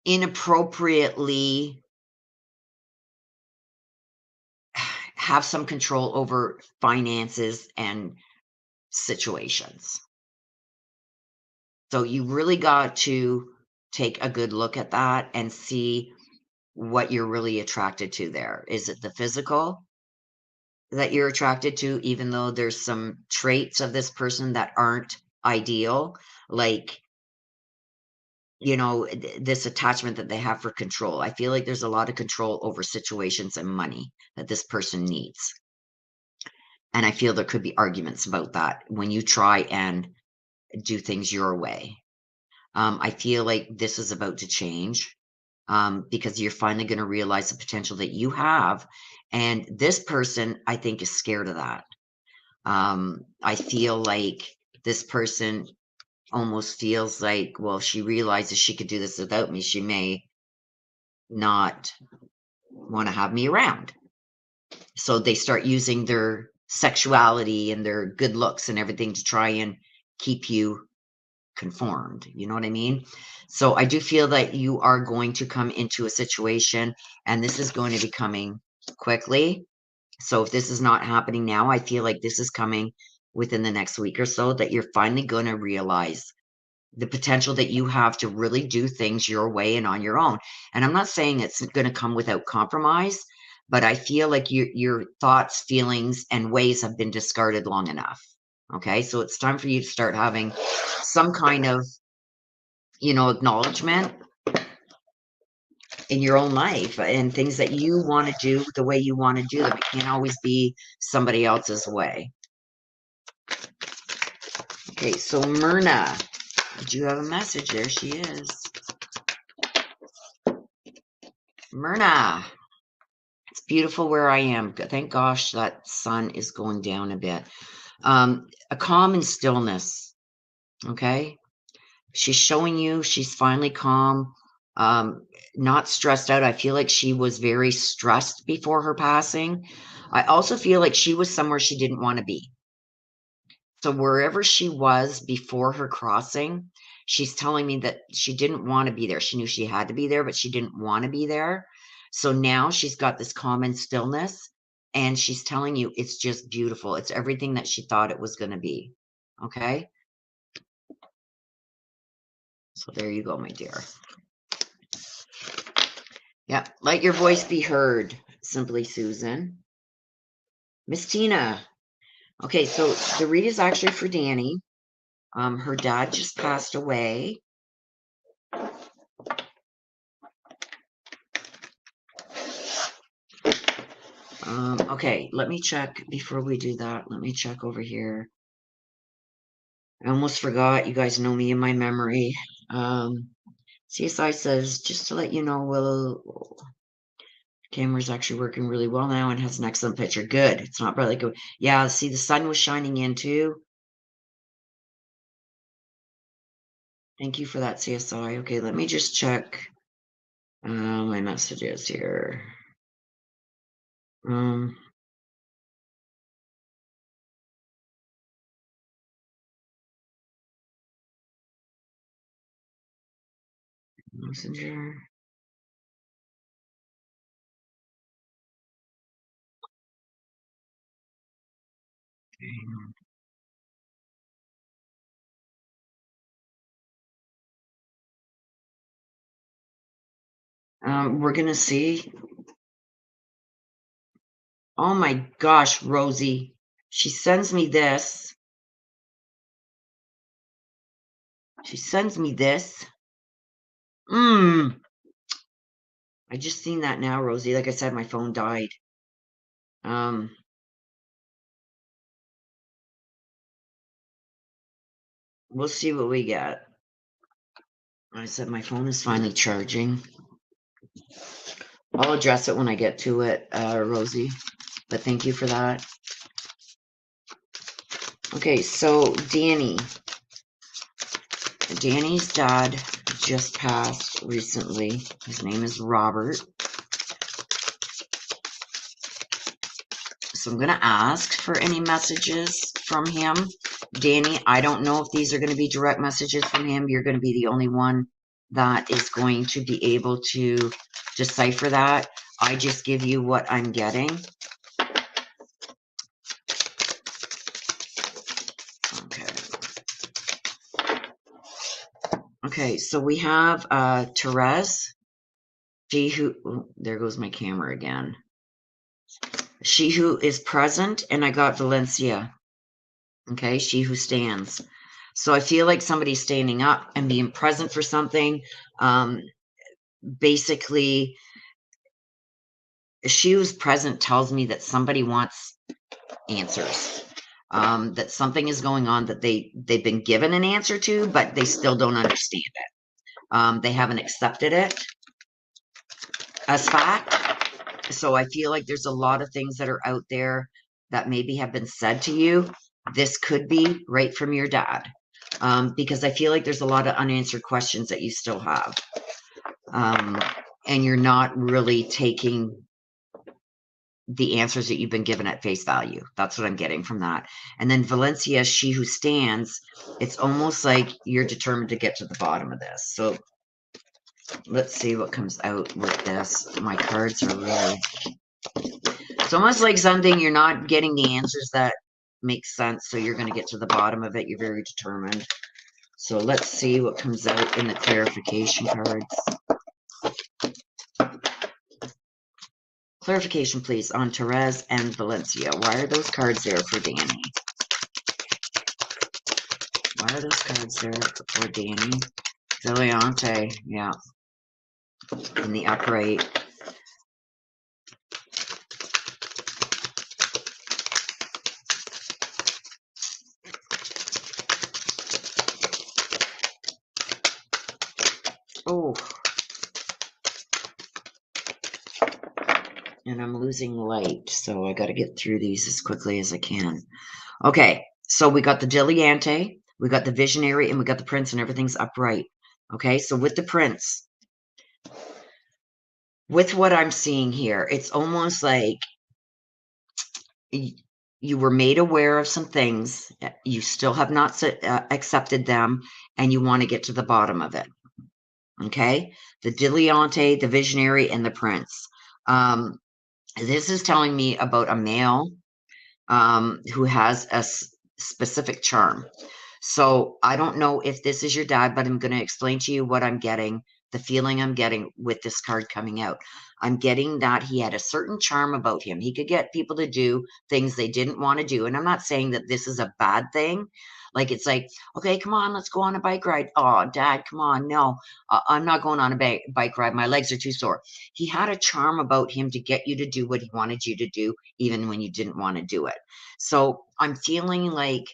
Speaker 1: inappropriately have some control over finances and situations. So you really got to take a good look at that and see what you're really attracted to there. Is it the physical that you're attracted to, even though there's some traits of this person that aren't ideal? Like, this attachment that they have for control. I feel like there's a lot of control over situations and money that this person needs. And I feel there could be arguments about that when you try and do things your way. I feel like this is about to change because you're finally going to realize the potential that you have. And this person, I think, is scared of that. I feel like this person almost feels like, well, if she realizes she could do this without me, she may not want to have me around. So they start using their sexuality and their good looks and everything to try and keep you conformed. You know what I mean? So I do feel that you are going to come into a situation, and this is going to be coming quickly. So if this is not happening now, I feel like this is coming within the next week or so, that you're finally going to realize the potential that you have to really do things your way and on your own. And I'm not saying it's going to come without compromise, but I feel like your thoughts, feelings, and ways have been discarded long enough. Okay, so it's time for you to start having some kind of, acknowledgement in your own life and things that you want to do the way you want to do them. It can't always be somebody else's way. Okay, so Myrna, do you have a message? There she is. Myrna, it's beautiful where I am. Thank gosh that sun is going down a bit. A calm and stillness. Okay, she's showing you she's finally calm, not stressed out. I feel like she was very stressed before her passing. I also feel like she was somewhere she didn't want to be. So wherever she was before her crossing, she's telling me that she didn't want to be there. She knew she had to be there, but she didn't want to be there. So now she's got this calm and stillness, and she's telling you it's just beautiful. It's everything that she thought it was going to be. Okay? So there you go, my dear. Yeah, let your voice be heard, Simply Susan. Miss Tina. Okay, so the read is actually for Danny. Her dad just passed away. Okay, let me check before we do that. Let me check over here. I almost forgot. You guys know me and my memory. CSI says, just to let you know, camera's actually working really well now and has an excellent picture. Good. It's not really good. Yeah, see, the sun was shining in too. Thank you for that, CSI. Okay, let me just check my messages here. Messenger. We're gonna see. Oh my gosh, Rosie. She sends me this. She sends me this. I just seen that now, Rosie. Like I said, my phone died. We'll see what we get. I said my phone is finally charging. I'll address it when I get to it, Rosie. But thank you for that. Okay, so Danny's dad just passed recently. His name is Robert. So I'm going to ask for any messages from him. Danny, I don't know if these are going to be direct messages from him. You're going to be the only one that is going to be able to decipher that. I just give you what I'm getting. Okay, so we have Therese. She who, oh, there goes my camera again. She who is present, and I got Valencia. Okay, she who stands. So I feel like somebody's standing up and being present for something. Basically, she who's present tells me that somebody wants answers. That something is going on that they've been given an answer to, but they still don't understand it. They haven't accepted it as fact. So I feel like there's a lot of things that are out there that maybe have been said to you. This could be right from your dad. Because I feel like there's a lot of unanswered questions that you still have. And you're not really taking the answers that you've been given at face value. That's what I'm getting from that. And then Valencia, she who stands, it's almost like you're determined to get to the bottom of this. So let's see what comes out with this. My cards are really... It's almost like something you're not getting the answers that make sense, so you're going to get to the bottom of it. You're very determined. So let's see what comes out in the clarification cards. Clarification, please, on Therese and Valencia. Why are those cards there for Danny? Why are those cards there for Danny? Valiante, yeah. In the upright. Oh. And I'm losing light, so I got to get through these as quickly as I can. Okay, so we got the Dilettante, we got the Visionary, and we got the Prince, and everything's upright. Okay, so with the Prince, with what I'm seeing here, it's almost like you were made aware of some things, you still have not accepted them, and you want to get to the bottom of it. Okay, the Dilettante, the Visionary, and the Prince. This is telling me about a male who has a specific charm. So I don't know if this is your dad, but I'm going to explain to you what I'm getting, the feeling I'm getting with this card coming out. I'm getting that he had a certain charm about him. He could get people to do things they didn't want to do. And I'm not saying that this is a bad thing, Like, it's like, okay, come on, let's go on a bike ride. Oh, Dad, come on. No, I'm not going on a bike ride. My legs are too sore. He had a charm about him to get you to do what he wanted you to do, even when you didn't want to do it. So I'm feeling like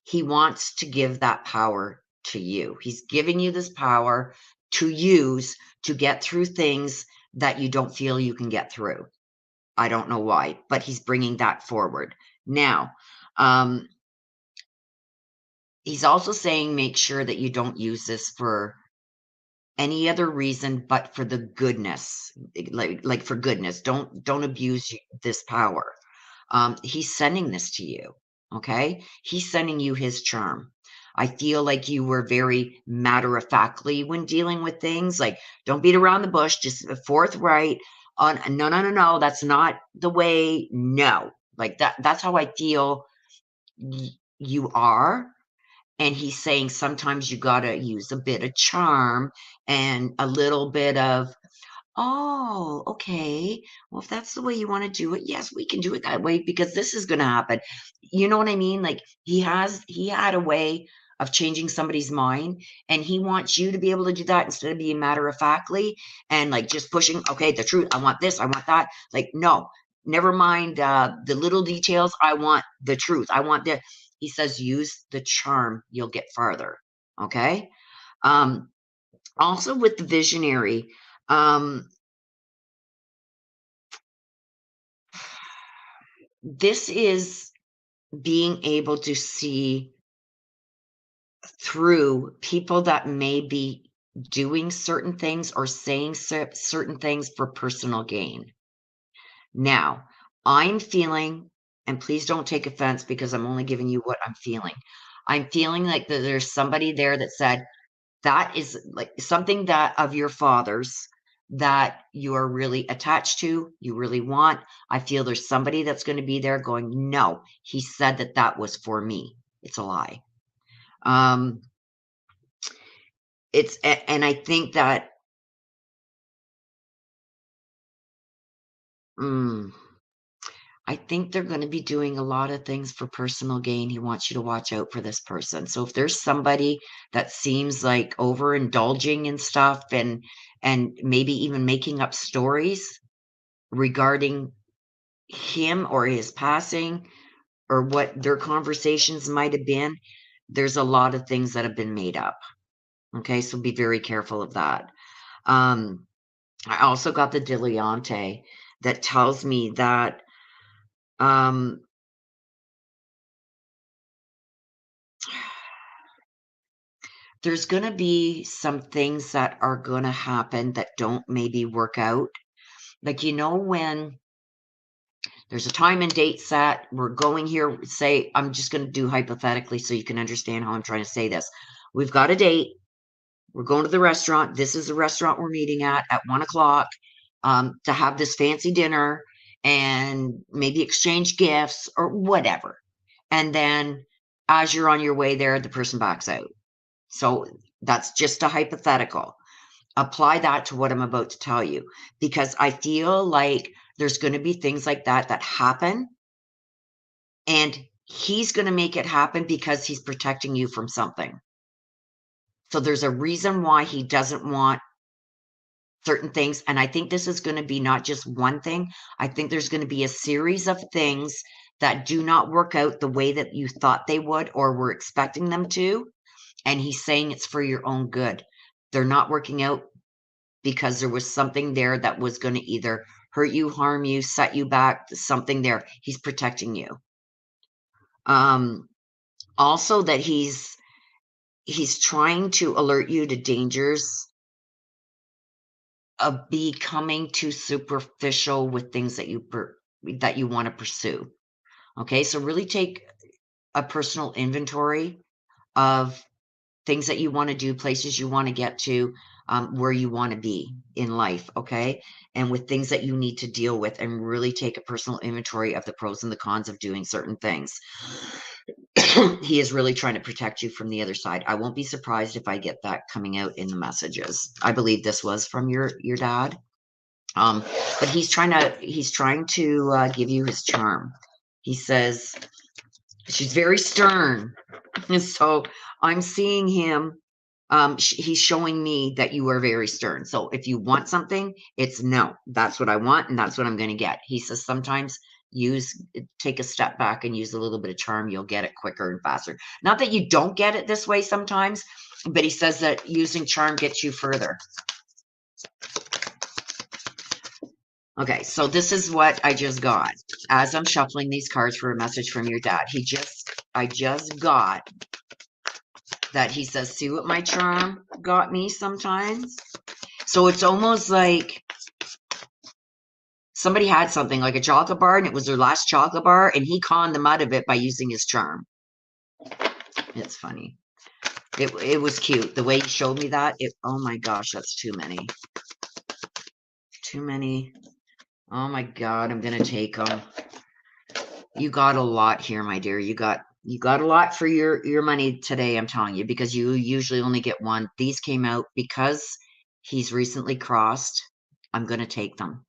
Speaker 1: he wants to give that power to you. He's giving you this power to use to get through things that you don't feel you can get through. I don't know why, but he's bringing that forward. Now, um, he's also saying make sure that you don't use this for any other reason but for the goodness, like for goodness. Don't abuse this power. He's sending this to you. Okay, he's sending you his charm. I feel like you were very matter of factly when dealing with things. Like, don't beat around the bush, just forthright. On no, no, no, no. That's not the way. No, like that. That's how I feel you are. And he's saying sometimes you got to use a bit of charm and a little bit of, oh, okay. Well, if that's the way you want to do it, yes, we can do it that way because this is going to happen. You know what I mean? Like, he had a way of changing somebody's mind, and he wants you to be able to do that instead of being matter of factly and like just pushing, okay, the truth. I want this, I want that. Like, no, never mind the little details. I want the truth. I want the, he says, use the charm, you'll get farther. Okay. Um, Also with the visionary, um, this is being able to see through people that may be doing certain things or saying certain things for personal gain. Now, I'm feeling, and please don't take offense because I'm only giving you what I'm feeling. I'm feeling like that there's somebody there that said, that is like something that of your father's that you are really attached to, you really want. I feel there's somebody that's going to be there going, no, he said that that was for me. It's a lie. Um, and I think that, mm, I think they're going to be doing a lot of things for personal gain. He wants you to watch out for this person. So if there's somebody that seems like overindulging in stuff and maybe even making up stories regarding him or his passing or what their conversations might have been, there's a lot of things that have been made up. Okay, so be very careful of that. Um, I also got the Dileante that tells me that um, there's going to be some things that are going to happen that don't maybe work out. Like, when there's a time and date set, we're going here, say, I'm just going to do hypothetically so you can understand how I'm trying to say this. We've got a date. We're going to the restaurant. This is the restaurant we're meeting at 1:00 to have this fancy dinner and maybe exchange gifts or whatever. And then as you're on your way there, the person backs out. So that's just a hypothetical. Apply that to what I'm about to tell you, because I feel like there's going to be things like that that happen, and he's going to make it happen because he's protecting you from something. So there's a reason why he doesn't want certain things. And I think this is going to be not just one thing. I think there's going to be a series of things that do not work out the way that you thought they would or were expecting them to. And he's saying it's for your own good. They're not working out because there was something there that was going to either hurt you, harm you, set you back, something there. He's protecting you. Also that he's trying to alert you to dangers of becoming too superficial with things that you want to pursue. Okay, so really take a personal inventory of things that you want to do, places you want to get to, where you want to be in life. Okay, and with things that you need to deal with, and really take a personal inventory of the pros and the cons of doing certain things. He is really trying to protect you from the other side. I won't be surprised if I get that coming out in the messages. I believe this was from your dad. But he's trying to give you his charm. He says, She's very stern. And so I'm seeing him. He's showing me that you are very stern. So if you want something, it's no. That's what I want, and that's what I'm going to get. He says sometimes take a step back and use a little bit of charm. You'll get it quicker and faster. Not that you don't get it this way sometimes, but he says that using charm gets you further. Okay, so this is what I just got. As I'm shuffling these cards for a message from your dad, I just got that he says, see what my charm got me sometimes? So it's almost like somebody had something like a chocolate bar and it was their last chocolate bar and he conned them out of it by using his charm. It's funny. It was cute. The way he showed me that, oh my gosh, that's too many. Too many. Oh my God, I'm going to take them. You got a lot here, my dear. You got a lot for your money today, I'm telling you, because you usually only get one. These came out because he's recently crossed. I'm going to take them.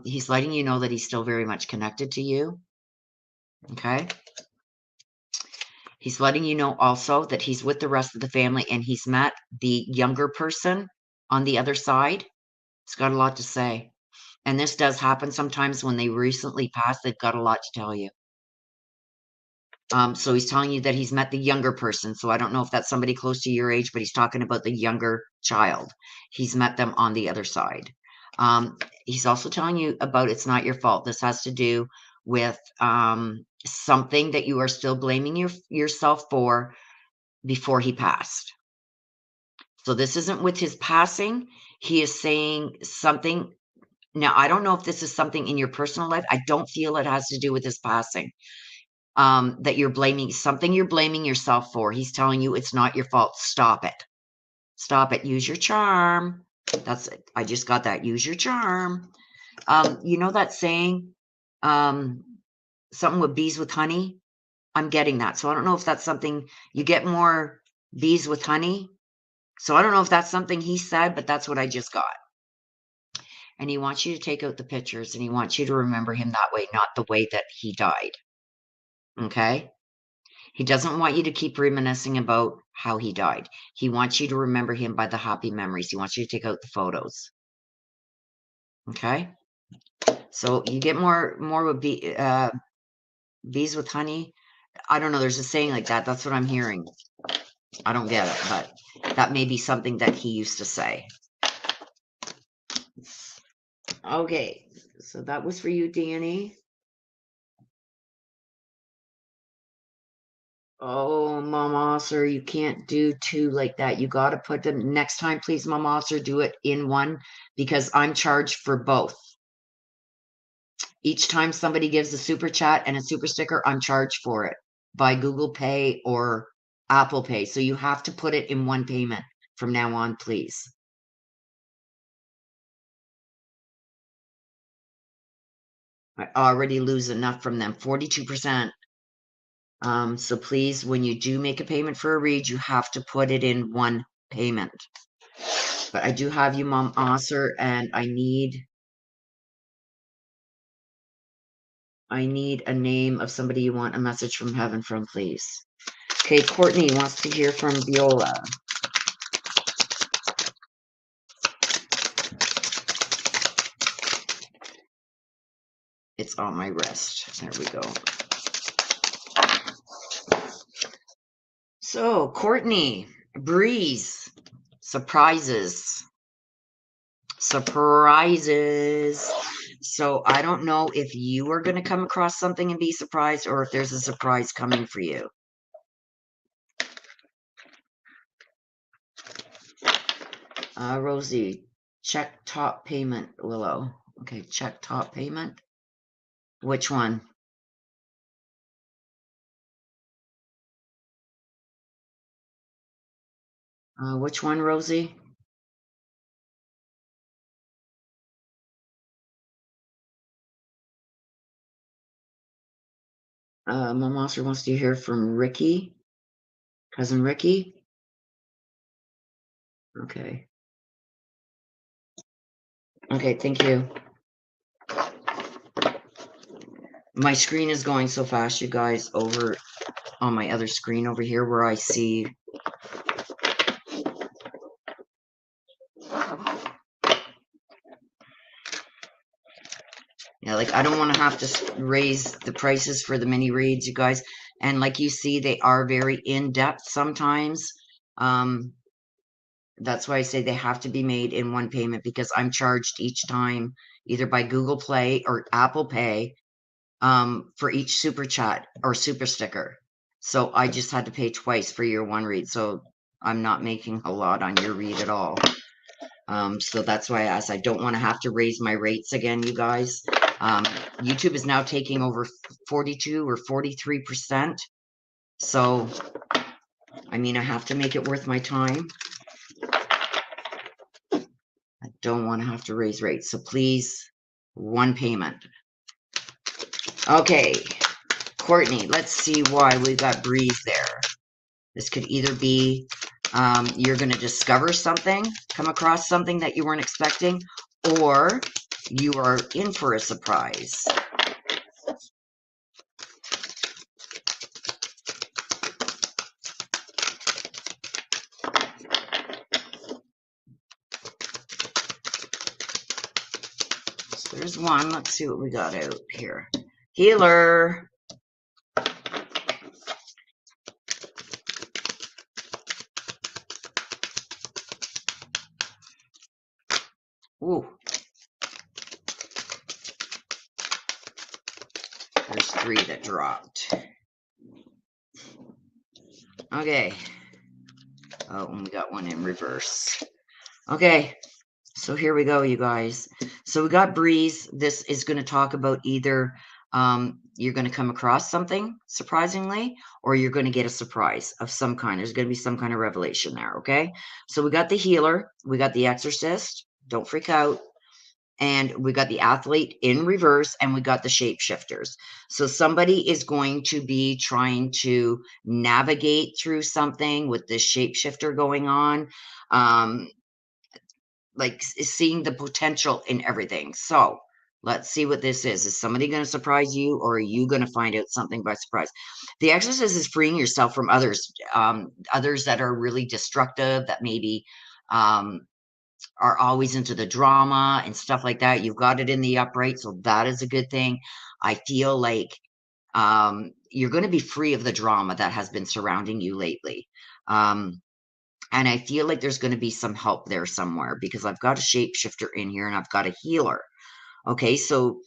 Speaker 1: He's letting you know that he's still very much connected to you. Okay. He's letting you know also that he's with the rest of the family and he's met the younger person on the other side. It's got a lot to say. And this does happen sometimes when they recently pass, they've got a lot to tell you. So he's telling you that he's met the younger person. So I don't know if that's somebody close to your age, but he's talking about the younger child. He's met them on the other side. He's also telling you about it's not your fault. This has to do with something that you are still blaming yourself for before he passed. So this isn't with his passing. He is saying something. Now, I don't know if this is something in your personal life. I don't feel it has to do with his passing. That you're blaming something you're blaming yourself for. He's telling you it's not your fault. Stop it. Stop it. Use your charm. That's it. I just got that. Use your charm. You know that saying, something with bees with honey? I'm getting that. So I don't know if that's something you get more bees with honey. So I don't know if that's something he said, but that's what I just got. And he wants you to take out the pictures and he wants you to remember him that way, not the way that he died. Okay? He doesn't want you to keep reminiscing about how he died. He wants you to remember him by the happy memories. He wants you to take out the photos. Okay? So you get more with bees with honey. I don't know. There's a saying like that. That's what I'm hearing. I don't get it, but that may be something that he used to say. Okay. So that was for you, Danny. Oh, Mama, sir, you can't do two like that. You got to put them next time, please, Mama, sir, do it in one because I'm charged for both. Each time somebody gives a super chat and a super sticker, I'm charged for it by Google Pay or Apple Pay. So you have to put it in one payment from now on, please. I already lose enough from them, 42%. So please, when you do make a payment for a read, you have to put it in one payment. But I do have you, Mom Osser, and I need a name of somebody you want a message from heaven from, please. Okay, Courtney wants to hear from Viola. It's on my wrist. There we go. So, Courtney, Breeze, surprises. Surprises. So, I don't know if you are going to come across something and be surprised or if there's a surprise coming for you. Rosie, check top payment, Willow. Okay, check top payment. Which one? Which one, Rosie? Mom also wants to hear from Ricky, cousin Ricky. Okay. Okay, thank you. My screen is going so fast, you guys, over on my other screen over here where I see. Yeah, like I don't want to have to raise the prices for the mini reads, you guys. And like you see, they are very in-depth sometimes. That's why I say they have to be made in one payment because I'm charged each time either by Google Play or Apple Pay for each super chat or super sticker. So I just had to pay twice for your one read. So I'm not making a lot on your read at all. So that's why I asked. I don't want to have to raise my rates again, you guys. YouTube is now taking over 42 or 43%. So, I mean, I have to make it worth my time. I don't want to have to raise rates. So please, one payment. Okay, Courtney, let's see why we got Breeze there. This could either be you're going to discover something, come across something that you weren't expecting, or you are in for a surprise. So there's one. Let's see what we got out here. Healer. Ooh. There's 3 that dropped. Okay. Oh, and we got one in reverse. Okay. So here we go, you guys. So we got Breeze. This is going to talk about either you're going to come across something surprisingly, or you're going to get a surprise of some kind. There's going to be some kind of revelation there, okay? So we got the healer. We got the exorcist. Don't freak out. And we got the athlete in reverse, and we got the shapeshifters. So somebody is going to be trying to navigate through something with this shapeshifter going on. Like seeing the potential in everything. So let's see what this is. Is somebody going to surprise you, or are you going to find out something by surprise? The exorcist is freeing yourself from others, others that are really destructive, that maybe are always into the drama and stuff like that. You've got it in the upright, so that is a good thing. I feel like you're going to be free of the drama that has been surrounding you lately. And I feel like there's going to be some help there somewhere because I've got a shapeshifter in here and I've got a healer. Okay, so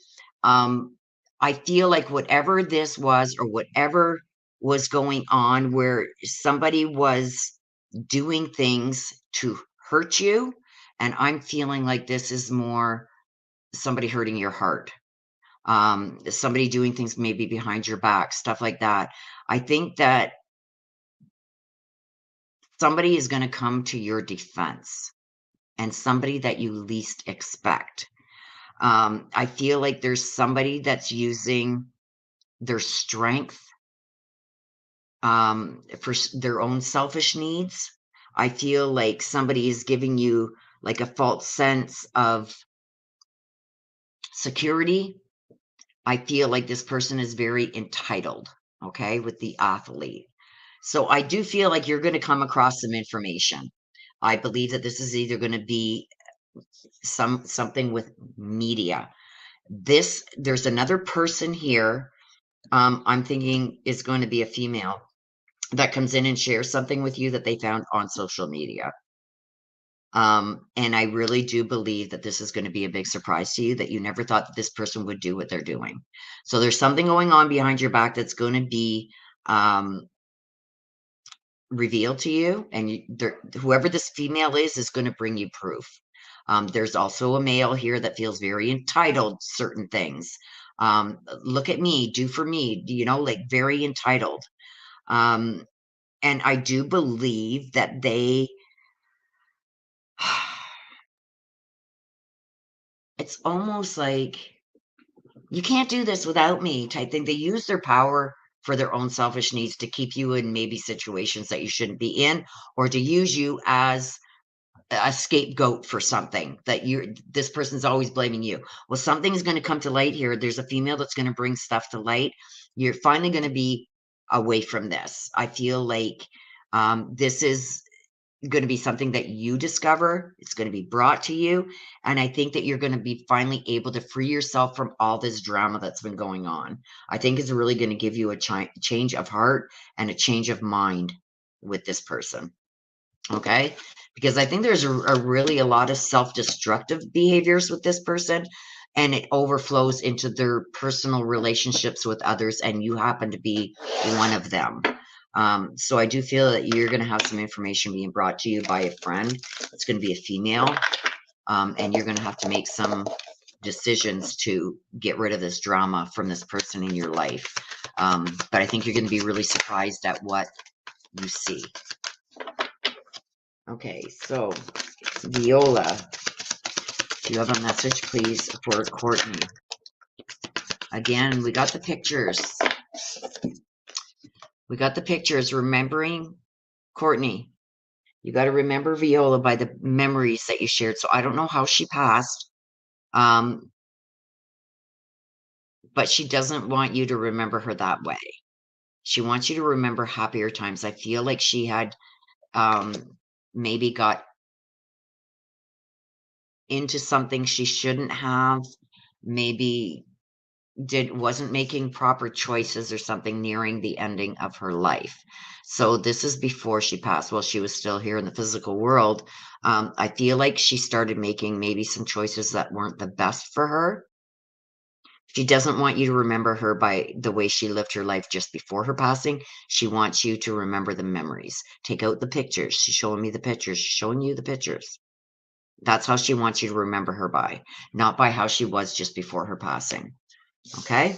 Speaker 1: I feel like whatever this was or whatever was going on where somebody was doing things to hurt you, and I'm feeling like this is more somebody hurting your heart. Somebody doing things maybe behind your back, stuff like that. I think that somebody is going to come to your defense, and somebody that you least expect. I feel like there's somebody that's using their strength for their own selfish needs. I feel like somebody is giving you like a false sense of security. I feel like this person is very entitled, okay, with the athlete. So I do feel like you're going to come across some information. I believe that this is either going to be something with media. There's another person here. I'm thinking is going to be a female that comes in and shares something with you that they found on social media. And I really do believe that this is going to be a big surprise to you, that you never thought that this person would do what they're doing. So there's something going on behind your back that's going to be revealed to you, and whoever this female is going to bring you proof. There's also a male here that feels very entitled certain things. Look at me, do for me, like very entitled. And I do believe that they it's almost like you can't do this without me type thing. They use their power for their own selfish needs to keep you in maybe situations that you shouldn't be in, or to use you as a scapegoat for something, that this person's always blaming you. Well, something's going to come to light here. There's a female that's going to bring stuff to light. You're finally going to be away from this. I feel like this is going to be something that you discover. It's going to be brought to you. And I think that you're going to be finally able to free yourself from all this drama that's been going on. I think it's really going to give you a change of heart and a change of mind with this person. Okay? Because I think there's really a lot of self-destructive behaviors with this person, and it overflows into their personal relationships with others, and you happen to be one of them. So I do feel that you're going to have some information being brought to you by a friend. It's going to be a female, and you're going to have to make some decisions to get rid of this drama from this person in your life. But I think you're going to be really surprised at what you see. Okay, so Viola, do you have a message, please, for Courtney? Again, we got the pictures. We got the pictures. Remembering Courtney, you got to remember Viola by the memories that you shared. So I don't know how she passed, but she doesn't want you to remember her that way. She wants you to remember happier times. I feel like she had maybe got into something she shouldn't have, maybe wasn't making proper choices or something nearing the ending of her life. So this is before she passed, while she was still here in the physical world. I feel like she started making maybe some choices that weren't the best for her. She doesn't want you to remember her by the way she lived her life just before her passing. She wants you to remember the memories. Take out the pictures. She's showing me the pictures. She's showing you the pictures. That's how she wants you to remember her by, not by how she was just before her passing. Okay?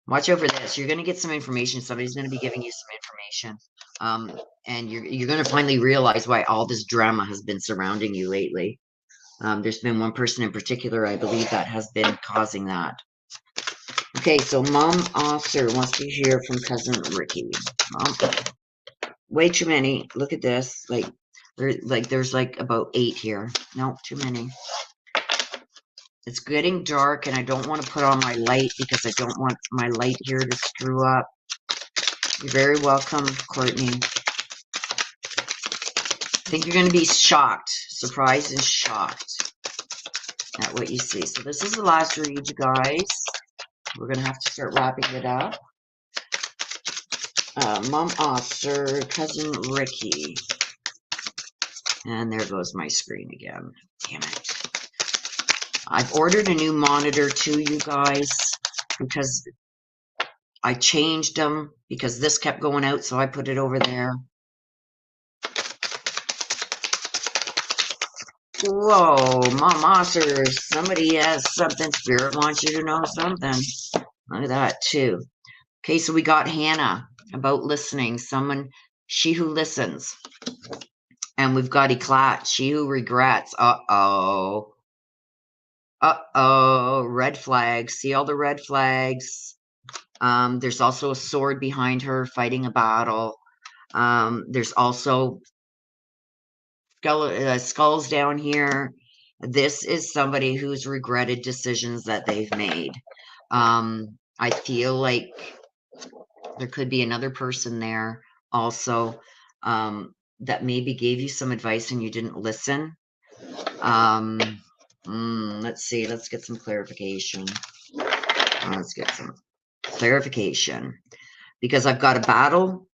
Speaker 1: Watch over this. You're going to get some information. Somebody's going to be giving you some information. And you're going to finally realize why all this drama has been surrounding you lately. There's been one person in particular, I believe, that has been causing that. Okay, so Mom Officer wants to hear from Cousin Ricky. Mom, way too many. Look at this. There's like about 8 here. No, too many. It's getting dark, and I don't want to put on my light because I don't want my light here to screw up. You're very welcome, Courtney. I think you're going to be shocked, surprised and shocked at what you see. So this is the last read, you guys. We're going to have to start wrapping it up. Mom Officer, Cousin Ricky. And there goes my screen again. Damn it. I've ordered a new monitor too, you guys, because I changed them because this kept going out, so I put it over there. Whoa, Mom Officer, somebody has something. Spirit wants you to know something. Look at that, too. Okay, so we got Hannah about listening. She who listens. And we've got Eclat, she who regrets. Uh-oh. Uh-oh, red flags. See all the red flags? There's also a sword behind her fighting a battle. There's also skulls down here. This is somebody who's regretted decisions that they've made. I feel like there could be another person there also that maybe gave you some advice and you didn't listen. Let's see. Let's get some clarification. Because I've got a battle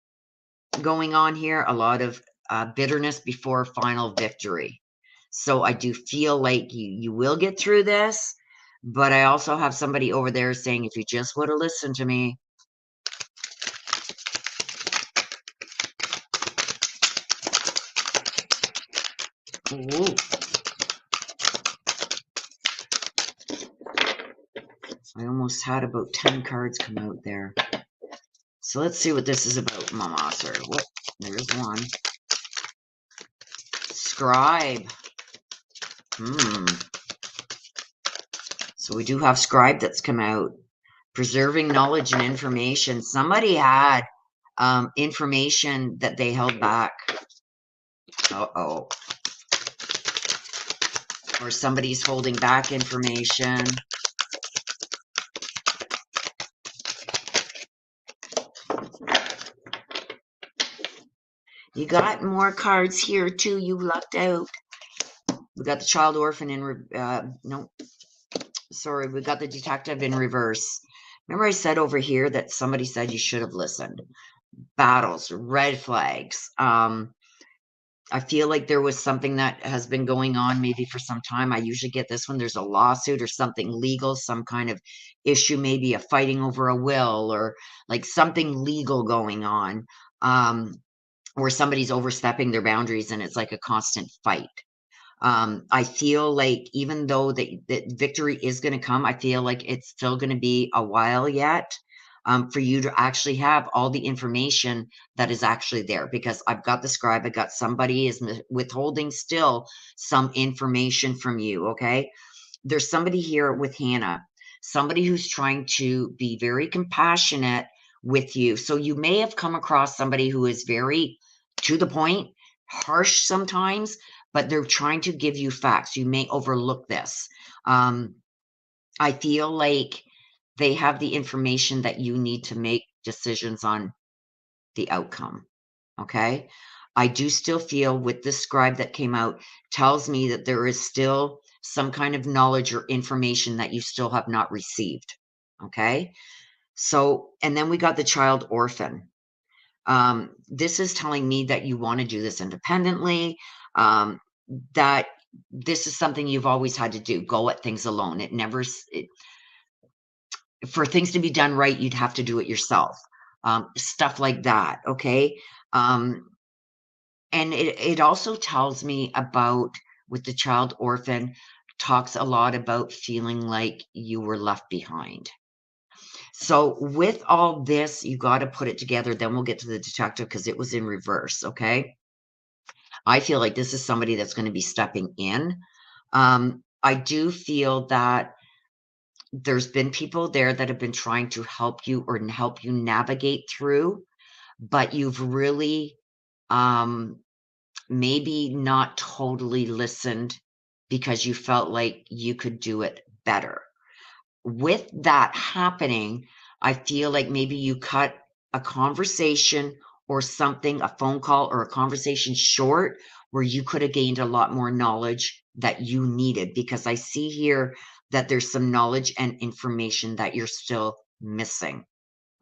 Speaker 1: going on here, a lot of bitterness before final victory. So I do feel like you will get through this, but I also have somebody over there saying, if you just would have listened to me. Ooh. I almost had about 10 cards come out there. So let's see what this is about, Mom Officer. Whoop, there's one. Scribe. So we do have Scribe that's come out. Preserving knowledge and information. Somebody had information that they held back. Uh-oh. or somebody's holding back information. You got more cards here too. You lucked out. We got the child orphan in, no, sorry, we got the detective in reverse. Remember I said over here that somebody said you should have listened. Battles, red flags. I feel like there was something that has been going on maybe for some time. I usually get this when there's a lawsuit or something legal, some kind of issue, maybe a fighting over a will or like something legal going on, where somebody's overstepping their boundaries and it's like a constant fight. I feel like even though that victory is going to come, I feel like it's still going to be a while yet. For you to actually have all the information that is actually there, because I've got the scribe, I got somebody is withholding still some information from you. Okay. There's somebody here with Hannah, somebody who's trying to be very compassionate with you. So you may have come across somebody who is very to the point, harsh sometimes, but they're trying to give you facts. You may overlook this. I feel like they have the information that you need to make decisions on the outcome. Okay. I do still feel with this scribe that came out tells me that there is still some kind of knowledge or information that you still have not received. Okay. So, and then we got the child orphan. This is telling me that you want to do this independently, that this is something you've always had to do, go at things alone. It never, for things to be done right, you'd have to do it yourself. Stuff like that. Okay. And it also tells me about, with the child orphan, talks a lot about feeling like you were left behind. So with all this, you got to put it together. Then we'll get to the detective because it was in reverse. Okay. I feel like this is somebody that's going to be stepping in. I do feel that there's been people there that have been trying to help you or help you navigate through, but you've really maybe not totally listened because you felt like you could do it better. With that happening, I feel like maybe you cut a conversation or something, a phone call or a conversation short where you could have gained a lot more knowledge that you needed, because I see here that there's some knowledge and information that you're still missing.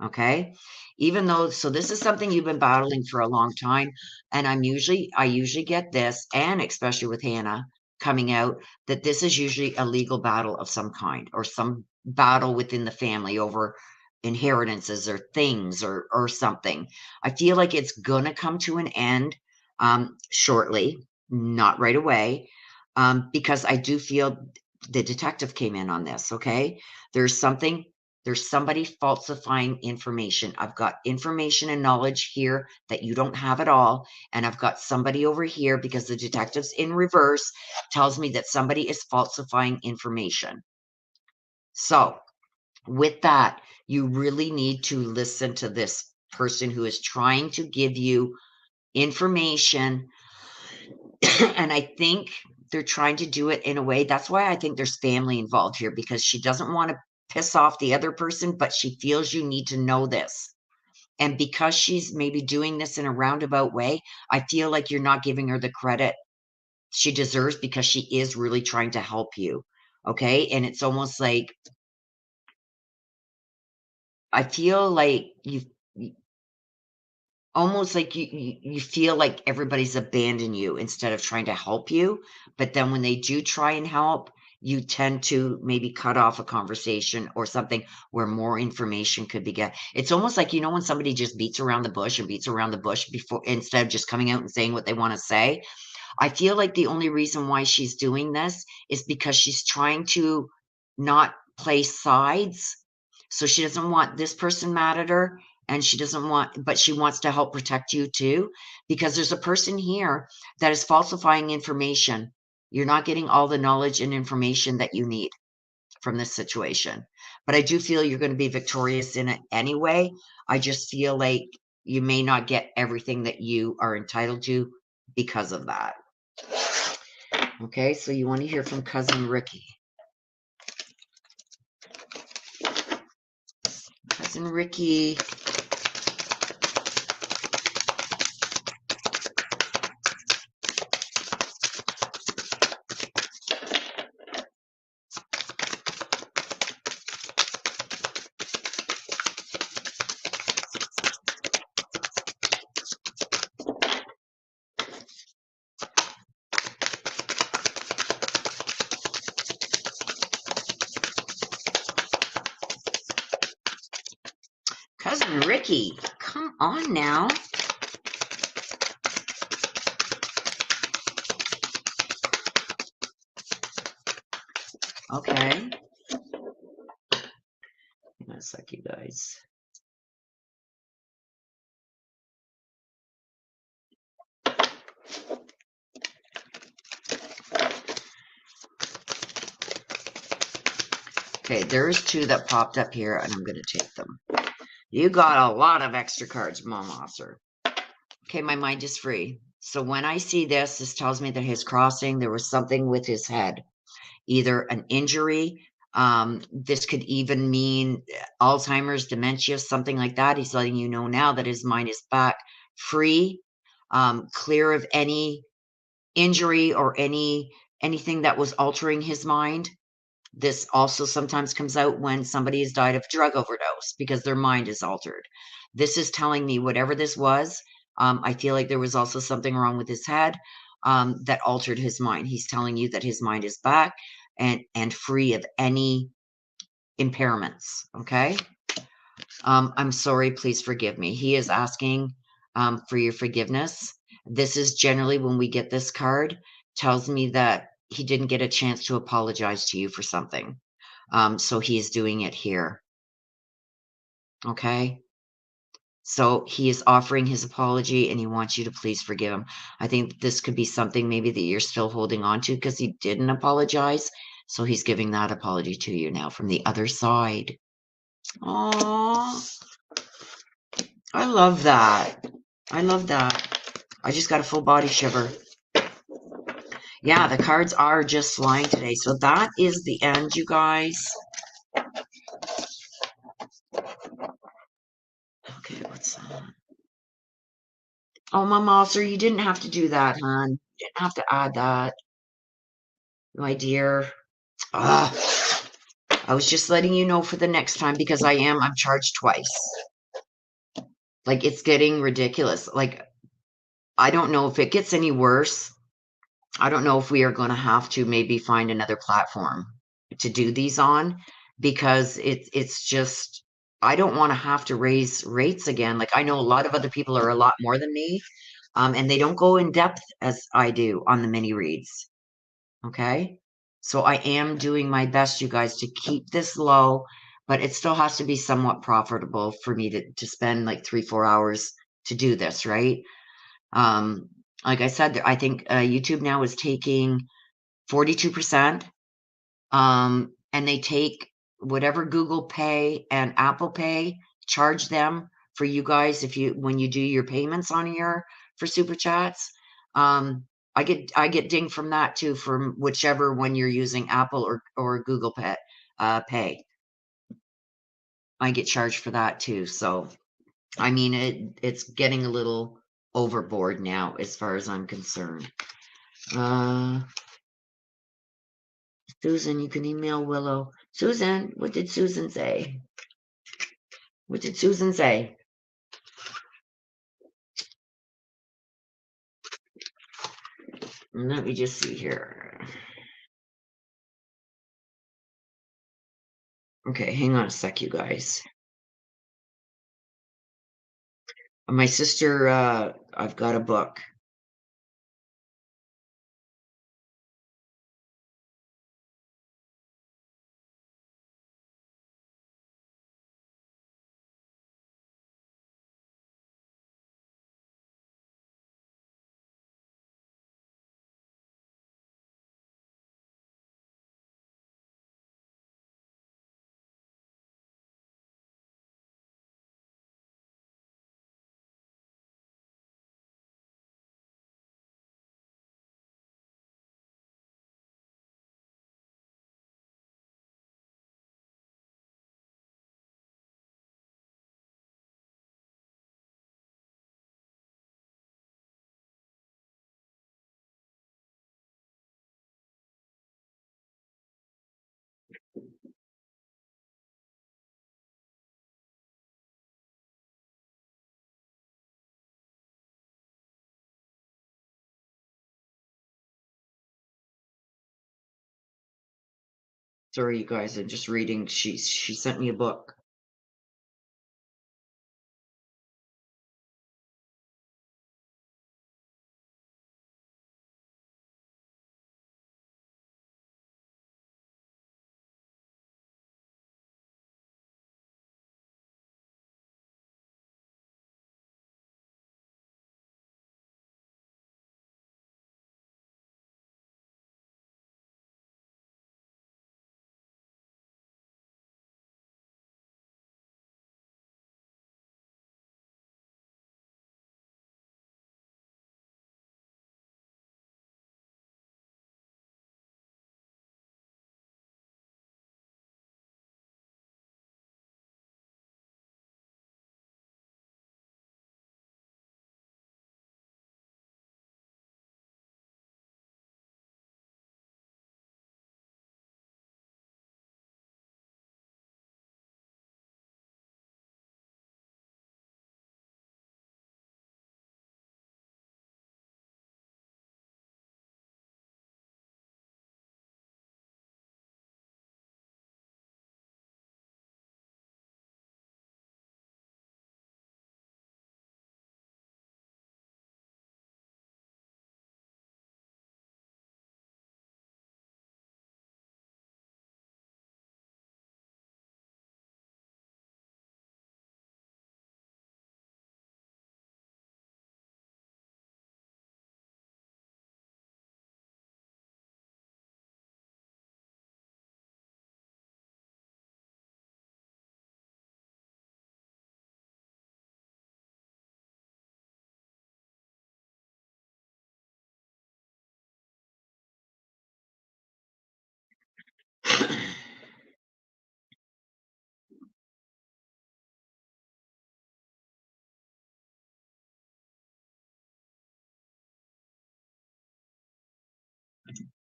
Speaker 1: Okay. Even though, so this is something you've been battling for a long time. And I usually get this, and especially with Hannah coming out, that this is usually a legal battle of some kind, or some battle within the family over inheritances or things or something. I feel like it's gonna come to an end shortly, not right away, because I do feel the detective came in on this. Okay. There's something, there's somebody falsifying information. I've got information and knowledge here that you don't have at all. And I've got somebody over here, because the detective's in reverse, tells me that somebody is falsifying information. So with that, you really need to listen to this person who is trying to give you information. And I think they're trying to do it in a way. That's why I think there's family involved here, because she doesn't want to piss off the other person, but she feels you need to know this. And because she's maybe doing this in a roundabout way, I feel like you're not giving her the credit she deserves, because she is really trying to help you. Okay. And it's almost like, I feel like almost like you feel like everybody's abandoned you instead of trying to help you. But then when they do try and help, you tend to maybe cut off a conversation or something where more information could be get. It's almost like, when somebody just beats around the bush and beats around the bush before, instead of just coming out and saying what they want to say. I feel like the only reason why she's doing this is because she's trying to not play sides. So she doesn't want this person mad at her, and she doesn't want, but she wants to help protect you too, because there's a person here that is falsifying information. You're not getting all the knowledge and information that you need from this situation. But I do feel you're going to be victorious in it anyway. I just feel like you may not get everything that you are entitled to because of that. Okay, so you want to hear from Cousin Ricky. Cousin Ricky. Cousin Ricky, come on now. Okay. Hang on a sec, you guys. Okay, there's two that popped up here, and I'm going to take them. You got a lot of extra cards, Mom Officer. Okay, my mind is free. So when I see this, this tells me that his crossing, there was something with his head, either an injury. This could even mean Alzheimer's, dementia, something like that. He's letting you know now that his mind is back free, clear of any injury or anything that was altering his mind. This also sometimes comes out when somebody has died of drug overdose because their mind is altered. This is telling me whatever this was, I feel like there was also something wrong with his head that altered his mind. He's telling you that his mind is back and free of any impairments. Okay. I'm sorry. Please forgive me. He is asking for your forgiveness. This is generally when we get this card, tells me that he didn't get a chance to apologize to you for something. So he is doing it here. Okay. So he is offering his apology and he wants you to please forgive him. I think this could be something maybe that you're still holding on to because he didn't apologize. So he's giving that apology to you now from the other side. Oh, I love that. I love that. I just got a full body shiver. Yeah, the cards are just flying today. So that is the end, you guys. Okay, what's that? Oh, Mama Officer, you didn't have to do that, hon. You didn't have to add that, my dear. I was just letting you know for the next time because I'm charged twice. Like, it's getting ridiculous. Like, I don't know if it gets any worse. I don't know if we are going to have to maybe find another platform to do these on because it's just, I don't want to have to raise rates again. Like, I know a lot of other people are a lot more than me, and they don't go in depth as I do on the mini reads. Okay. So I am doing my best, you guys, to keep this low, but it still has to be somewhat profitable for me to spend like 3-4 hours to do this, right? Um, like I said, I think YouTube now is taking 42%, and they take whatever Google Pay and Apple Pay, charge them for you guys when you do your payments on here for super chats. I get dinged from that too, from whichever one you're using, Apple or Google Pay. I get charged for that too. So I mean it's getting a little overboard now as far as I'm concerned. Susan, you can email Willow. Susan, what did Susan say? What did Susan say? Let me just see here. Okay, hang on a sec, you guys. My sister, I've got a book. Sorry, you guys. I'm just reading. She sent me a book.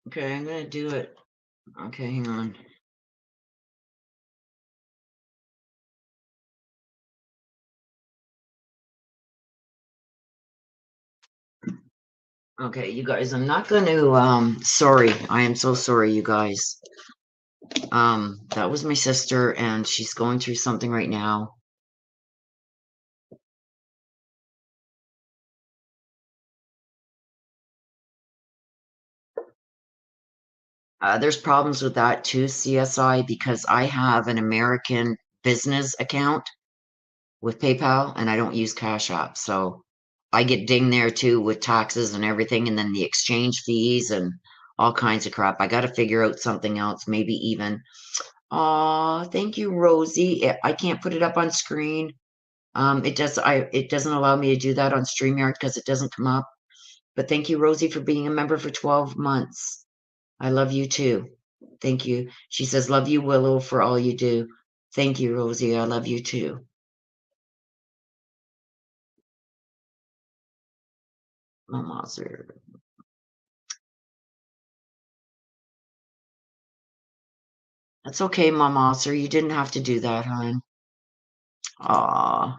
Speaker 1: Okay, I'm gonna do it. Okay, hang on. Okay, you guys, I'm not going to, sorry. I am so sorry, you guys. That was my sister, and she's going through something right now. There's problems with that too, CSI, because I have an American business account with PayPal, and I don't use Cash App, so I get dinged there too with taxes and everything, and then the exchange fees and all kinds of crap. I got to figure out something else, maybe even. Thank you, Rosie. I can't put it up on screen. It doesn't allow me to do that on StreamYard because it doesn't come up. But thank you, Rosie, for being a member for 12 months. I love you too. Thank you. She says, love you, Willow, for all you do. Thank you, Rosie. I love you too. Mama, sir. That's okay, Mama, sir. You didn't have to do that, hon. Aw.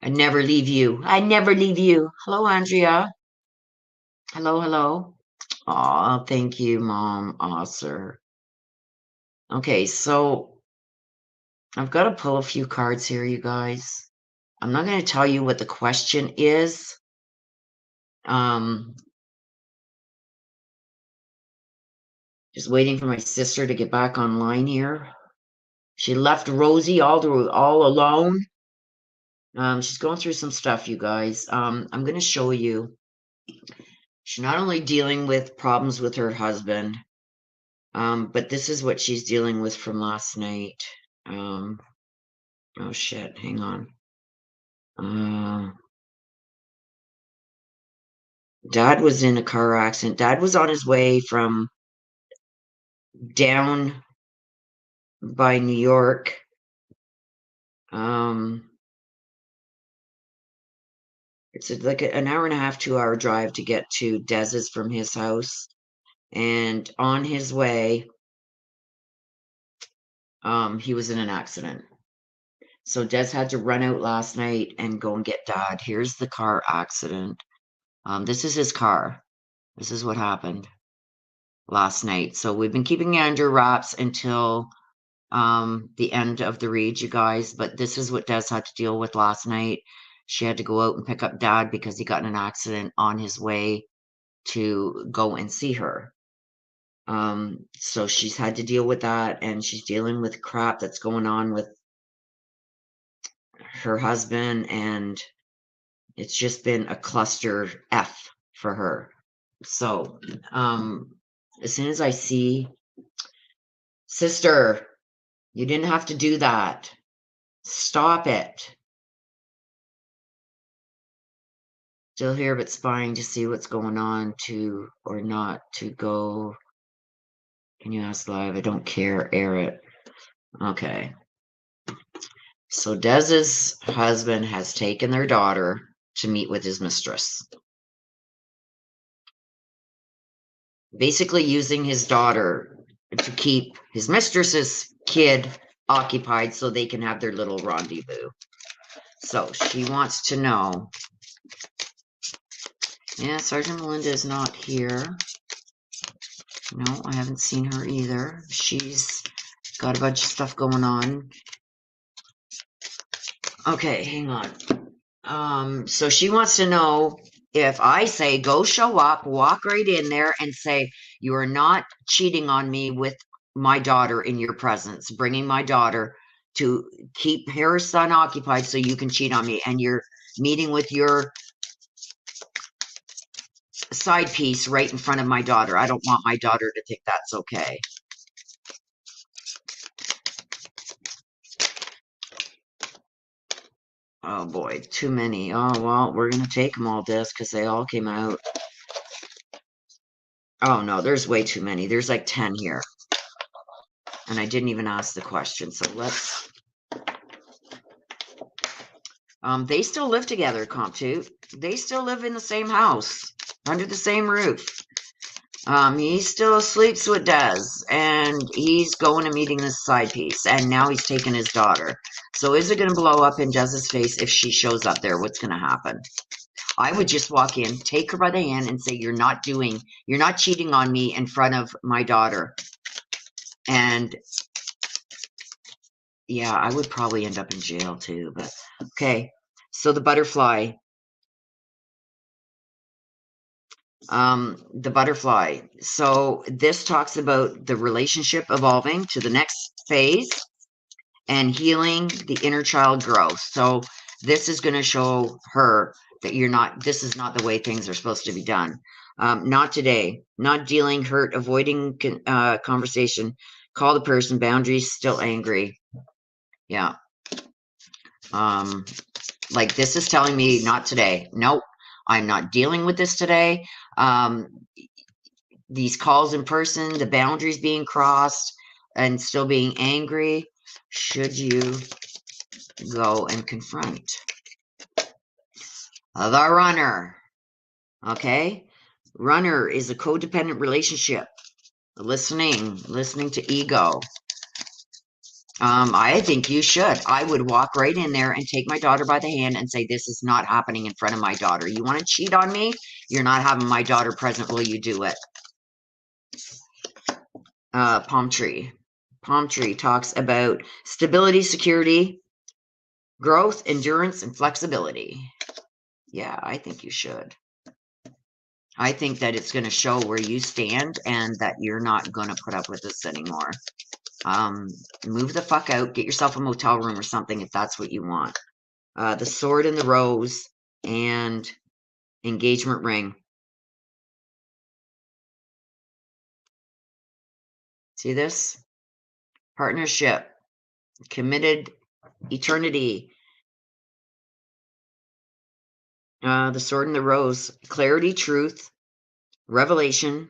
Speaker 1: I never leave you. I never leave you. Hello, Andrea. Hello, hello. Aw, thank you, Mom. Aw, sir. Okay, so I've got to pull a few cards here, you guys. I'm not going to tell you what the question is. Um, just waiting for my sister to get back online here. She left Rosie all alone. She's going through some stuff, you guys. I'm going to show you. She's not only dealing with problems with her husband, but this is what she's dealing with from last night. Oh shit, hang on. Dad was in a car accident. Dad was on his way from down by New York. It's like an hour and a half, 2 hour drive to get to Dez's from his house. And on his way, He was in an accident. So Des had to run out last night and go and get Dad. Here's the car accident. This is his car. This is what happened last night. So we've been keeping it under wraps until the end of the read, you guys. But this is what Des had to deal with last night. She had to go out and pick up Dad because he got in an accident on his way to go and see her. So she's had to deal with that, and she's dealing with crap that's going on with her husband, and it's just been a cluster F for her. So, as soon as I see, sister, you didn't have to do that. Stop it. Still here, but spying to see what's going on to or not to go. Can you ask live? I don't care. Air it. Okay. So Dez's husband has taken their daughter to meet with his mistress. Basically using his daughter to keep his mistress's kid occupied so they can have their little rendezvous. So she wants to know. Yeah, Sergeant Melinda is not here. No, I haven't seen her either. She's got a bunch of stuff going on. Okay, hang on. So she wants to know if I say, go show up, walk right in there and say, you are not cheating on me with my daughter in your presence, bringing my daughter to keep her son occupied so you can cheat on me. And you're meeting with your side piece right in front of my daughter. I don't want my daughter to think that's okay. Oh boy, too many. Oh, well, we're going to take them all, this, because they all came out. Oh no, there's way too many. There's like 10 here. And I didn't even ask the question. So let's. They still live together, Comp2. They still live in the same house, under the same roof. He still sleeps with Des, and he's going and meeting this side piece, and now he's taking his daughter. So is it going to blow up in Des's face if she shows up there? What's going to happen? I would just walk in, take her by the hand, and say, you're not cheating on me in front of my daughter. And yeah, I would probably end up in jail too, but okay. So the butterfly. The butterfly. So this talks about the relationship evolving to the next phase and healing the inner child growth. So this is going to show her that this is not the way things are supposed to be done. Not today, not dealing, hurt, avoiding conversation, call the person, boundaries, still angry. Yeah. Like this is telling me not today. Nope. I'm not dealing with this today. These calls in person, the boundaries being crossed and still being angry. Should you go and confront the runner? Okay. Runner is a codependent relationship. Listening to ego. I think you should. I would walk right in there and take my daughter by the hand and say, this is not happening in front of my daughter. You want to cheat on me? You're not having my daughter present. Will you do it? Palm tree. Palm tree talks about stability, security, growth, endurance, and flexibility. Yeah, I think you should. I think that it's going to show where you stand and that you're not going to put up with this anymore. Move the fuck out, get yourself a motel room or something if that's what you want. The sword and the rose and engagement ring. See this? Partnership, committed eternity. The sword and the rose, clarity, truth, revelation,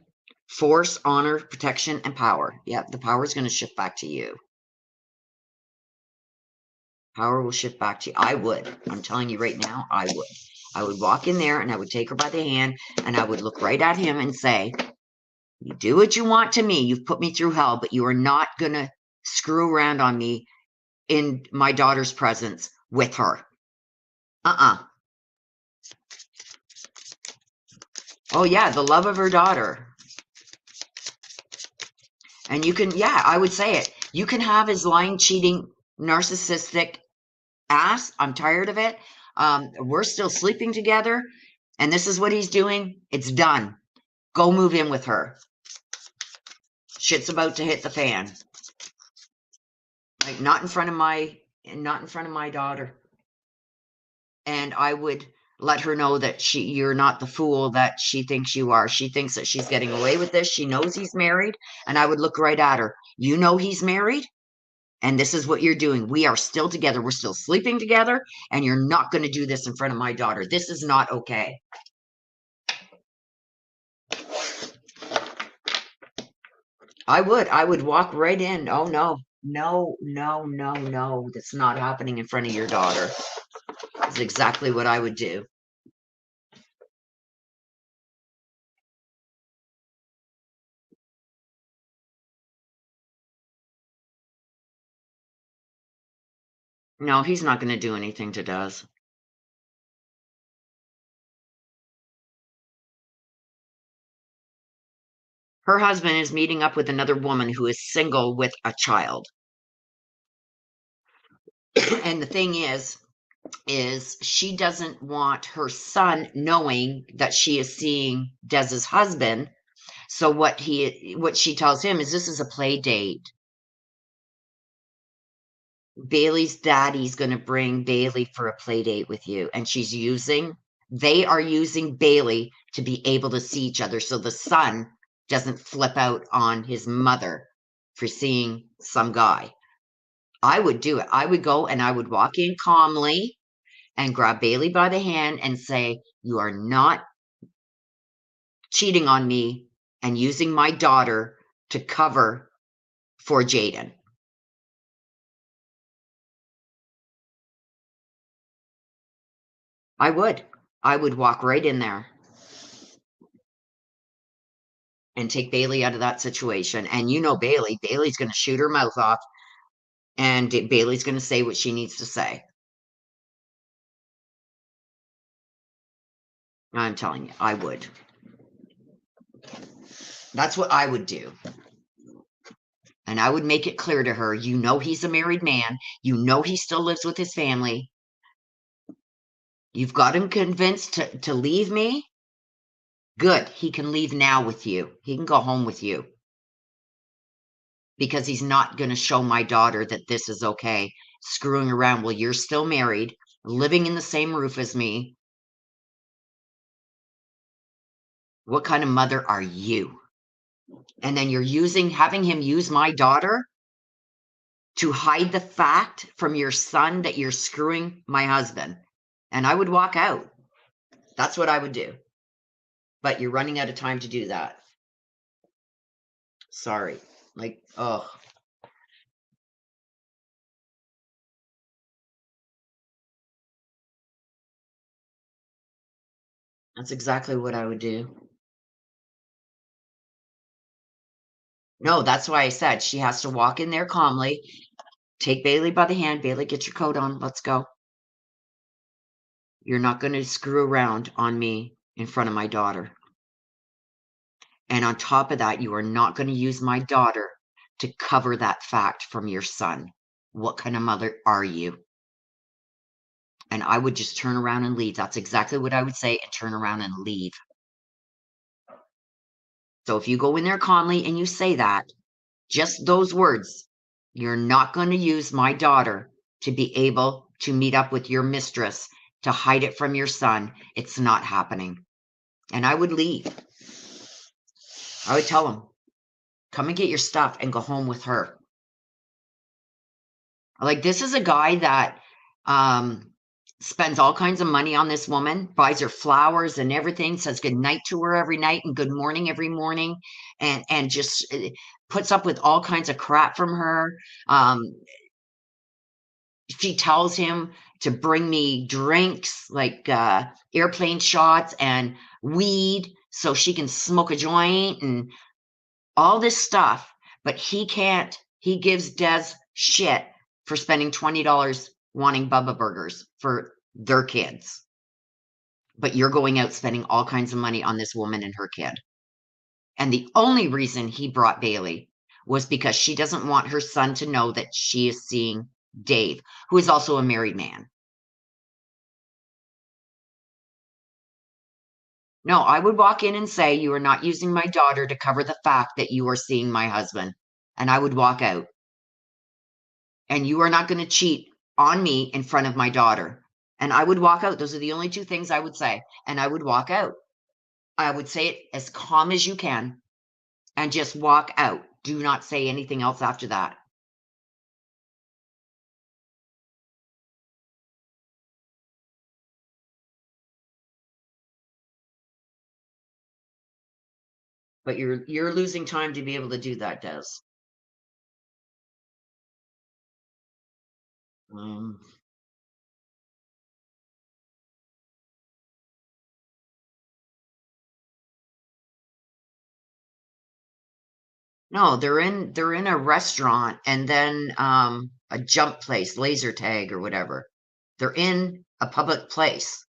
Speaker 1: force, honor, protection, and power. Yep, the power is going to shift back to you. Power will shift back to you. I would. I'm telling you right now, I would. I would walk in there and I would take her by the hand and I would look right at him and say, you do what you want to me. You've put me through hell, but you are not going to screw around on me in my daughter's presence with her. Oh yeah, the love of her daughter. And you can, yeah, I would say it. You can have his lying, cheating, narcissistic ass. I'm tired of it. We're still sleeping together, and this is what he's doing. It's done. Go move in with her. Shit's about to hit the fan. Like not in front of my daughter. And I would let her know that you're not the fool that she thinks you are. She thinks that she's getting away with this. She knows he's married, and I would look right at her. You know he's married, and this is what you're doing. We are still together. We're still sleeping together, and you're not going to do this in front of my daughter. This is not okay. I would walk right in. Oh no, no, no, no, no. That's not happening in front of your daughter. That's exactly what I would do. No, he's not going to do anything to Daz. Her husband is meeting up with another woman who is single with a child. And the thing is she doesn't want her son knowing that she is seeing Dez's husband. So what she tells him is this is a play date. Bailey's daddy's going to bring Bailey for a play date with you. And they are using Bailey to be able to see each other. So the son doesn't flip out on his mother for seeing some guy. I would do it. I would go and I would walk in calmly and grab Bailey by the hand and say, you are not cheating on me and using my daughter to cover for Jaden. I would walk right in there and take Bailey out of that situation. And you know Bailey's going to shoot her mouth off, and Bailey's going to say what she needs to say. I'm telling you, I would. That's what I would do. And I would make it clear to her, you know he's a married man. You know he still lives with his family. You've got him convinced to leave me. Good. He can leave now with you. He can go home with you. Because he's not going to show my daughter that this is okay. Screwing around while you're still married, living in the same roof as me. What kind of mother are you? And then you're having him use my daughter to hide the fact from your son that you're screwing my husband. And I would walk out. That's what I would do. But you're running out of time to do that. Sorry. Like, oh. That's exactly what I would do. No, that's why I said she has to walk in there calmly, take Bailey by the hand. Bailey, get your coat on. Let's go. You're not going to screw around on me in front of my daughter. And on top of that, you are not going to use my daughter to cover that fact from your son. What kind of mother are you? And I would just turn around and leave. That's exactly what I would say, and turn around and leave. So if you go in there calmly and you say that, just those words, you're not going to use my daughter to be able to meet up with your mistress to hide it from your son. It's not happening. And I would leave. I would tell him, come and get your stuff and go home with her. Like, this is a guy that spends all kinds of money on this woman, buys her flowers and everything, says good night to her every night and good morning every morning, and just puts up with all kinds of crap from her. She tells him to bring me drinks like airplane shots and weed so she can smoke a joint and all this stuff, but he can't He gives Des shit for spending $20 wanting Bubba Burgers for their kids. But you're going out spending all kinds of money on this woman and her kid. And the only reason he brought Bailey was because she doesn't want her son to know that she is seeing Dave, who is also a married man. No, I would walk in and say, you are not using my daughter to cover the fact that you are seeing my husband. And I would walk out. And you are not going to cheat on me in front of my daughter. And I would walk out. Those are the only two things I would say. And I would walk out. I would say it as calm as you can and just walk out. Do not say anything else after that. But you're losing time to be able to do that, Des. Um, no, they're in a restaurant and then a jump place, laser tag or whatever. They're in a public place.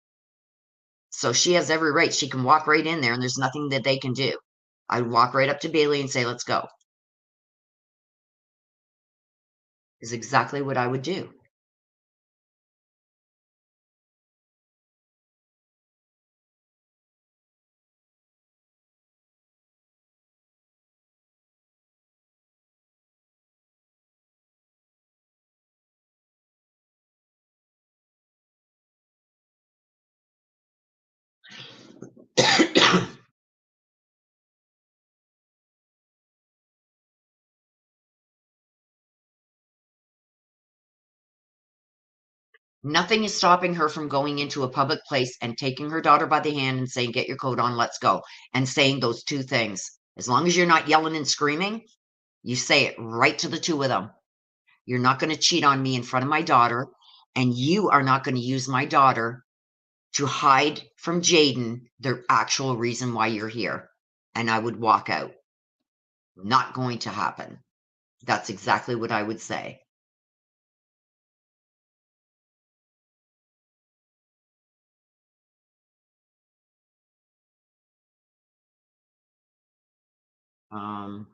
Speaker 1: So she has every right. She can walk right in there and there's nothing that they can do. I'd walk right up to Bailey and say, let's go. Is exactly what I would do. Nothing is stopping her from going into a public place and taking her daughter by the hand and saying, get your coat on, let's go. And saying those two things. As long as you're not yelling and screaming, you say it right to the two of them. You're not going to cheat on me in front of my daughter. And you are not going to use my daughter to hide from Jaden the actual reason why you're here. And I would walk out. Not going to happen. That's exactly what I would say. Um,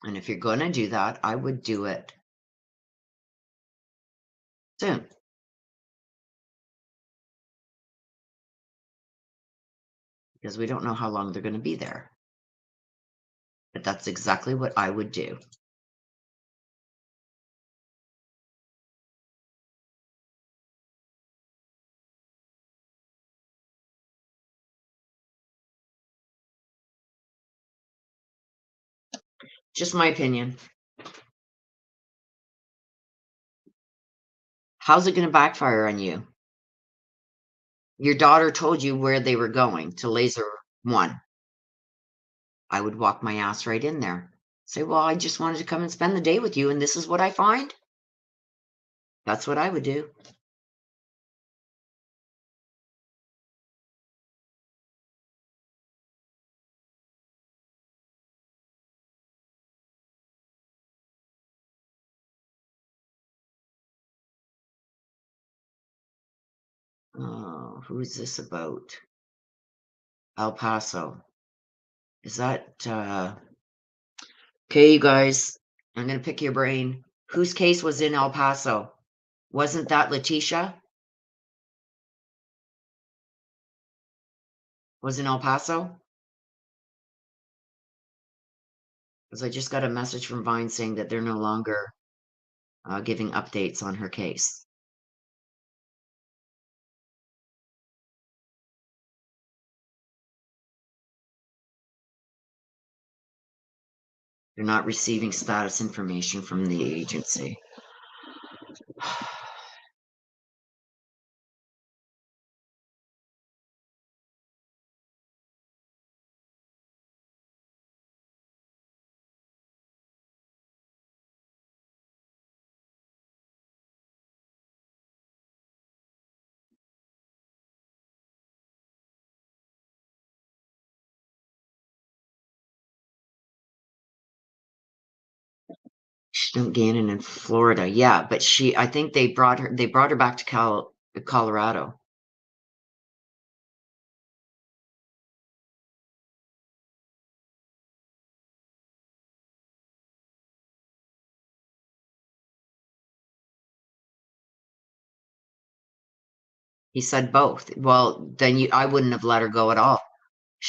Speaker 1: and if you're going to do that, I would do it soon. Because we don't know how long they're going to be there. But that's exactly what I would do. Just my opinion. How's it going to backfire on you? Your daughter told you where they were going to laser one. I would walk my ass right in there. Say, well, I just wanted to come and spend the day with you, and this is what I find. That's what I would do. Oh, who's this about? El Paso. Is that okay, you guys? I'm gonna pick your brain. Whose case was in El Paso? Wasn't that Letitia? Was in El Paso? Because I just got a message from Vine saying that they're no longer giving updates on her case. They're not receiving status information from the agency. Gannon in Florida. Yeah, but I think they brought her back to Colorado. He said both. Well, then I wouldn't have let her go at all.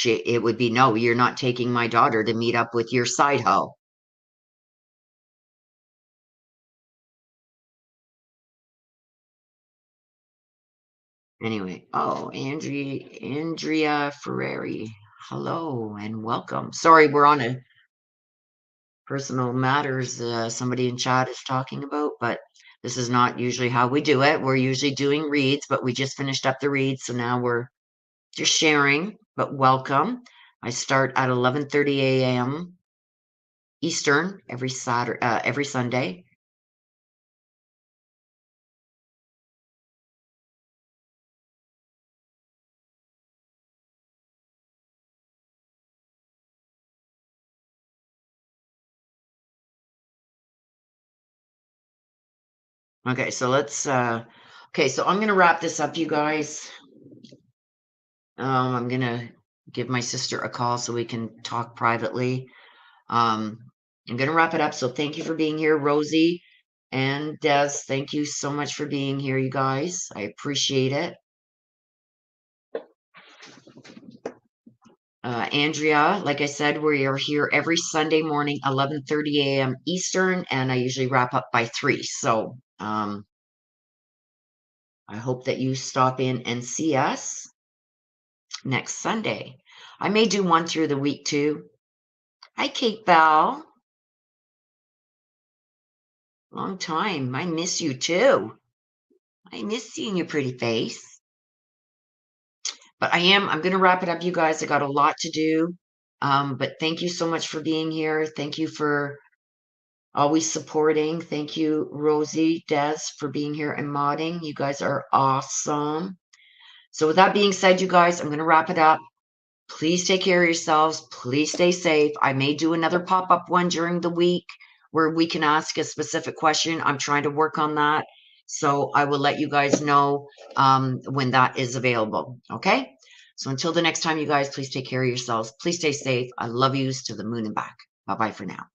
Speaker 1: It would be, no, you're not taking my daughter to meet up with your side hoe. Anyway, oh, Andrea Ferrari. Hello and welcome. Sorry, we're on a personal matters somebody in chat is talking about, but this is not usually how we do it. We're usually doing reads, but we just finished up the read, so now we're just sharing, but welcome. I start at 11:30 a.m. Eastern every Sunday. Okay, so let's okay, so I'm gonna wrap this up, you guys. I'm gonna give my sister a call so we can talk privately. I'm gonna wrap it up. So thank you for being here, Rosie and Des. Thank you so much for being here, you guys. I appreciate it. Andrea, like I said, we are here every Sunday morning, 11:30 a.m. Eastern, and I usually wrap up by 3. So I hope that you stop in and see us next Sunday. I may do one through the week too. Hi, Kate Bell. Long time. I miss you too. I miss seeing your pretty face. But I'm going to wrap it up, you guys. I got a lot to do. But thank you so much for being here. Thank you for always supporting. Thank you, Rosie, Des, for being here and modding. You guys are awesome. So with that being said, you guys, I'm going to wrap it up. Please take care of yourselves. Please stay safe. I may do another pop-up one during the week where we can ask a specific question. I'm trying to work on that. So I will let you guys know when that is available. Okay? So until the next time, you guys, please take care of yourselves. Please stay safe. I love yous to the moon and back. Bye-bye for now.